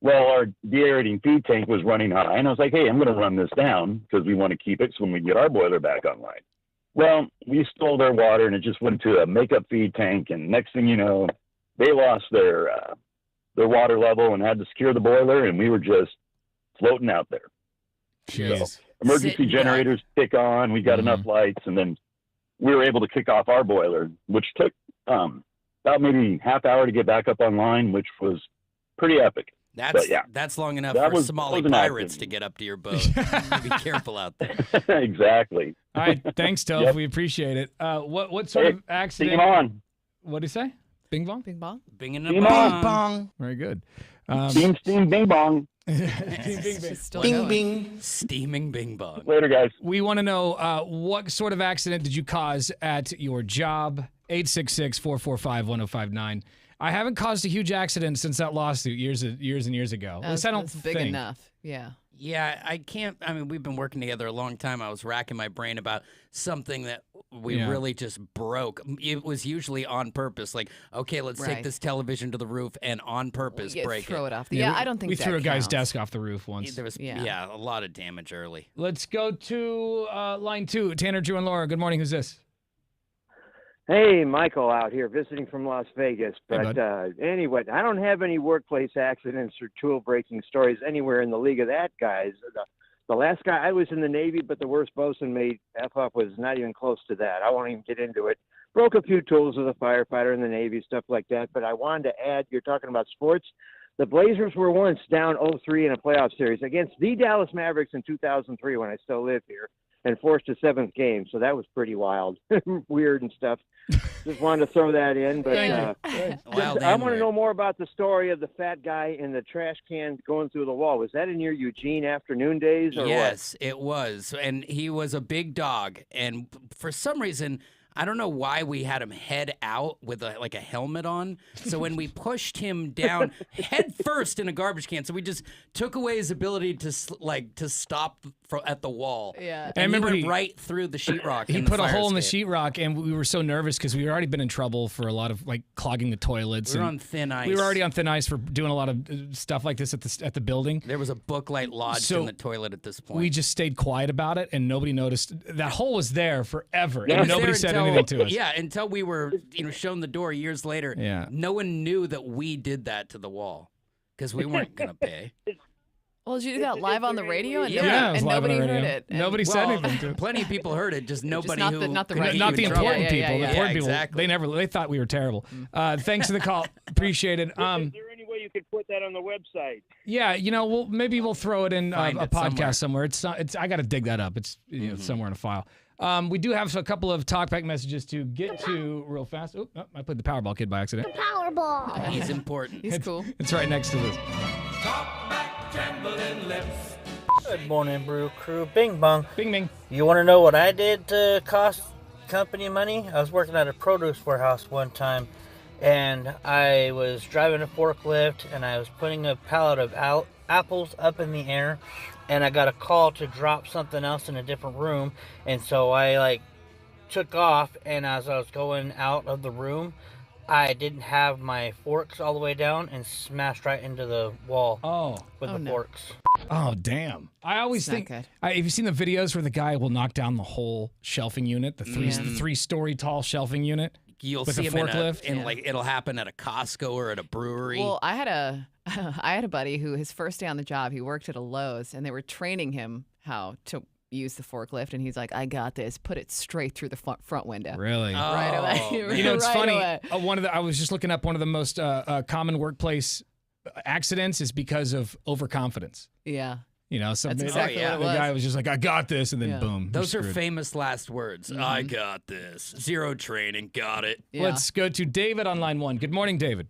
Well, our deaerating feed tank was running high, and I was like, hey, I'm going to run this down because we want to keep it so when we get our boiler back online. Well, we stole their water, and it just went to a makeup feed tank, and next thing you know, they lost their water level and had to secure the boiler, and we were just floating out there. Jeez. So, emergency generators kick on, we got enough lights, and then we were able to kick off our boiler, which took about maybe half hour to get back up online, which was pretty epic. That's long enough That for was Somali an pirates accident. to get up to your boat. Be careful out there. Exactly. All right. Thanks, Toph. Yep. We appreciate it. What sort Hey, of accident? Bing on. What did he say? Bing bong? Bing bong? Bing and a Bing bong. bong. Very good. Steam, bing bong. Bing, bing. Steaming bing bong. Later, guys. We want to know what sort of accident did you cause at your job? 866-445-1059. I haven't caused a huge accident since that lawsuit years and years ago. At least I don't That's big think. enough. Yeah. Yeah, I can't. I mean, we've been working together a long time. I was racking my brain about something that we really just broke. It was usually on purpose. Like, okay, let's take this television to the roof and on purpose break throw it. it off. Yeah, I don't think we that threw a guy's counts. desk off the roof once. There was a lot of damage early. Let's go to line 2. Tanner, Drew, and Laura. Good morning. Who's this? Hey, Michael out here visiting from Las Vegas. But anyway, I don't have any workplace accidents or tool breaking stories anywhere in the league of that, guys. The last guy, I was in the Navy, but the worst bosun made F up was not even close to that. I won't even get into it. Broke a few tools with a firefighter in the Navy, stuff like that. But I wanted to add, you're talking about sports. The Blazers were once down 0-3 in a playoff series against the Dallas Mavericks in 2003 when I still live here, and forced a 7th game. So that was pretty wild, weird and stuff. Just wanted to throw that in. But I want to know more about the story of the fat guy in the trash can going through the wall. Was that in your Eugene afternoon days or Yes, it was. And he was a big dog. And for some reason, I don't know why we had him head out with a helmet on. So when we pushed him down head first in a garbage can, so we just took away his ability to stop at the wall. Yeah, and I remember he went he- right through the sheetrock. He in put the a fire hole in the escape. sheetrock, and we were so nervous because we had already been in trouble for a lot of clogging the toilets. We were and on thin ice. We were already on thin ice for doing a lot of stuff like this at the building. There was a book light lodged So in the toilet at this point. We just stayed quiet about it, and nobody noticed. That hole was there forever, It and was nobody there said until- anything to us. Yeah, until we were shown the door years later. Yeah. No one knew that we did that to the wall because we weren't going to pay. Well, did you do that live on the radio and Yeah, nobody, it was and live on nobody the heard radio. it? And- Nobody said anything to it. Plenty of people heard it, just nobody not who the- not the could right get Not you the in trouble. important Yeah, people. yeah, The important exactly. people. They thought we were terrible. Thanks for the call. Appreciate it. Is there any way you could put that on the website? Yeah, maybe we'll throw it in Find a it podcast somewhere. somewhere. It's I got to dig that up. It's somewhere in a file. We do have a couple of talkback messages to get to real fast. Oh, I played the Powerball kid by accident. Powerball. He's important. He's cool. It's right next to this. Trembling lips. Good morning, Brew Crew. Bing bong. Bing bing. You want to know what I did to cost company money? I was working at a produce warehouse one time, and I was driving a forklift, and I was putting a pallet of apples up in the air, and I got a call to drop something else in a different room, and so I took off, and as I was going out of the room, I didn't have my forks all the way down and smashed right into the wall with the forks. Oh, damn. I always It's not think, good. have you seen the videos where the guy will knock down the whole shelving unit, the three-story tall shelving unit? You'll with see a him forklift? it'll happen at a Costco or at a brewery. Well, I had a buddy who his first day on the job, he worked at a Lowe's, and they were training him how to use the forklift, and he's like, "I got this. Put it straight through the front window." Really? Right away. It's Right funny. away. I was just looking up one of the most common workplace accidents is because of overconfidence. Yeah. So That's the exactly what it was. guy was just like, "I got this," and then boom. you're Those are screwed. famous last words. I got this. Zero training. Got it. Yeah. Let's go to David on line 1. Good morning, David.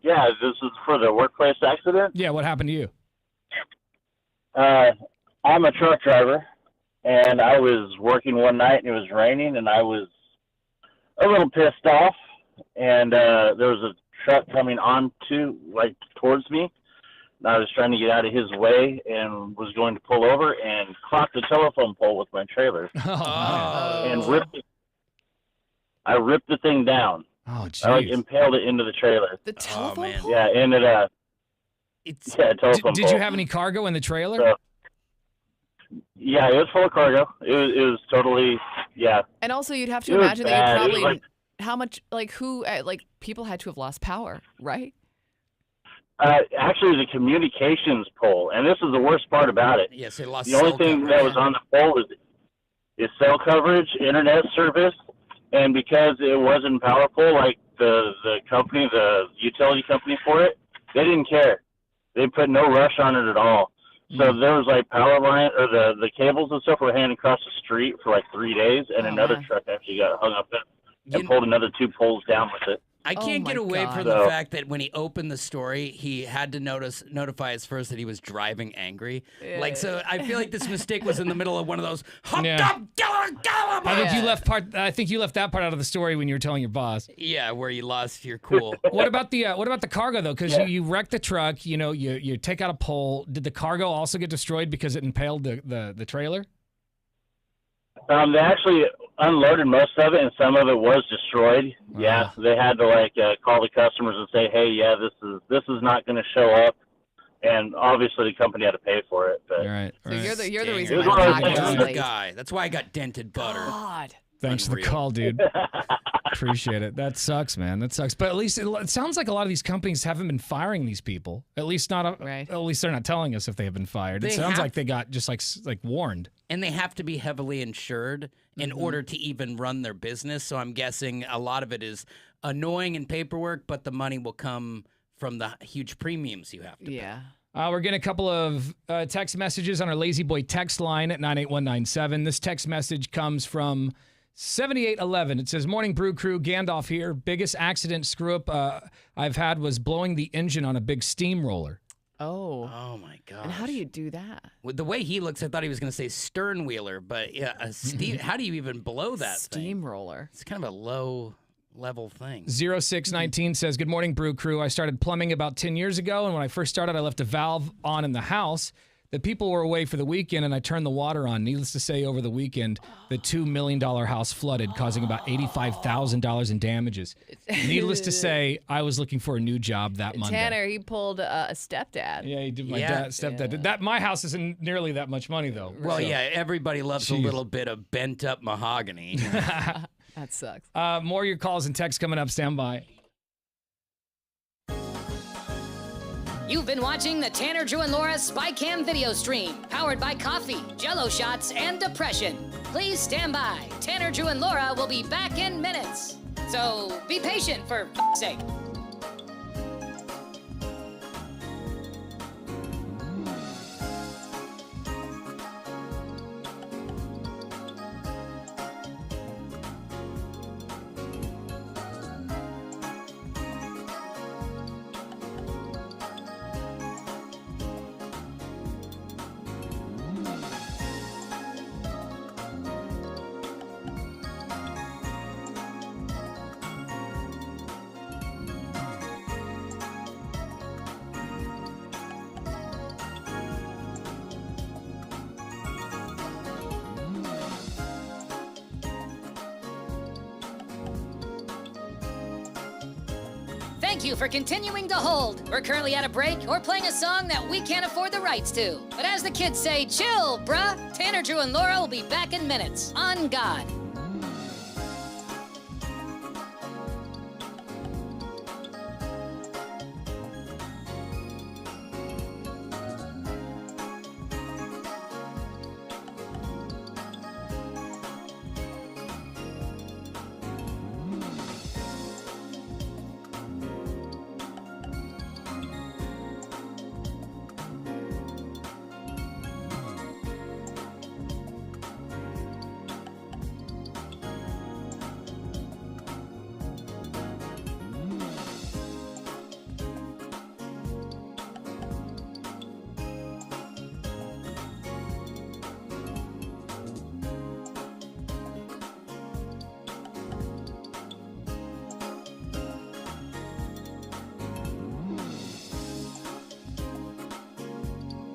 Yeah, this is for the workplace accident. Yeah, what happened to you? I'm a truck driver, and I was working one night, and it was raining, and I was a little pissed off, and there was a truck coming towards me, and I was trying to get out of his way and was going to pull over and clocked a telephone pole with my trailer and I ripped the thing down. Oh, I jeez. impaled it into the trailer. The telephone pole? Yeah, ended up. Yeah, telephone Did pole. you have any cargo in the trailer? So, yeah, it was full of cargo. It was totally, yeah. And also, you'd have It to was imagine that bad. you It was probably like- how much people had to have lost power, right? Actually, it was a communications pole, and this is the worst part about it. Yes, they lost The only cell thing coverage. that was on the pole is cell coverage, internet service, and because it wasn't powerful, like the company, the utility company for it, they didn't care. They put no rush on it at all. So there was power line, or the cables and stuff were hanging across the street for 3 days, and another truck actually got hung up and pulled another 2 poles down with it. I can't get away from the fact that when he opened the story, he had to notify us first that he was driving angry. Like, so I feel like this mistake was in the middle of one of those humped up I think you left that part out of the story when you were telling your boss. Yeah, where you lost your cool. What about the cargo though? Because you wrecked the truck. You know, you take out a pole. Did the cargo also get destroyed because it impaled the trailer? They actually unloaded most of it, and some of it was destroyed. Yeah, they had to call the customers and say, "Hey, yeah, this is not going to show up," and obviously the company had to pay for it. But So you're the reason It why was the one of those package things. was late. Guy. That's why I got dented butter. God. Thanks for the call, dude. Appreciate it. That sucks, man. That sucks. But at least it sounds like a lot of these companies haven't been firing these people. At least not. At least they're not telling us if they have been fired. It sounds like they got just like warned. And they have to be heavily insured in order to even run their business. So I'm guessing a lot of it is annoying in paperwork, but the money will come from the huge premiums you have to pay. We're getting a couple of text messages on our Lazy Boy text line at 98197. This text message comes from 7811. It says, "Morning Brew Crew, Gandalf here. Biggest accident screw-up I've had was blowing the engine on a big steamroller." Oh my god! And how do you do that? With the way he looks, I thought he was going to say stern wheeler, but yeah, how do you even blow that steamroller? It's kind of a low level thing. 0619 says, "Good morning, Brew Crew. I started plumbing about 10 years ago, and when I first started, I left a valve on in the house. The people were away for the weekend, and I turned the water on. Needless to say, over the weekend, the $2 million house flooded, causing about $85,000 in damages. Needless to say, I was looking for a new job that Monday." Tanner, he pulled a stepdad. Yeah, he did. My stepdad. That my house isn't nearly that much money though. Well, So- yeah, everybody loves Jeez. a little bit of bent up mahogany. That sucks. More of your calls and texts coming up. Stand by. You've been watching the Tanner, Drew, and Laura SpyCam video stream, powered by coffee, Jello shots, and depression. Please stand by. Tanner, Drew, and Laura will be back in minutes. So be patient for f***'s sake. Thank you for continuing to hold. We're currently at a break or playing a song that we can't afford the rights to. But as the kids say, chill, bruh. Tanner, Drew, and Laura will be back in minutes. On God.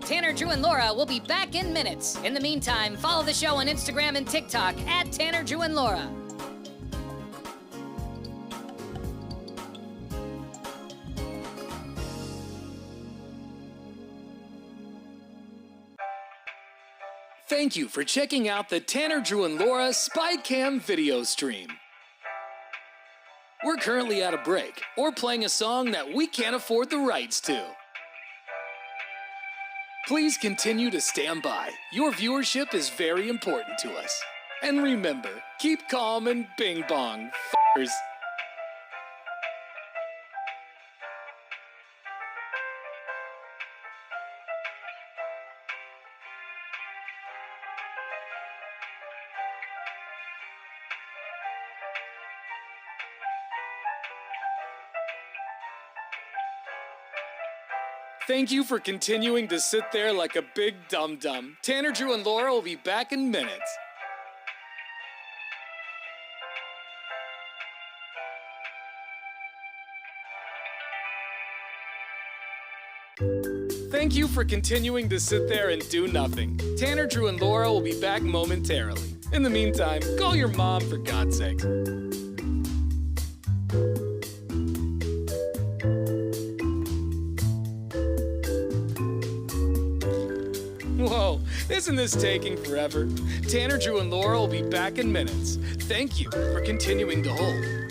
Tanner, Drew, and Laura will be back in minutes. In the meantime, follow the show on Instagram and TikTok at Tanner, Drew, and Laura. Thank you for checking out the Tanner, Drew, and Laura SpyCam video stream. We're currently at a break or playing a song that we can't afford the rights to. Please continue to stand by. Your viewership is very important to us. And remember, keep calm and bing bong, f***ers. Thank you for continuing to sit there like a big dum-dum. Tanner, Drew, and Laura will be back in minutes. Thank you for continuing to sit there and do nothing. Tanner, Drew, and Laura will be back momentarily. In the meantime, call your mom for God's sake. Whoa, isn't this taking forever? Tanner, Drew, and Laura will be back in minutes. Thank you for continuing to hold.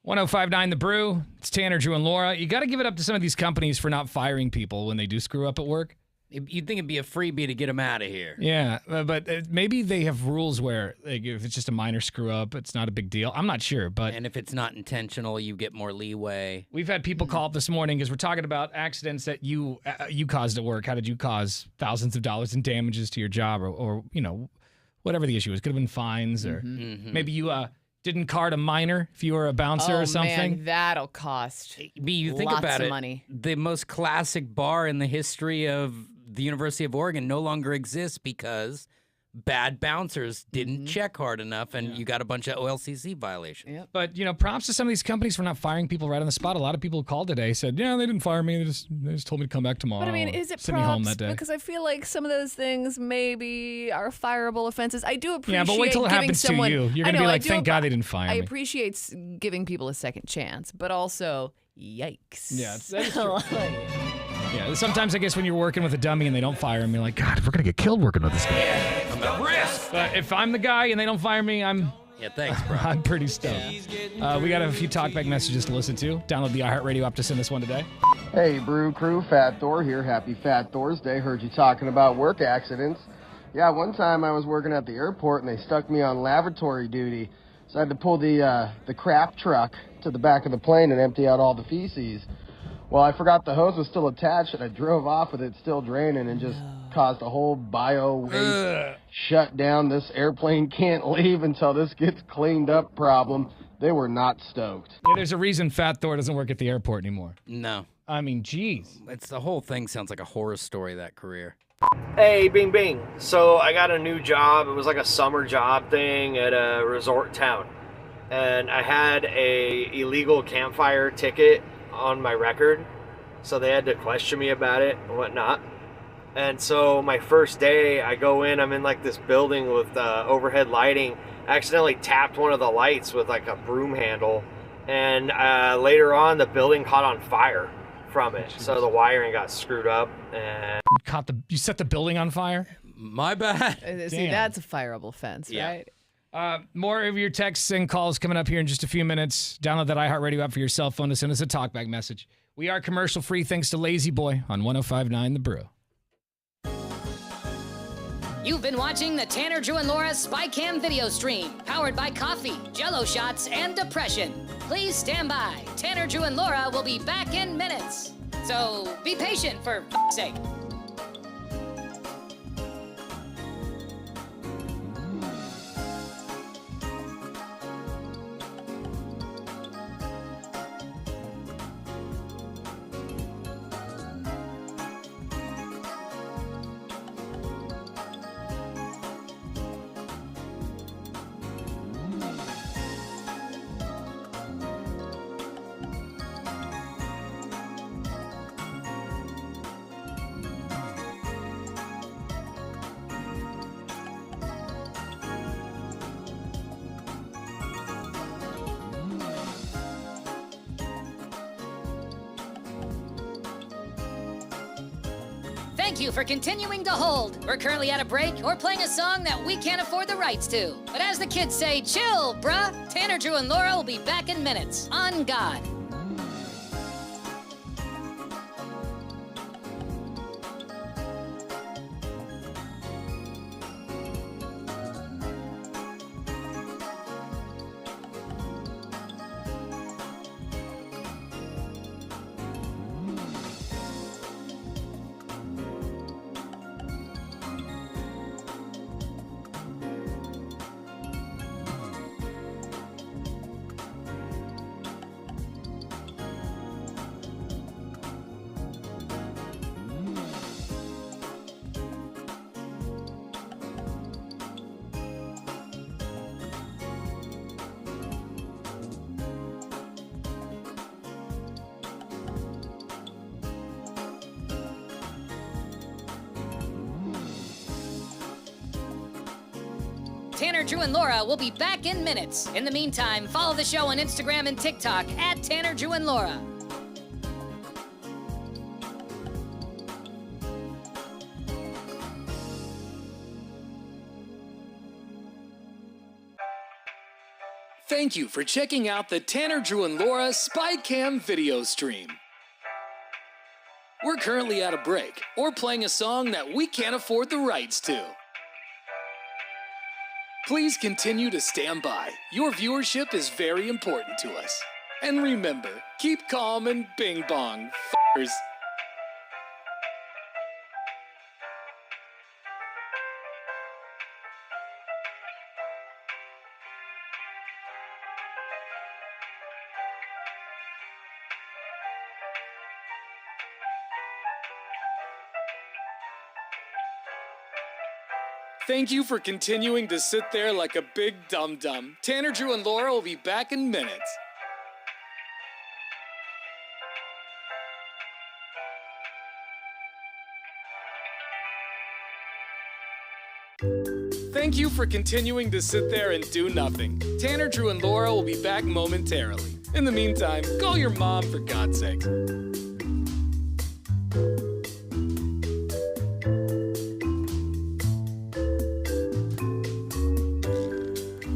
1059 The Brew. It's Tanner, Drew, and Laura. You got to give it up to some of these companies for not firing people when they do screw up at work. You'd think it'd be a freebie to get them out of here. Yeah, but maybe they have rules where like, if it's just a minor screw up, it's not a big deal. I'm not sure, but and if it's not intentional, you get more leeway. We've had people call up this morning because we're talking about accidents that you caused at work. How did you cause thousands of dollars in damages to your job, or you know, whatever the issue is? Could have been fines, or maybe you didn't card a minor if you were a bouncer or something. Man, that'll cost You think lots about of it, money. the most classic bar in the history of the University of Oregon no longer exists because bad bouncers didn't check hard enough, and you got a bunch of OLCC violations. But, you know, props to some of these companies for not firing people right on the spot. A lot of people called today said, yeah, they didn't fire me. They just told me to come back tomorrow. But I mean, is it send me home props? that day. Because I feel like some of those things maybe are fireable offenses. I do appreciate Yeah, but wait till it giving happens someone, to you. You're going to be like, thank God they didn't fire I me. appreciate giving people a second chance, but also, yikes. Yeah, that is true. Yeah, sometimes I guess when you're working with a dummy and they don't fire him, you're like, God, we're going to get killed working with this guy. I'm at risk. But if I'm the guy and they don't fire me, Yeah, thanks, bro. I'm pretty stoked. We got a few talkback messages to listen to. Download the iHeartRadio app to send this one today. Hey, Brew Crew, Fat Thor here. Happy Fat Thor's Day. Heard you talking about work accidents. Yeah, one time I was working at the airport and they stuck me on lavatory duty. So I had to pull the crap truck to the back of the plane and empty out all the feces. Well, I forgot the hose was still attached and I drove off with it still draining and just caused a whole bio waste shutdown. This airplane can't leave until this gets cleaned up problem. They were not stoked. Yeah, there's a reason Fat Thor doesn't work at the airport anymore. No. I mean, geez. It's the whole thing sounds like a horror story, that career. Hey, Bing Bing. So I got a new job. It was like a summer job thing at a resort town. And I had a illegal campfire ticket on my record. So they had to question me about it and whatnot. And so my first day, I go in, I'm in like this building with overhead lighting. I accidentally tapped one of the lights with like a broom handle. And later on, the building caught on fire from it. So the wiring got screwed up. And You set the building on fire? My bad. See, that's a fireable offense, right? More of your texts and calls coming up here in just a few minutes. Download that iHeartRadio app for your cell phone to send us a talkback message. We are commercial free thanks to Lazy Boy on 1059 The Brew. You've been watching the Tanner, Drew, and Laura SpyCam video stream, powered by coffee, Jell-O shots, and depression. Please stand by. Tanner, Drew, and Laura will be back in minutes. So be patient, for f***'s sake. Thank you for continuing to hold. We're currently at a break or playing a song that we can't afford the rights to. But as the kids say, chill, bruh. Tanner, Drew, and Laura will be back in minutes. On God. Tanner, Drew, and Laura will be back in minutes. In the meantime, follow the show on Instagram and TikTok at Tanner, Drew, and Laura. Thank you for checking out the Tanner, Drew, and Laura SpyCam video stream. We're currently at a break or playing a song that we can't afford the rights to. Please continue to stand by. Your viewership is very important to us. And remember, keep calm and bing bong, f***ers. Thank you for continuing to sit there like a big dum-dum. Tanner, Drew, and Laura will be back in minutes. Thank you for continuing to sit there and do nothing. Tanner, Drew, and Laura will be back momentarily. In the meantime, call your mom for God's sake.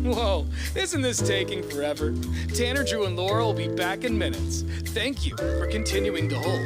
Whoa, isn't this taking forever? Tanner, Drew, and Laura will be back in minutes. Thank you for continuing to hold.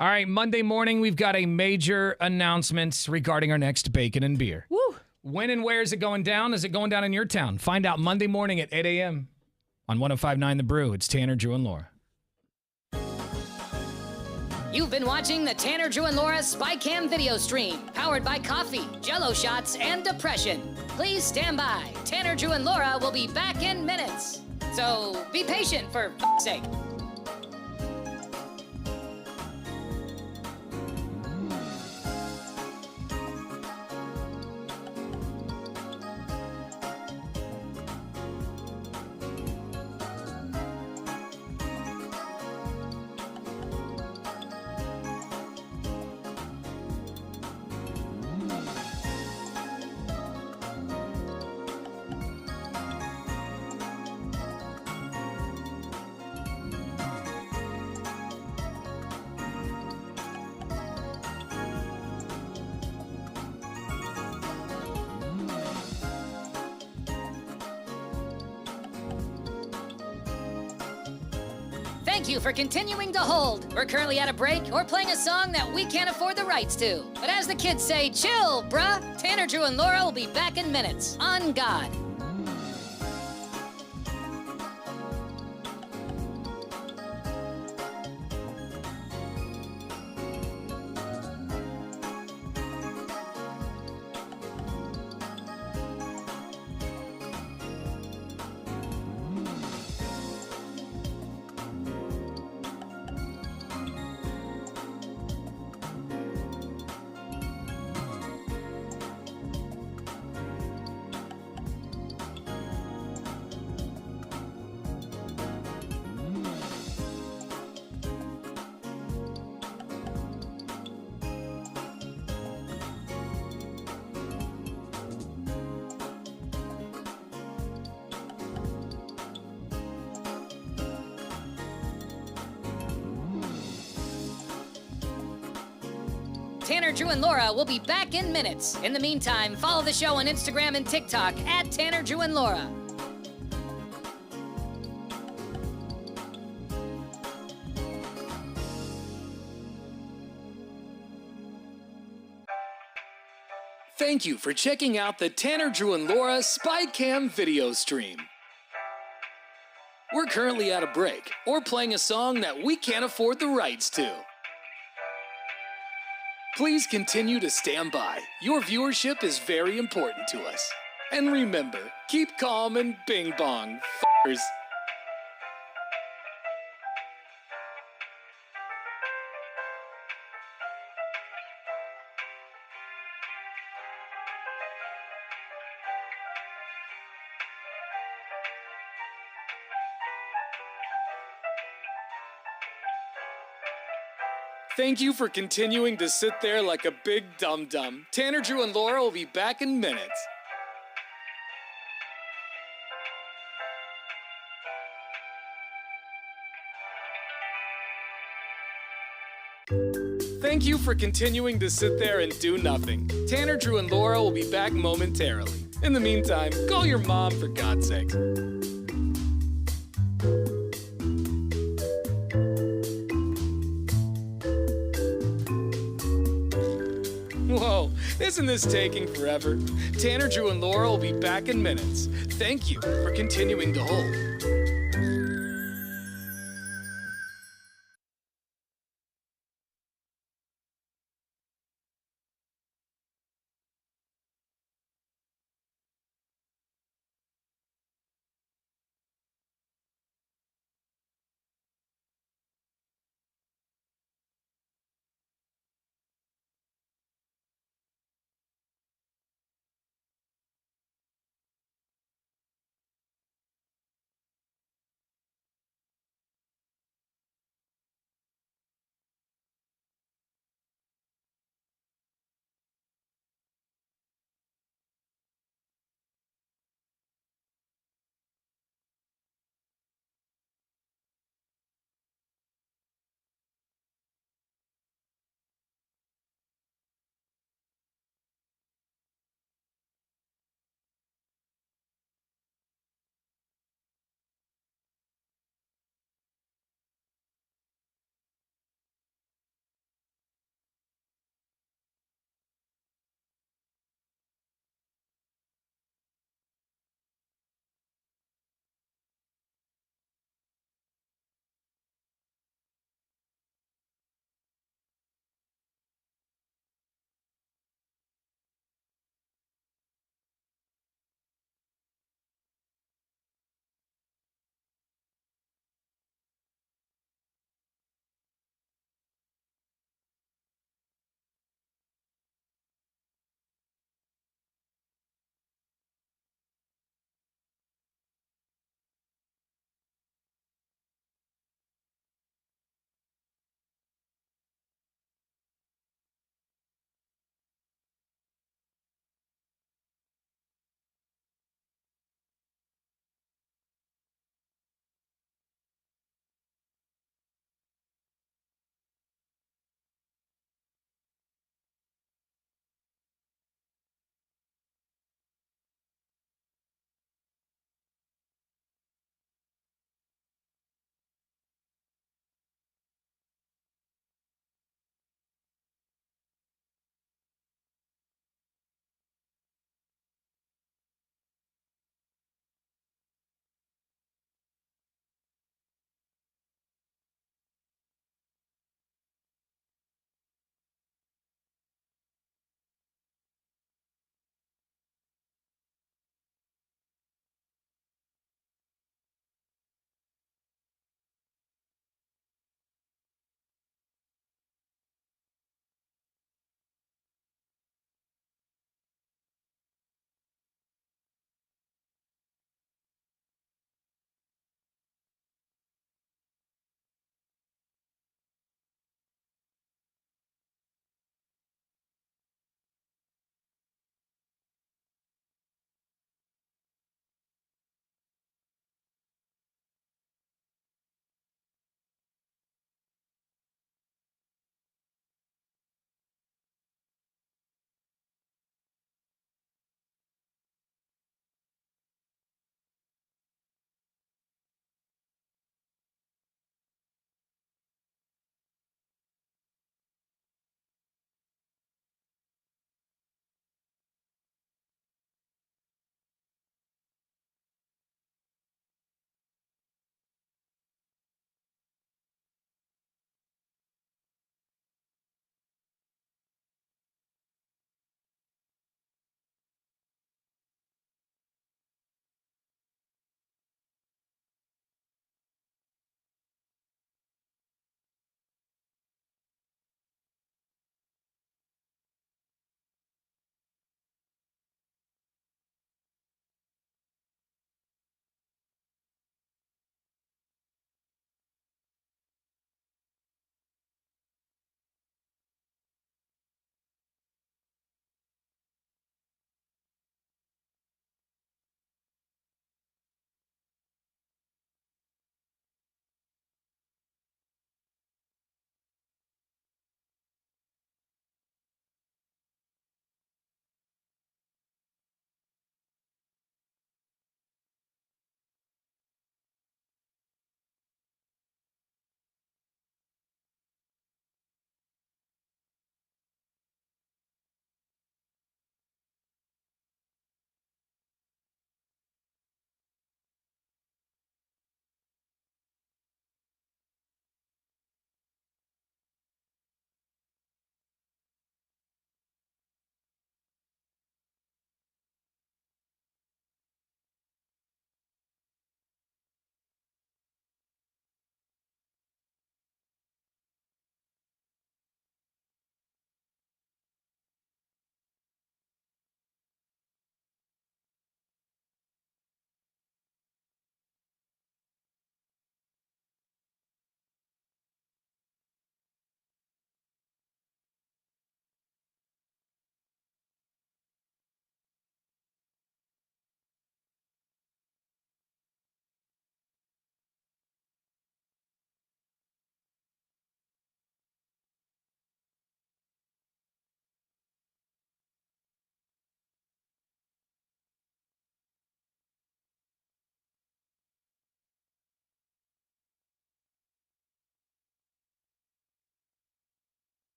All right, Monday morning, we've got a major announcement regarding our next Bacon and Beer. Woo! When and where is it going down? Is it going down in your town? Find out Monday morning at 8 a.m. on 105.9 The Brew. It's Tanner, Drew, and Laura. You've been watching the Tanner, Drew, and Laura SpyCam video stream, powered by coffee, Jello shots, and depression. Please stand by. Tanner, Drew, and Laura will be back in minutes. So be patient, for f***'s sake. Thank you for continuing to hold. We're currently at a break or playing a song that we can't afford the rights to. But as the kids say, chill, bruh. Tanner, Drew, and Laura will be back in minutes. On God. Tanner, Drew, and Laura will be back in minutes. In the meantime, follow the show on Instagram and TikTok at Tanner, Drew, and Laura. Thank you for checking out the Tanner, Drew, and Laura SpyCam video stream. We're currently at a break or playing a song that we can't afford the rights to. Please continue to stand by. Your viewership is very important to us. And remember, keep calm and bing bong, f***ers. Thank you for continuing to sit there like a big dum-dum. Tanner, Drew, and Laura will be back in minutes. Thank you for continuing to sit there and do nothing. Tanner, Drew, and Laura will be back momentarily. In the meantime, call your mom for God's sake. Whoa, isn't this taking forever? Tanner, Drew, and Laura will be back in minutes. Thank you for continuing to hold.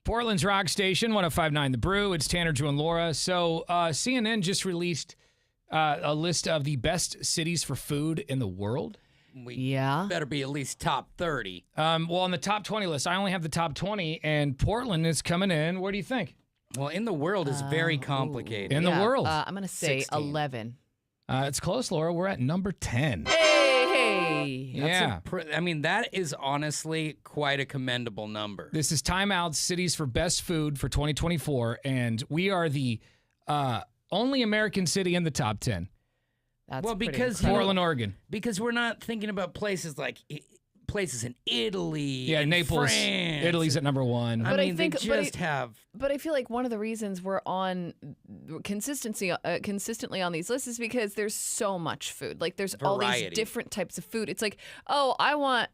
Portland's rock station, 105.9 The Brew. It's Tanner, Drew, and Laura. So CNN just released a list of the best cities for food in the world. We better be at least top 30. Well, on the top 20 list, I only have the top 20, and Portland is coming in. Where do you think? Well, in the world is very complicated. In the world. I'm going to say 16. 11. It's close, Laura. We're at number 10. Hey! Yeah. I mean, that is honestly quite a commendable number. This is Time Out's Cities for Best Food for 2024, and we are the only American city in the top 10. That's well, pretty because incredible. Portland, Oregon. Because we're not thinking about places like places in Italy. Yeah, and Naples. France. Italy's at number 1. I mean, they just have. But I feel like one of the reasons we're on consistently on these lists is because there's so much food. Like there's all these Variety. different types of food. It's like, oh, I want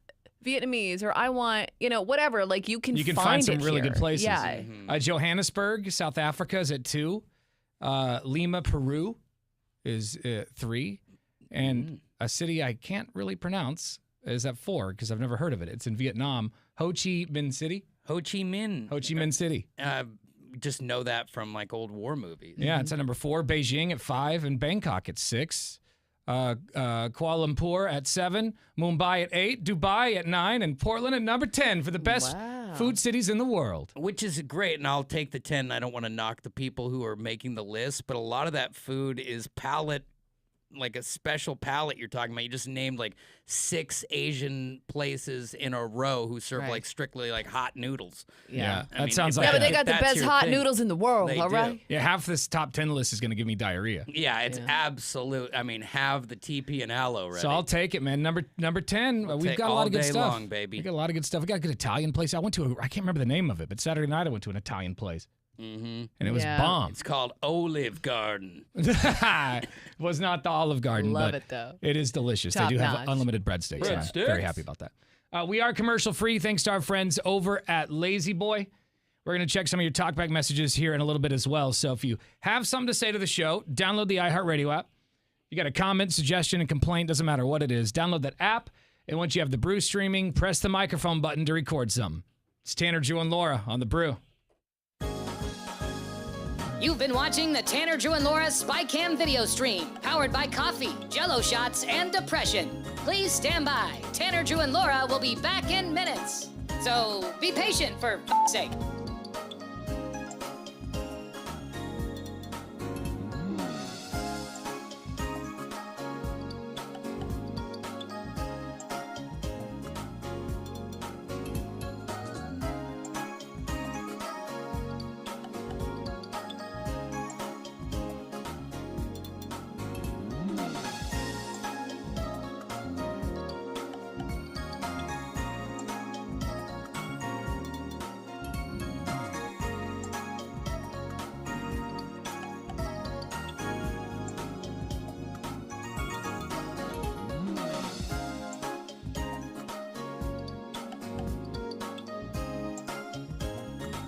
Vietnamese, or I want, whatever. Like you can find some it really here. good places. Yeah. Johannesburg, South Africa is at 2. Lima, Peru is 3. And a city I can't really pronounce is at 4 because I've never heard of it. It's in Vietnam. Ho Chi Minh City. Ho Chi Minh. Ho Chi Minh City. Just know that from like old war movies. Yeah, it's at number 4. Beijing at 5 and Bangkok at 6. Kuala Lumpur at 7. Mumbai at 8. Dubai at 9. And Portland at number 10 for the best food cities in the world. Which is great, and I'll take the 10. I don't want to knock the people who are making the list, but a lot of that food is like a special palate you're talking about. You just named like 6 Asian places in a row who serve like strictly like hot noodles. Yeah, I that mean, sounds if like Yeah, but they got if the that's best your hot thing, noodles in the world, they all do. right? Yeah, half this top 10 list is going to give me diarrhea. Yeah, it's absolute. I mean, have the TP&L already. So I'll take it, man. Number 10. We'll We've take got a lot all of good day stuff. long, baby. We got a lot of good stuff. We got a good Italian place. I can't remember the name of it, but Saturday night I went to an Italian place. Mm-hmm. And it was bomb. It's called Olive Garden. It was not the Olive Garden, Love but it, though. it is delicious. Top they do have notch. unlimited breadsticks. and I'm Breadsticks. very happy about that. We are commercial free thanks to our friends over at Lazy Boy. We're going to check some of your talkback messages here in a little bit as well. So if you have something to say to the show, download the iHeartRadio app. You got a comment, suggestion, and complaint, doesn't matter what it is. Download that app, and once you have the Brew streaming, press the microphone button to record something. It's Tanner, Drew, and Laura on the Brew. You've been watching the Tanner, Drew, and Laura SpyCam video stream, powered by coffee, Jell-O shots, and depression. Please stand by. Tanner, Drew, and Laura will be back in minutes. So be patient, for f***'s sake.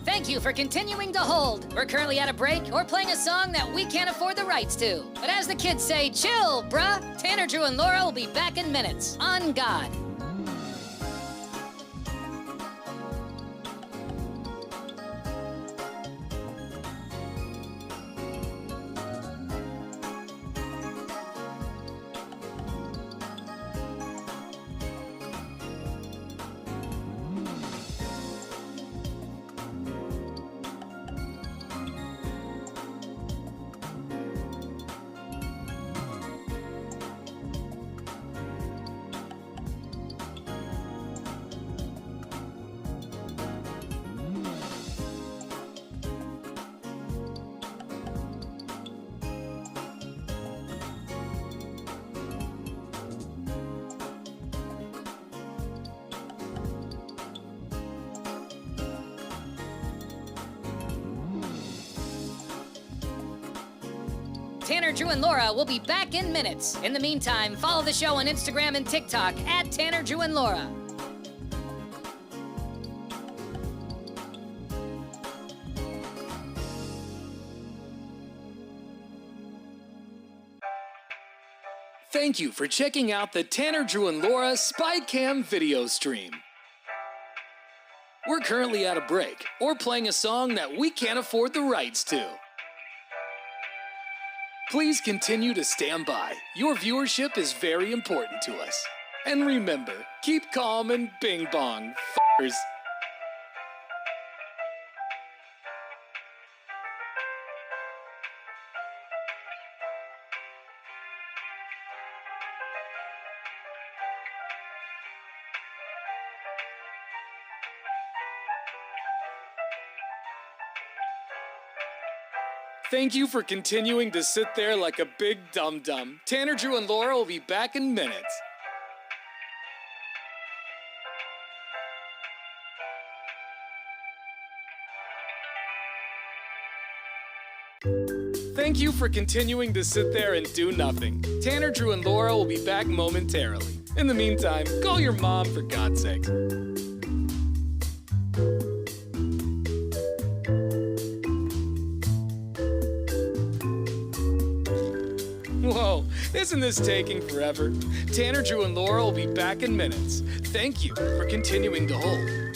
Thank you for continuing to hold. We're currently at a break or playing a song that we can't afford the rights to. But as the kids say, chill, bruh. Tanner, Drew, and Laura will be back in minutes. On God. Tanner, Drew, and Laura will be back in minutes. In the meantime, follow the show on Instagram and TikTok at Tanner, Drew, and Laura. Thank you for checking out the Tanner, Drew, and Laura SpyCam video stream. We're currently at a break or playing a song that we can't afford the rights to. Please continue to stand by. Your viewership is very important to us. And remember, keep calm and bing bong, f***ers. Thank you for continuing to sit there like a big dum-dum. Tanner, Drew, and Laura will be back in minutes. Thank you for continuing to sit there and do nothing. Tanner, Drew, and Laura will be back momentarily. In the meantime, call your mom for God's sake. Whoa, isn't this taking forever? Tanner, Drew, and Laura will be back in minutes. Thank you for continuing to hold.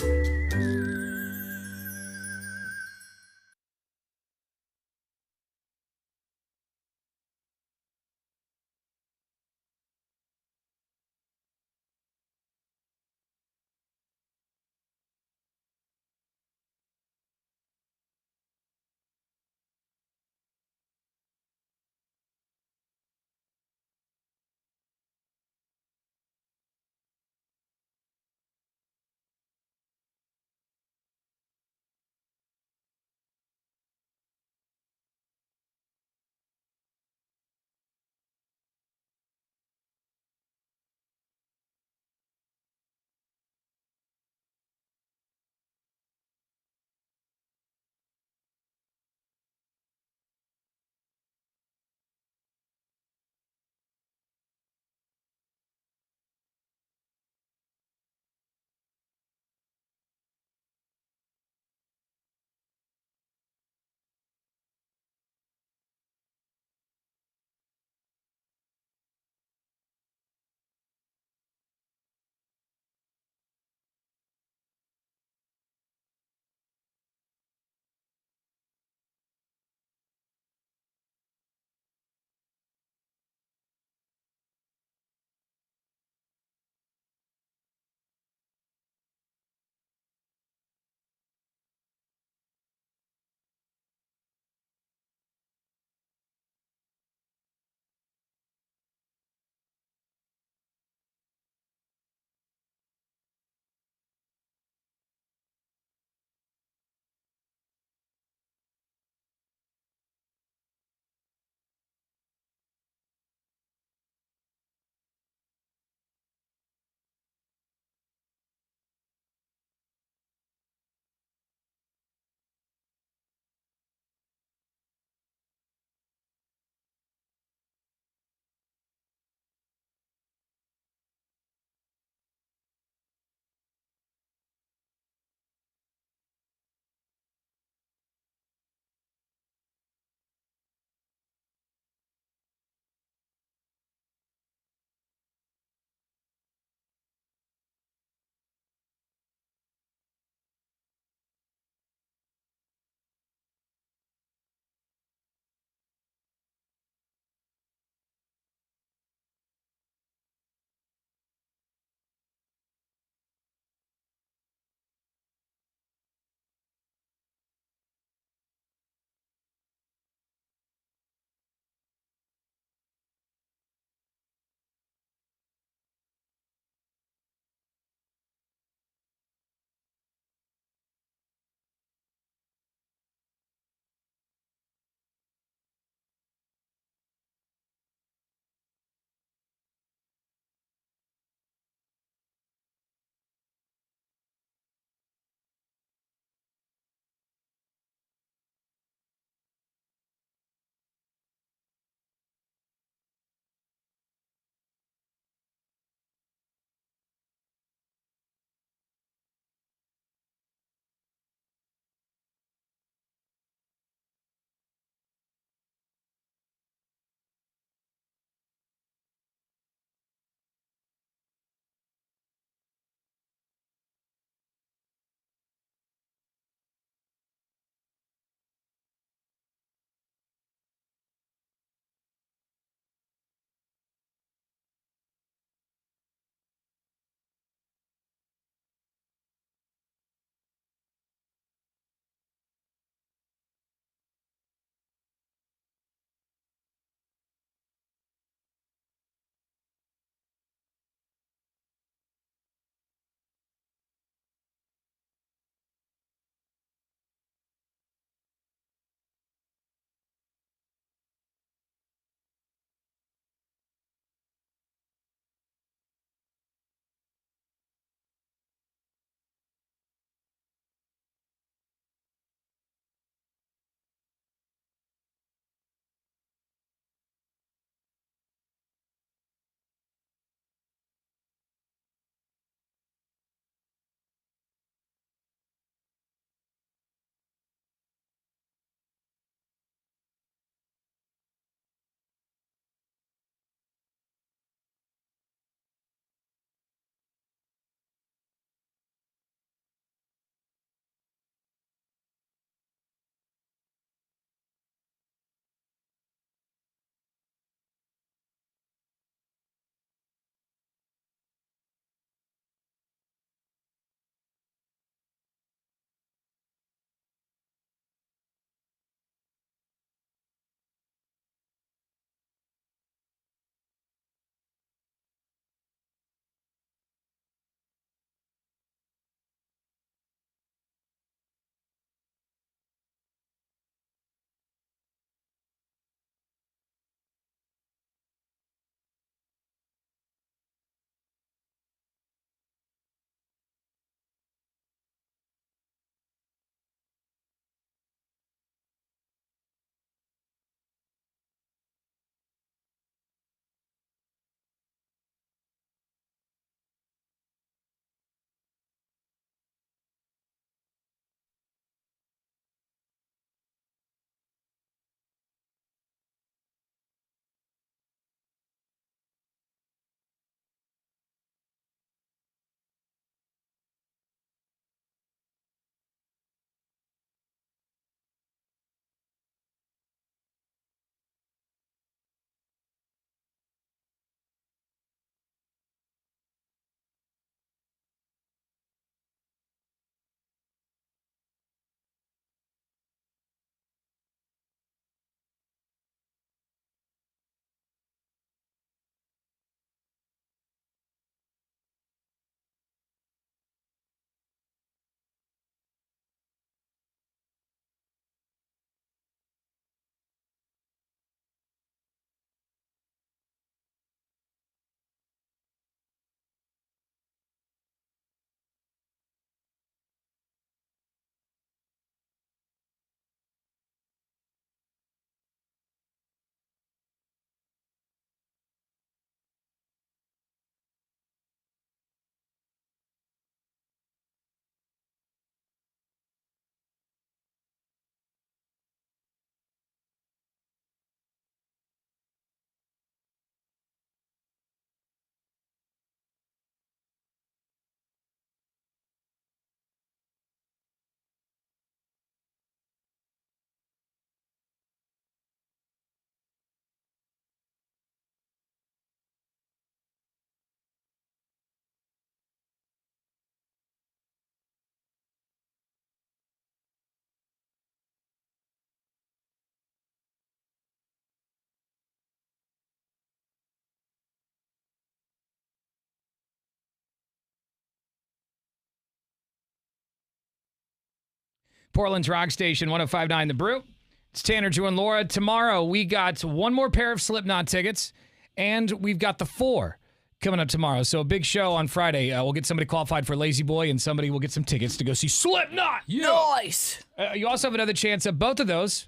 Portland's Rock Station, 105.9 The Brew. It's Tanner, Drew, and Laura. Tomorrow, we got one more pair of Slipknot tickets, and we've got the 4 coming up tomorrow. So a big show on Friday. We'll get somebody qualified for Lazy Boy, and somebody will get some tickets to go see Slipknot. Nice. You also have another chance at both of those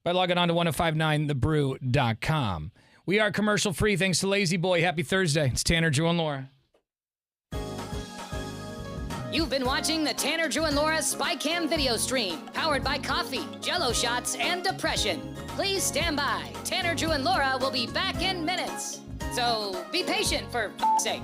by logging on to 1059thebrew.com. We are commercial-free thanks to Lazy Boy. Happy Thursday. It's Tanner, Drew, and Laura. You've been watching the Tanner, Drew, and Laura SpyCam video stream, powered by coffee, Jell-O shots, and depression. Please stand by. Tanner, Drew, and Laura will be back in minutes. So be patient, for f***'s sake.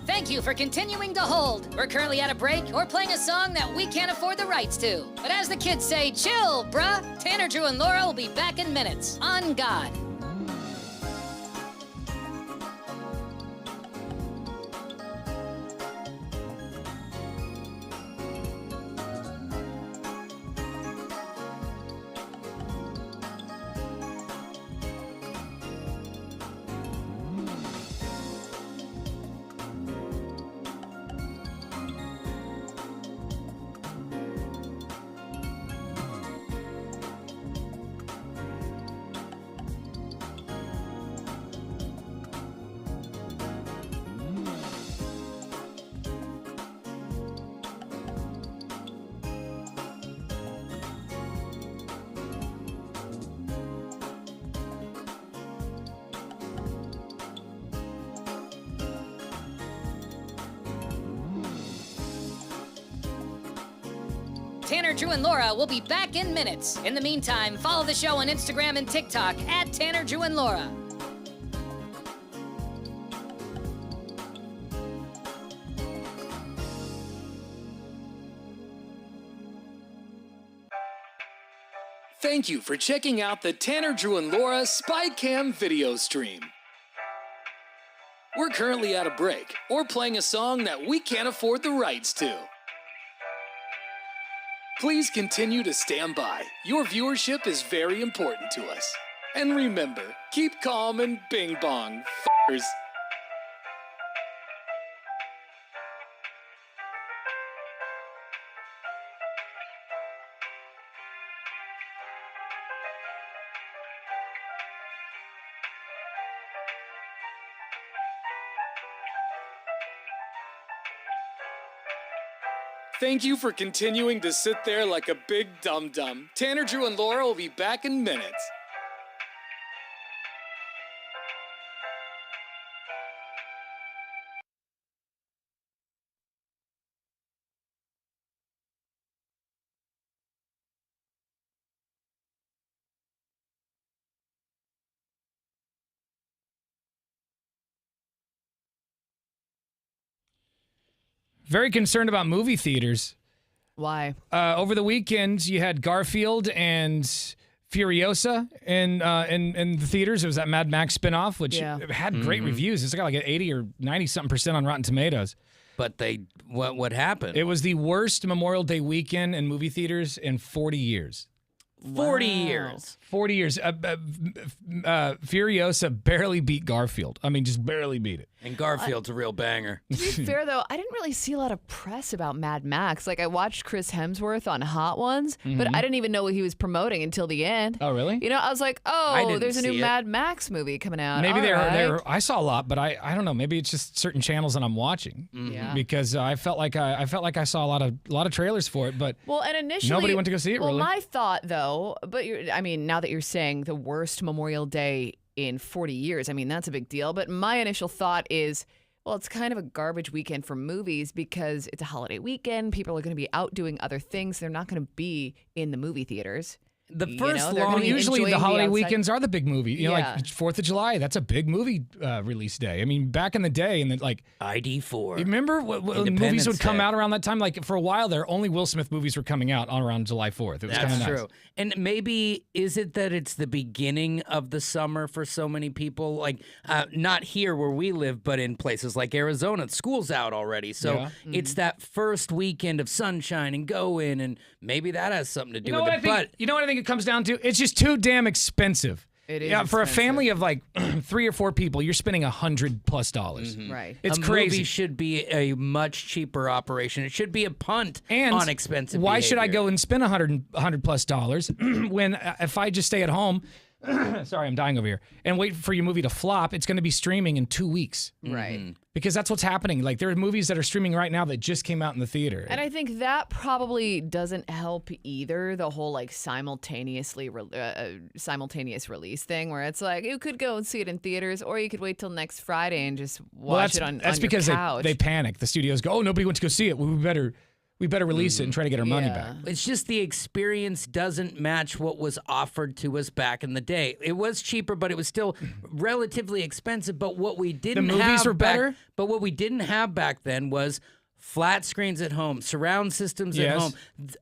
Thank you for continuing to hold. We're currently at a break or playing a song that we can't afford the rights to. But as the kids say, chill, bruh. Tanner, Drew, and Laura will be back in minutes. On God. Tanner, Drew, and Laura will be back in minutes. In the meantime, follow the show on Instagram and TikTok at Tanner, Drew, and Laura. Thank you for checking out the Tanner, Drew, and Laura SpyCam video stream. We're currently at a break or playing a song that we can't afford the rights to. Please continue to stand by. Your viewership is very important to us. And remember, keep calm and bing bong, f***ers. Thank you for continuing to sit there like a big dum-dum. Tanner, Drew, and Laura will be back in minutes. Very concerned about movie theaters. Why? Over the weekend, you had Garfield and Furiosa in the theaters. It was that Mad Max spinoff, which had great reviews. It's got like an 80 or 90-something% on Rotten Tomatoes. But what happened? It was the worst Memorial Day weekend in movie theaters in 40 years. 40 years. 40 years. Furiosa barely beat Garfield. I mean, just barely beat it. And Garfield's a real banger. To be fair, though, I didn't really see a lot of press about Mad Max. Like, I watched Chris Hemsworth on Hot Ones, but I didn't even know what he was promoting until the end. Oh, really? You know, I was like, there's a new Mad Max movie coming out. Maybe All I saw a lot, but I don't know. Maybe it's just certain channels that I'm watching. Yeah. Because I felt like I saw a lot of trailers for it, but well, and initially nobody went to go see it. Well, really. my thought though, but now that you're saying the worst Memorial Day in 40 years, I mean that's a big deal. But my initial thought is Well, it's kind of a garbage weekend for movies because it's a holiday weekend. People are going to be out doing other things. They're not going to be in the movie theaters. The first they're gonna be usually enjoying the holiday outside- weekends are the big movie. You know, Yeah. like 4th of July, that's a big movie release day. I mean, back in the day, and like ID4. You remember when movies Independence would come Day. out around that time? Like for a while there, only Will Smith movies were coming out on around July 4th. It was kind of That's nice. true. And maybe is it that it's the beginning of the summer for so many people? Like not here where we live, but in places like Arizona, school's out already. So Yeah. it's that first weekend of sunshine and go in, and maybe that has something to do You know with what it. I think? But You know what I think it comes down to? It's just too damn expensive. It is Yeah, for a expensive. family of like 3 or 4 people, you're spending $100+. Right. It's a crazy. movie should be a much cheaper operation. It should be a punt And on expensive why should I behavior. go and spend $100+ when if I just stay at home? Sorry, I'm dying over here. And wait for your movie to flop. It's going to be streaming in 2 weeks. Right. Because that's what's happening. Like there are movies that are streaming right now that just came out in the theater. And I think that probably doesn't help either. The whole like simultaneous release thing, where it's like you could go and see it in theaters, or you could wait till next Friday and just watch it on that's your because couch. they panic. The studios go, oh, nobody went to go see it. Well, we better release it and try to get our money back. It's just the experience doesn't match what was offered to us back in the day. It was cheaper, but it was still relatively expensive. But what we didn't movies have were back- better? But what we didn't have back then was flat screens at home, surround systems at Yes. home,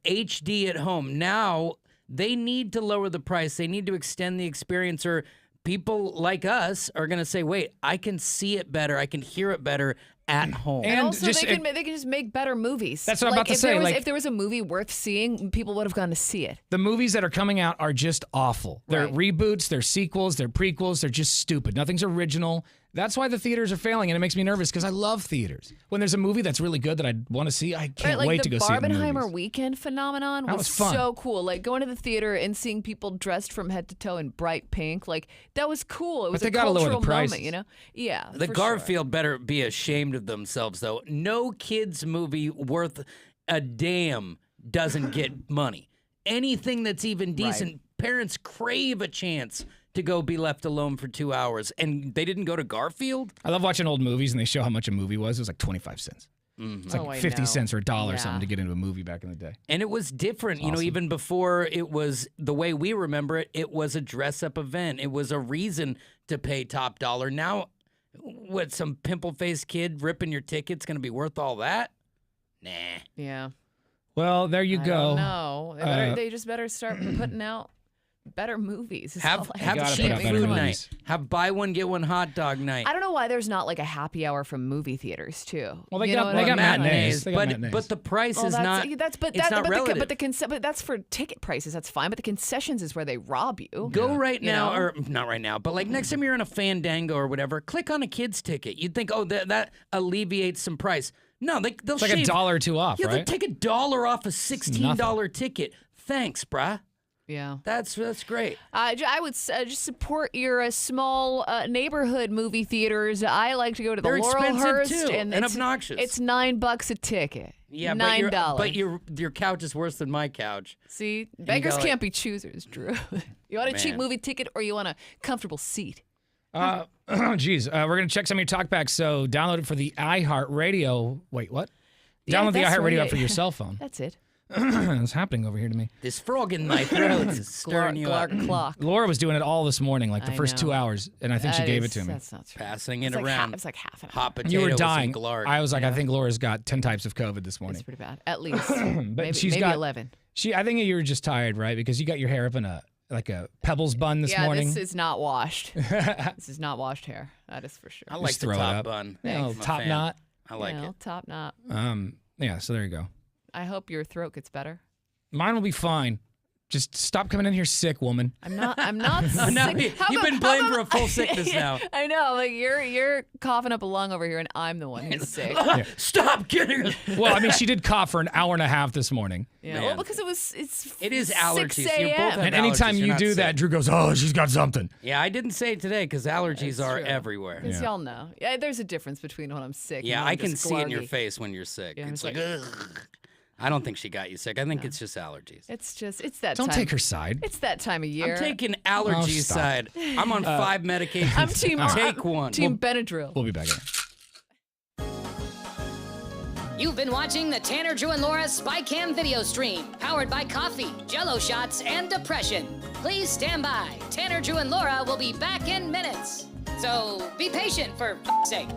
HD at home. Now they need to lower the price. They need to extend the experience, or people like us are going to say, wait, I can see it better. I can hear it better at home. And also, they can just make better movies. That's what I'm like, about to if say, There was, like- if there was a movie worth seeing, people would have gone to see it. The movies that are coming out are just awful. They're reboots, they're sequels, they're prequels, they're just stupid. Nothing's original. That's why the theaters are failing, and it makes me nervous because I love theaters. When there's a movie that's really good that I want to see, I can't Like wait the to go see it in the Barbenheimer movies. weekend phenomenon That was fun. so cool. Like going to the theater and seeing people dressed from head to toe in bright pink, like that was cool. It was they a gotta lower the cultural prices. moment, you know? Yeah. The for Garfield better be ashamed of themselves, though. No kids movie worth a damn doesn't get money. Anything that's even decent, parents crave a chance to go be left alone for 2 hours, and they didn't go to Garfield. I love watching old movies, and they show how much a movie was. It was like 25 cents. Mm-hmm. It's like Oh, I 50 know. cents or $1 or Yeah. something to get into a movie back in the day. And it was different, you know, even before it was the way we remember it, it was a dress-up event. It was a reason to pay top dollar. Now, what, some pimple-faced kid ripping your ticket's going to be worth all that? Nah. Yeah. Well, there you go. No, they just better start putting out better movies. is all Have I have can cheap say. food Come on. night. Have buy one get one hot dog night. I don't know why there's not like a happy hour from movie theaters too. Well, they You know got what I mean? matinees. They got but matinees. but the price Well, is that's, not. that's but it's that, not but, relative. but that's for ticket prices. That's fine. But the concessions is where they rob you. Go right You now, know? or not right now, but like next time you're in a Fandango or whatever, click on a kid's ticket. You'd think, oh, that alleviates some price. No, they'll It's like shave $1 or $2 off, Yeah, right? they'll take $1 off a $16 ticket. Thanks, brah. Yeah, that's great. I would just support your small neighborhood movie theaters. I like to go to the They're expensive, Laurelhurst, too, and it's obnoxious. It's $9 a ticket. Yeah, $9. but your couch is worse than my couch. See, And you beggars go can't be choosers, Drew. You want a cheap Man. movie ticket or you want a comfortable seat? Geez, we're going to check some of your talkbacks. So download it for the iHeartRadio. Wait, what? Download the that's iHeartRadio right. app for your cell phone. That's it. What's happening over here to me? This frog in my throat is stirring you up. Clock. Laura was doing it all this morning, like the I first know. 2 hours, and I think she That gave is- it to me. That's not true. Passing it It's like around. it's like half an hour. Hot potatoes You were dying. and Glark. I was like, I think Laura's got 10 types of COVID this morning. It's pretty bad. At least. But maybe, she's maybe got 11. I think you were just tired, right? Because you got your hair up in a Pebbles bun this morning. This is not washed. This is not washed hair. That is for sure. I like Just the throw it top up. bun. Yeah, I'm a top fan. knot. I like You know, it. top knot. Yeah, so there you go. I hope your throat gets better. Mine will be fine. Just stop coming in here sick, woman. I'm not sick. Now How you've about- been blamed how for a about- full sickness now. I know. Like you're coughing up a lung over here, and I'm the one who's sick. Stop getting it. Well, I mean, she did cough for an hour and a half this morning. Yeah. Well, because It is 6 allergies. You both a.m. have And anytime allergies. You're you not do sick. that, Drew goes, "Oh, she's got something." Yeah, I didn't say it today because allergies are everywhere. Because y'all know. Yeah, there's a difference between when I'm sick. Yeah, and when I I'm can just see it in your glargy. face when you're sick. Yeah, it's it's like, ugh. I don't think she got you sick. I think it's just allergies. It's that. Don't time. take her side. It's that time of year. I'm taking allergy stop. side. I'm on 5 medications. I'm team. Take one. Team Benadryl. We'll be back in. You've been watching the Tanner, Drew, and Laura SpyCam video stream, powered by coffee, Jell-O shots, and depression. Please stand by. Tanner, Drew, and Laura will be back in minutes. So be patient, for f***'s sake.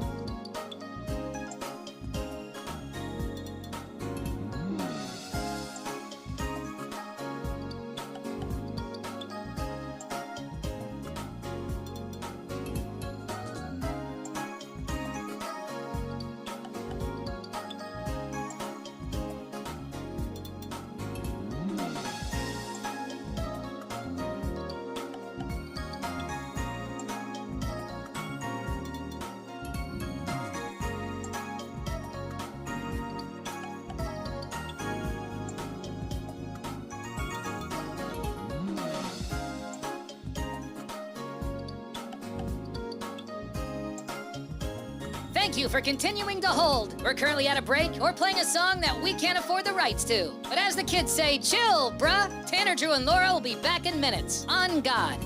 Thank you for continuing to hold. We're currently at a break or playing a song that we can't afford the rights to. But as the kids say, chill, bruh. Tanner, Drew, and Laura will be back in minutes. On God.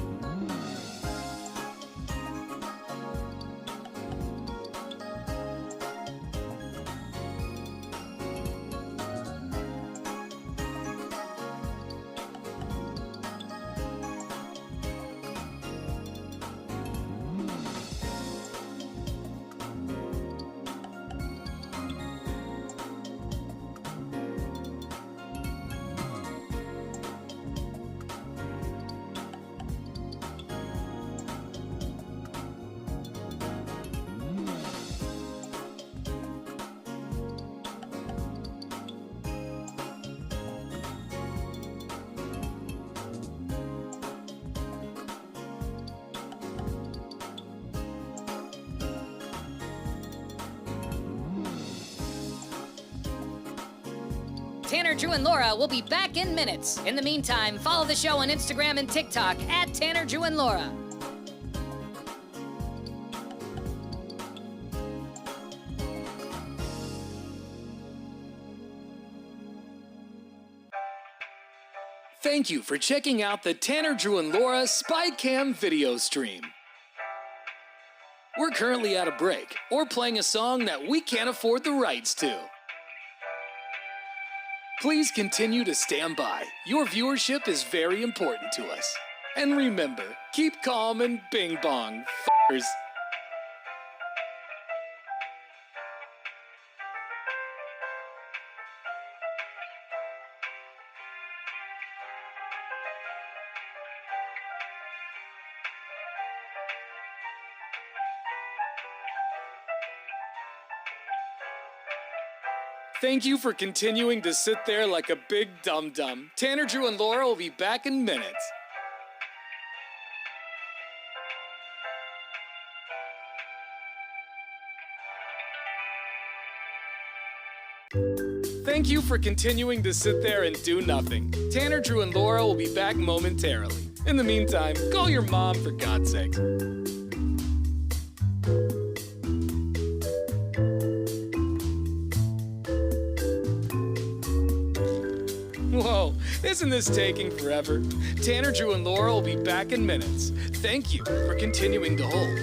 Tanner, Drew, and Laura will be back in minutes. In the meantime, follow the show on Instagram and TikTok at Tanner, Drew, and Laura. Thank you for checking out the Tanner, Drew, and Laura SpyCam video stream. We're currently at a break or playing a song that we can't afford the rights to. Please continue to stand by. Your viewership is very important to us. And remember, keep calm and bing bong, f***ers. Thank you for continuing to sit there like a big dum-dum. Tanner, Drew, and Laura will be back in minutes. Thank you for continuing to sit there and do nothing. Tanner, Drew, and Laura will be back momentarily. In the meantime, call your mom for God's sake. Whoa, isn't this taking forever? Tanner, Drew, and Laura will be back in minutes. Thank you for continuing to hold.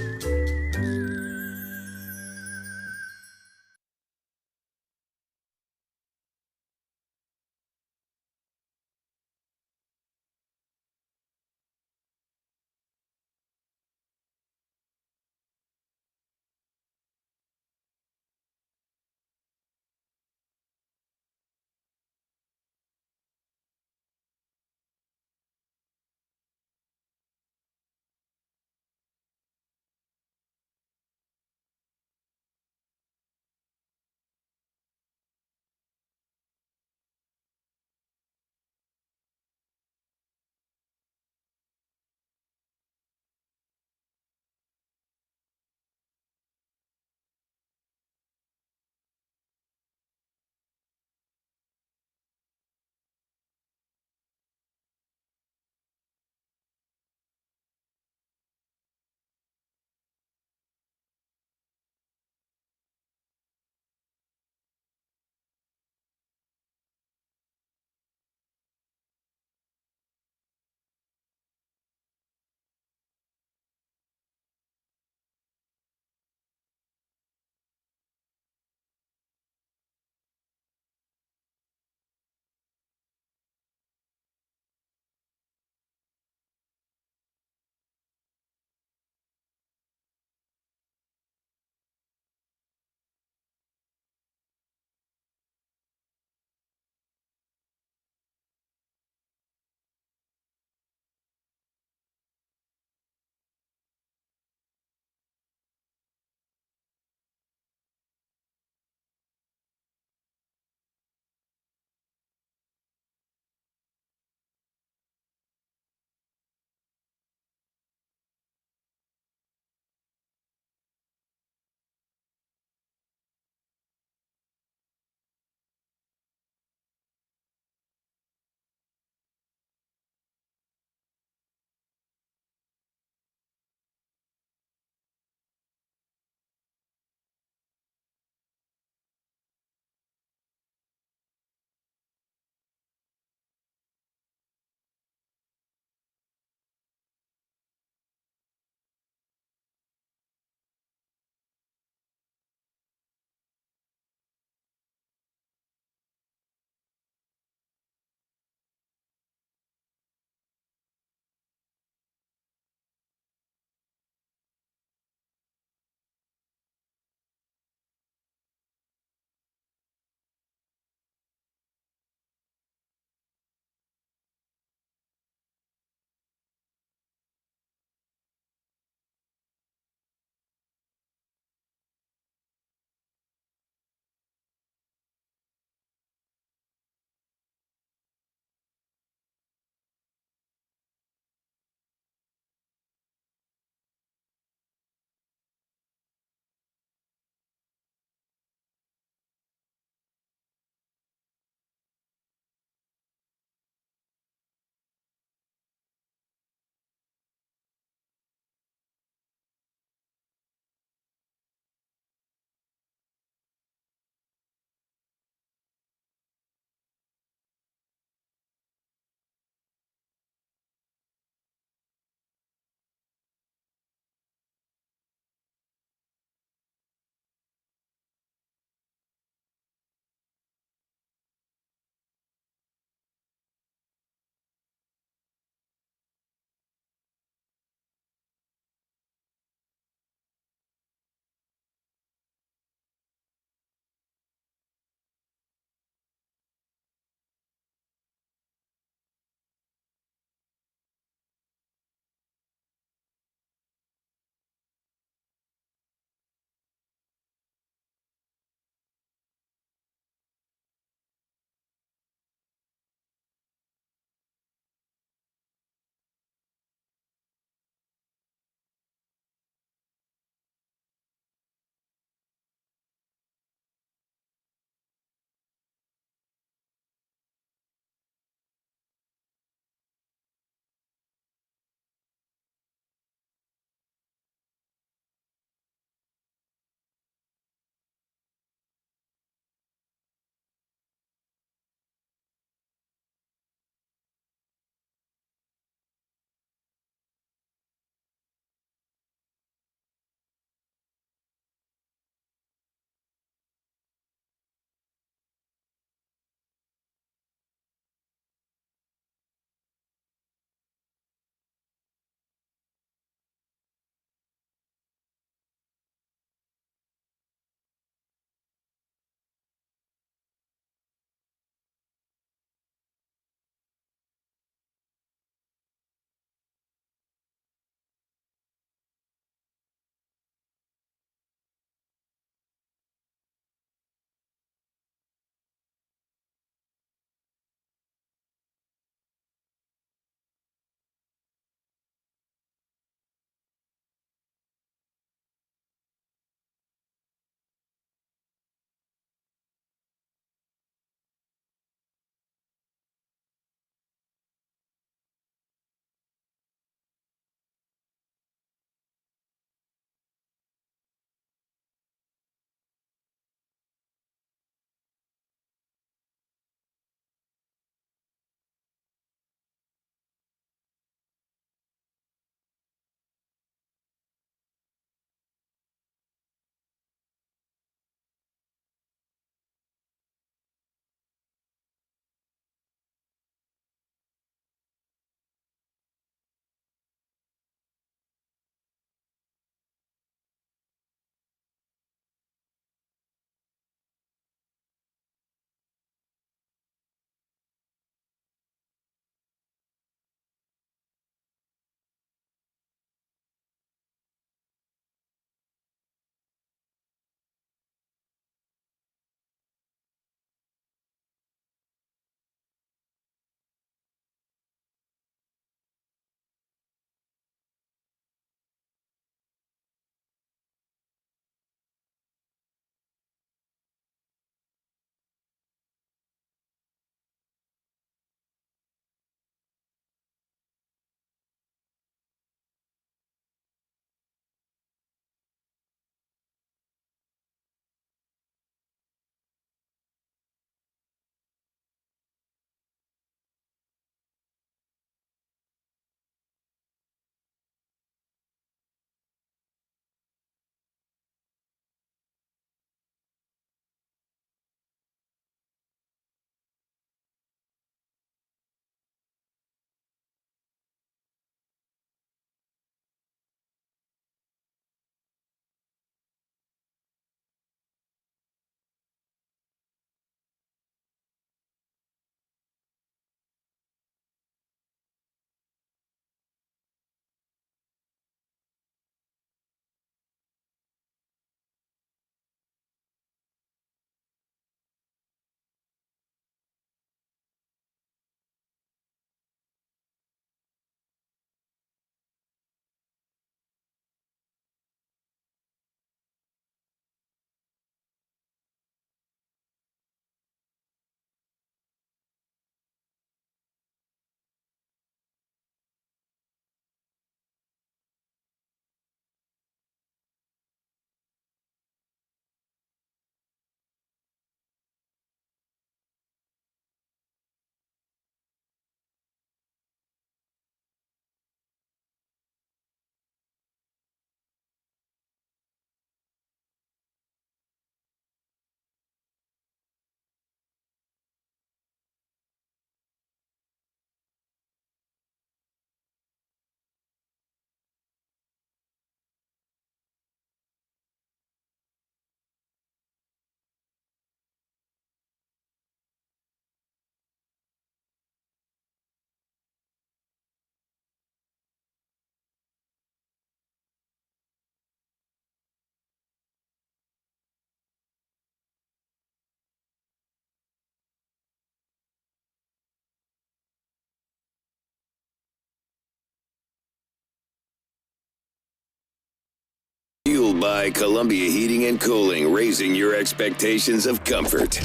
by Columbia Heating and Cooling, raising your expectations of comfort.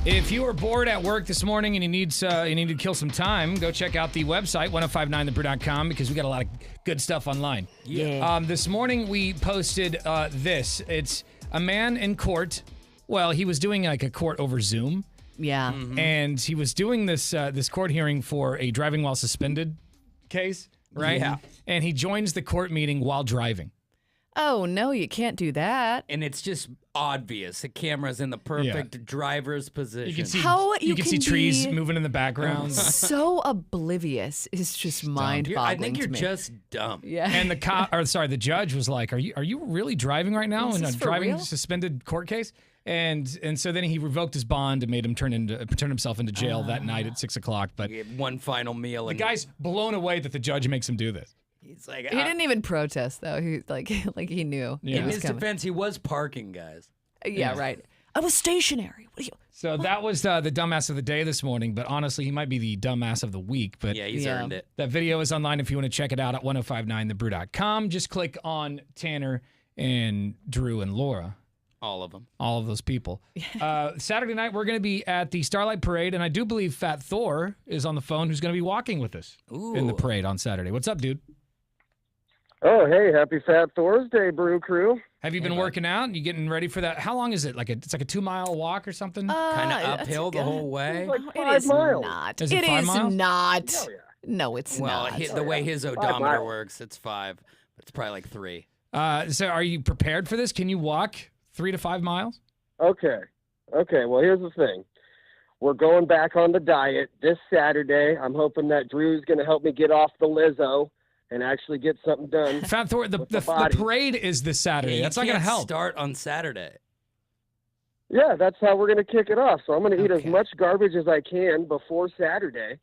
If you were bored at work this morning and you need to kill some time, go check out the website, 1059thebrew.com, because we got a lot of good stuff online. Yeah. This morning we posted this. It's a man in court. Well, he was doing like a court over Zoom. Yeah. And he was doing this court hearing for a driving while suspended case, right? Yeah. And he joins the court meeting while driving. Oh, no, you can't do that. And it's just obvious. The camera's in the perfect driver's position. You can see How you you can can see trees be moving in the background. So oblivious is just mind-boggling. I think you're to me. just dumb. Yeah. And the judge was like, "Are you really driving right now Is in a this for driving real? suspended court case?" And so then he revoked his bond and made him turn himself into jail that night at 6:00. But One final meal. the guy's blown away that the judge makes him do this. He's like, He didn't even protest though. He like he knew. Yeah. in it was his coming. defense, he was parking, guys. Yeah, right. I was stationary. What are you? So that was the dumbass of the day this morning. But honestly, he might be the dumbass of the week. But Yeah, he's earned it. that video is online if you want to check it out at 1059thebrew.com. Just click on Tanner and Drew and Laura. All of them. All of those people. Saturday night, we're going to be at the Starlight Parade, and I do believe Fat Thor is on the phone, who's going to be walking with us in the parade on Saturday. What's up, dude? Oh, hey, happy Fat Thursday, Brew Crew. Have you been working out? You getting ready for that? How long is it? It's like a 2-mile walk or something? Kind of that's uphill the good. whole way. Like It 5 is miles. not. Is it 5 miles? not. Oh, yeah. No, it's Well, not. the way his 5 odometer miles. works, it's 5. It's probably like 3. So are you prepared for this? Can you walk 3 to 5 miles? Okay. Well, here's the thing. We're going back on the diet this Saturday. I'm hoping that Drew's going to help me get off the Lizzo and actually get something done. Fat Thor, the body. parade is this Saturday. That's not going to help. Start on Saturday. Yeah, that's how we're going to kick it off. So I'm going to eat as Okay. much garbage as I can before Saturday.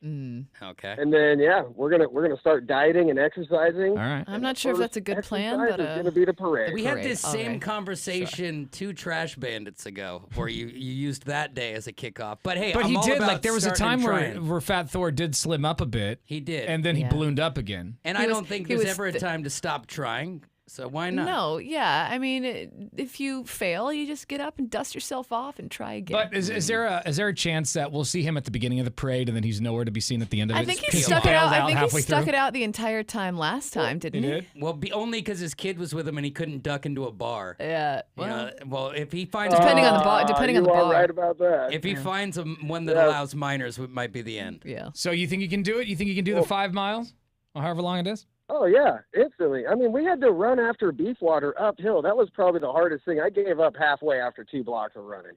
Okay. And then we're gonna start dieting and exercising. All right. I'm not sure if that's a good plan, Exercise but is gonna be the parade. We had Parade. this All same right. conversation 2 Trash Bandits ago, where you used that day as a kickoff. But hey, But I'm he all did, about there was a starting time and trying. where Fat Thor did slim up a bit. He did. And then he Yeah. ballooned up again. And He I was- don't think he there's was ever a time to stop trying. So why not? No, yeah. I mean, if you fail, you just get up and dust yourself off and try again. But is there a chance that we'll see him at the beginning of the parade and then he's nowhere to be seen at the end of it? I think he Because stuck it bailed out. I think he halfway stuck through? it out the entire time last time, didn't he? did? Well, only because his kid was with him and he couldn't duck into a bar. Yeah. You know, well, if he finds Depending on the bar. Depending on the you are bar. right about that. if he finds one that Yeah. allows minors, it might be the end. Yeah. So you think you can do it? You think you can do the 5 miles? Or however long it is? Oh yeah, instantly. I mean, we had to run after Beefwater uphill. That was probably the hardest thing. I gave up halfway after 2 blocks of running.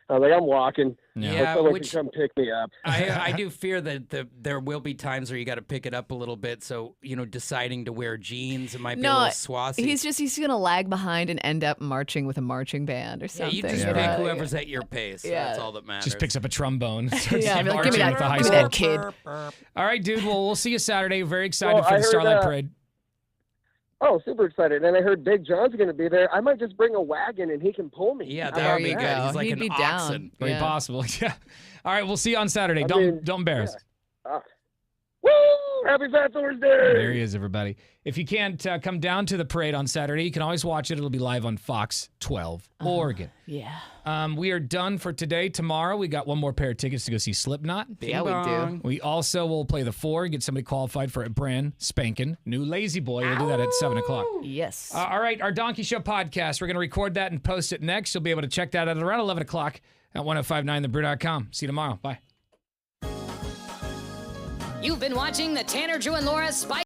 I was like, I'm walking. Yeah, someone which- can come pick me up. I do fear that there will be times where you got to pick it up a little bit. So, deciding to wear jeans, it might be a No, little swassy. he's gonna lag behind and end up marching with a marching band or Yeah, something. you just know? pick Yeah. whoever's at your pace. Yeah. That's all that matters. Just picks up a trombone. Yeah, I'd be like, give me marching with the high that school. kid. All right, dude. Well, we'll see you Saturday. Very excited Well, for I the heard, Starlight Parade. Oh, super excited. And I heard Big John's going to be there. I might just bring a wagon and he can pull me. Yeah, How that about would be good. go. He's like He'd an be down. oxen. Very Yeah. possible. Yeah. All right, we'll see you on Saturday. I Don't mean, embarrass. Woo! Happy Fat Thursday! There he is, everybody. If you can't come down to the parade on Saturday, you can always watch it. It'll be live on Fox 12, Oregon. Yeah. We are done for today. Tomorrow, we got one more pair of tickets to go see Slipknot. Yeah, we do. We also will play the 4, get somebody qualified for a brand spanking new Lazy Boy. We'll do that at 7 o'clock. Yes. All right, our Donkey Show podcast. We're going to record that and post it next. You'll be able to check that out at around 11 o'clock at 1059thebrew.com. See you tomorrow. Bye. You've been watching the Tanner, Drew, and Laura Spy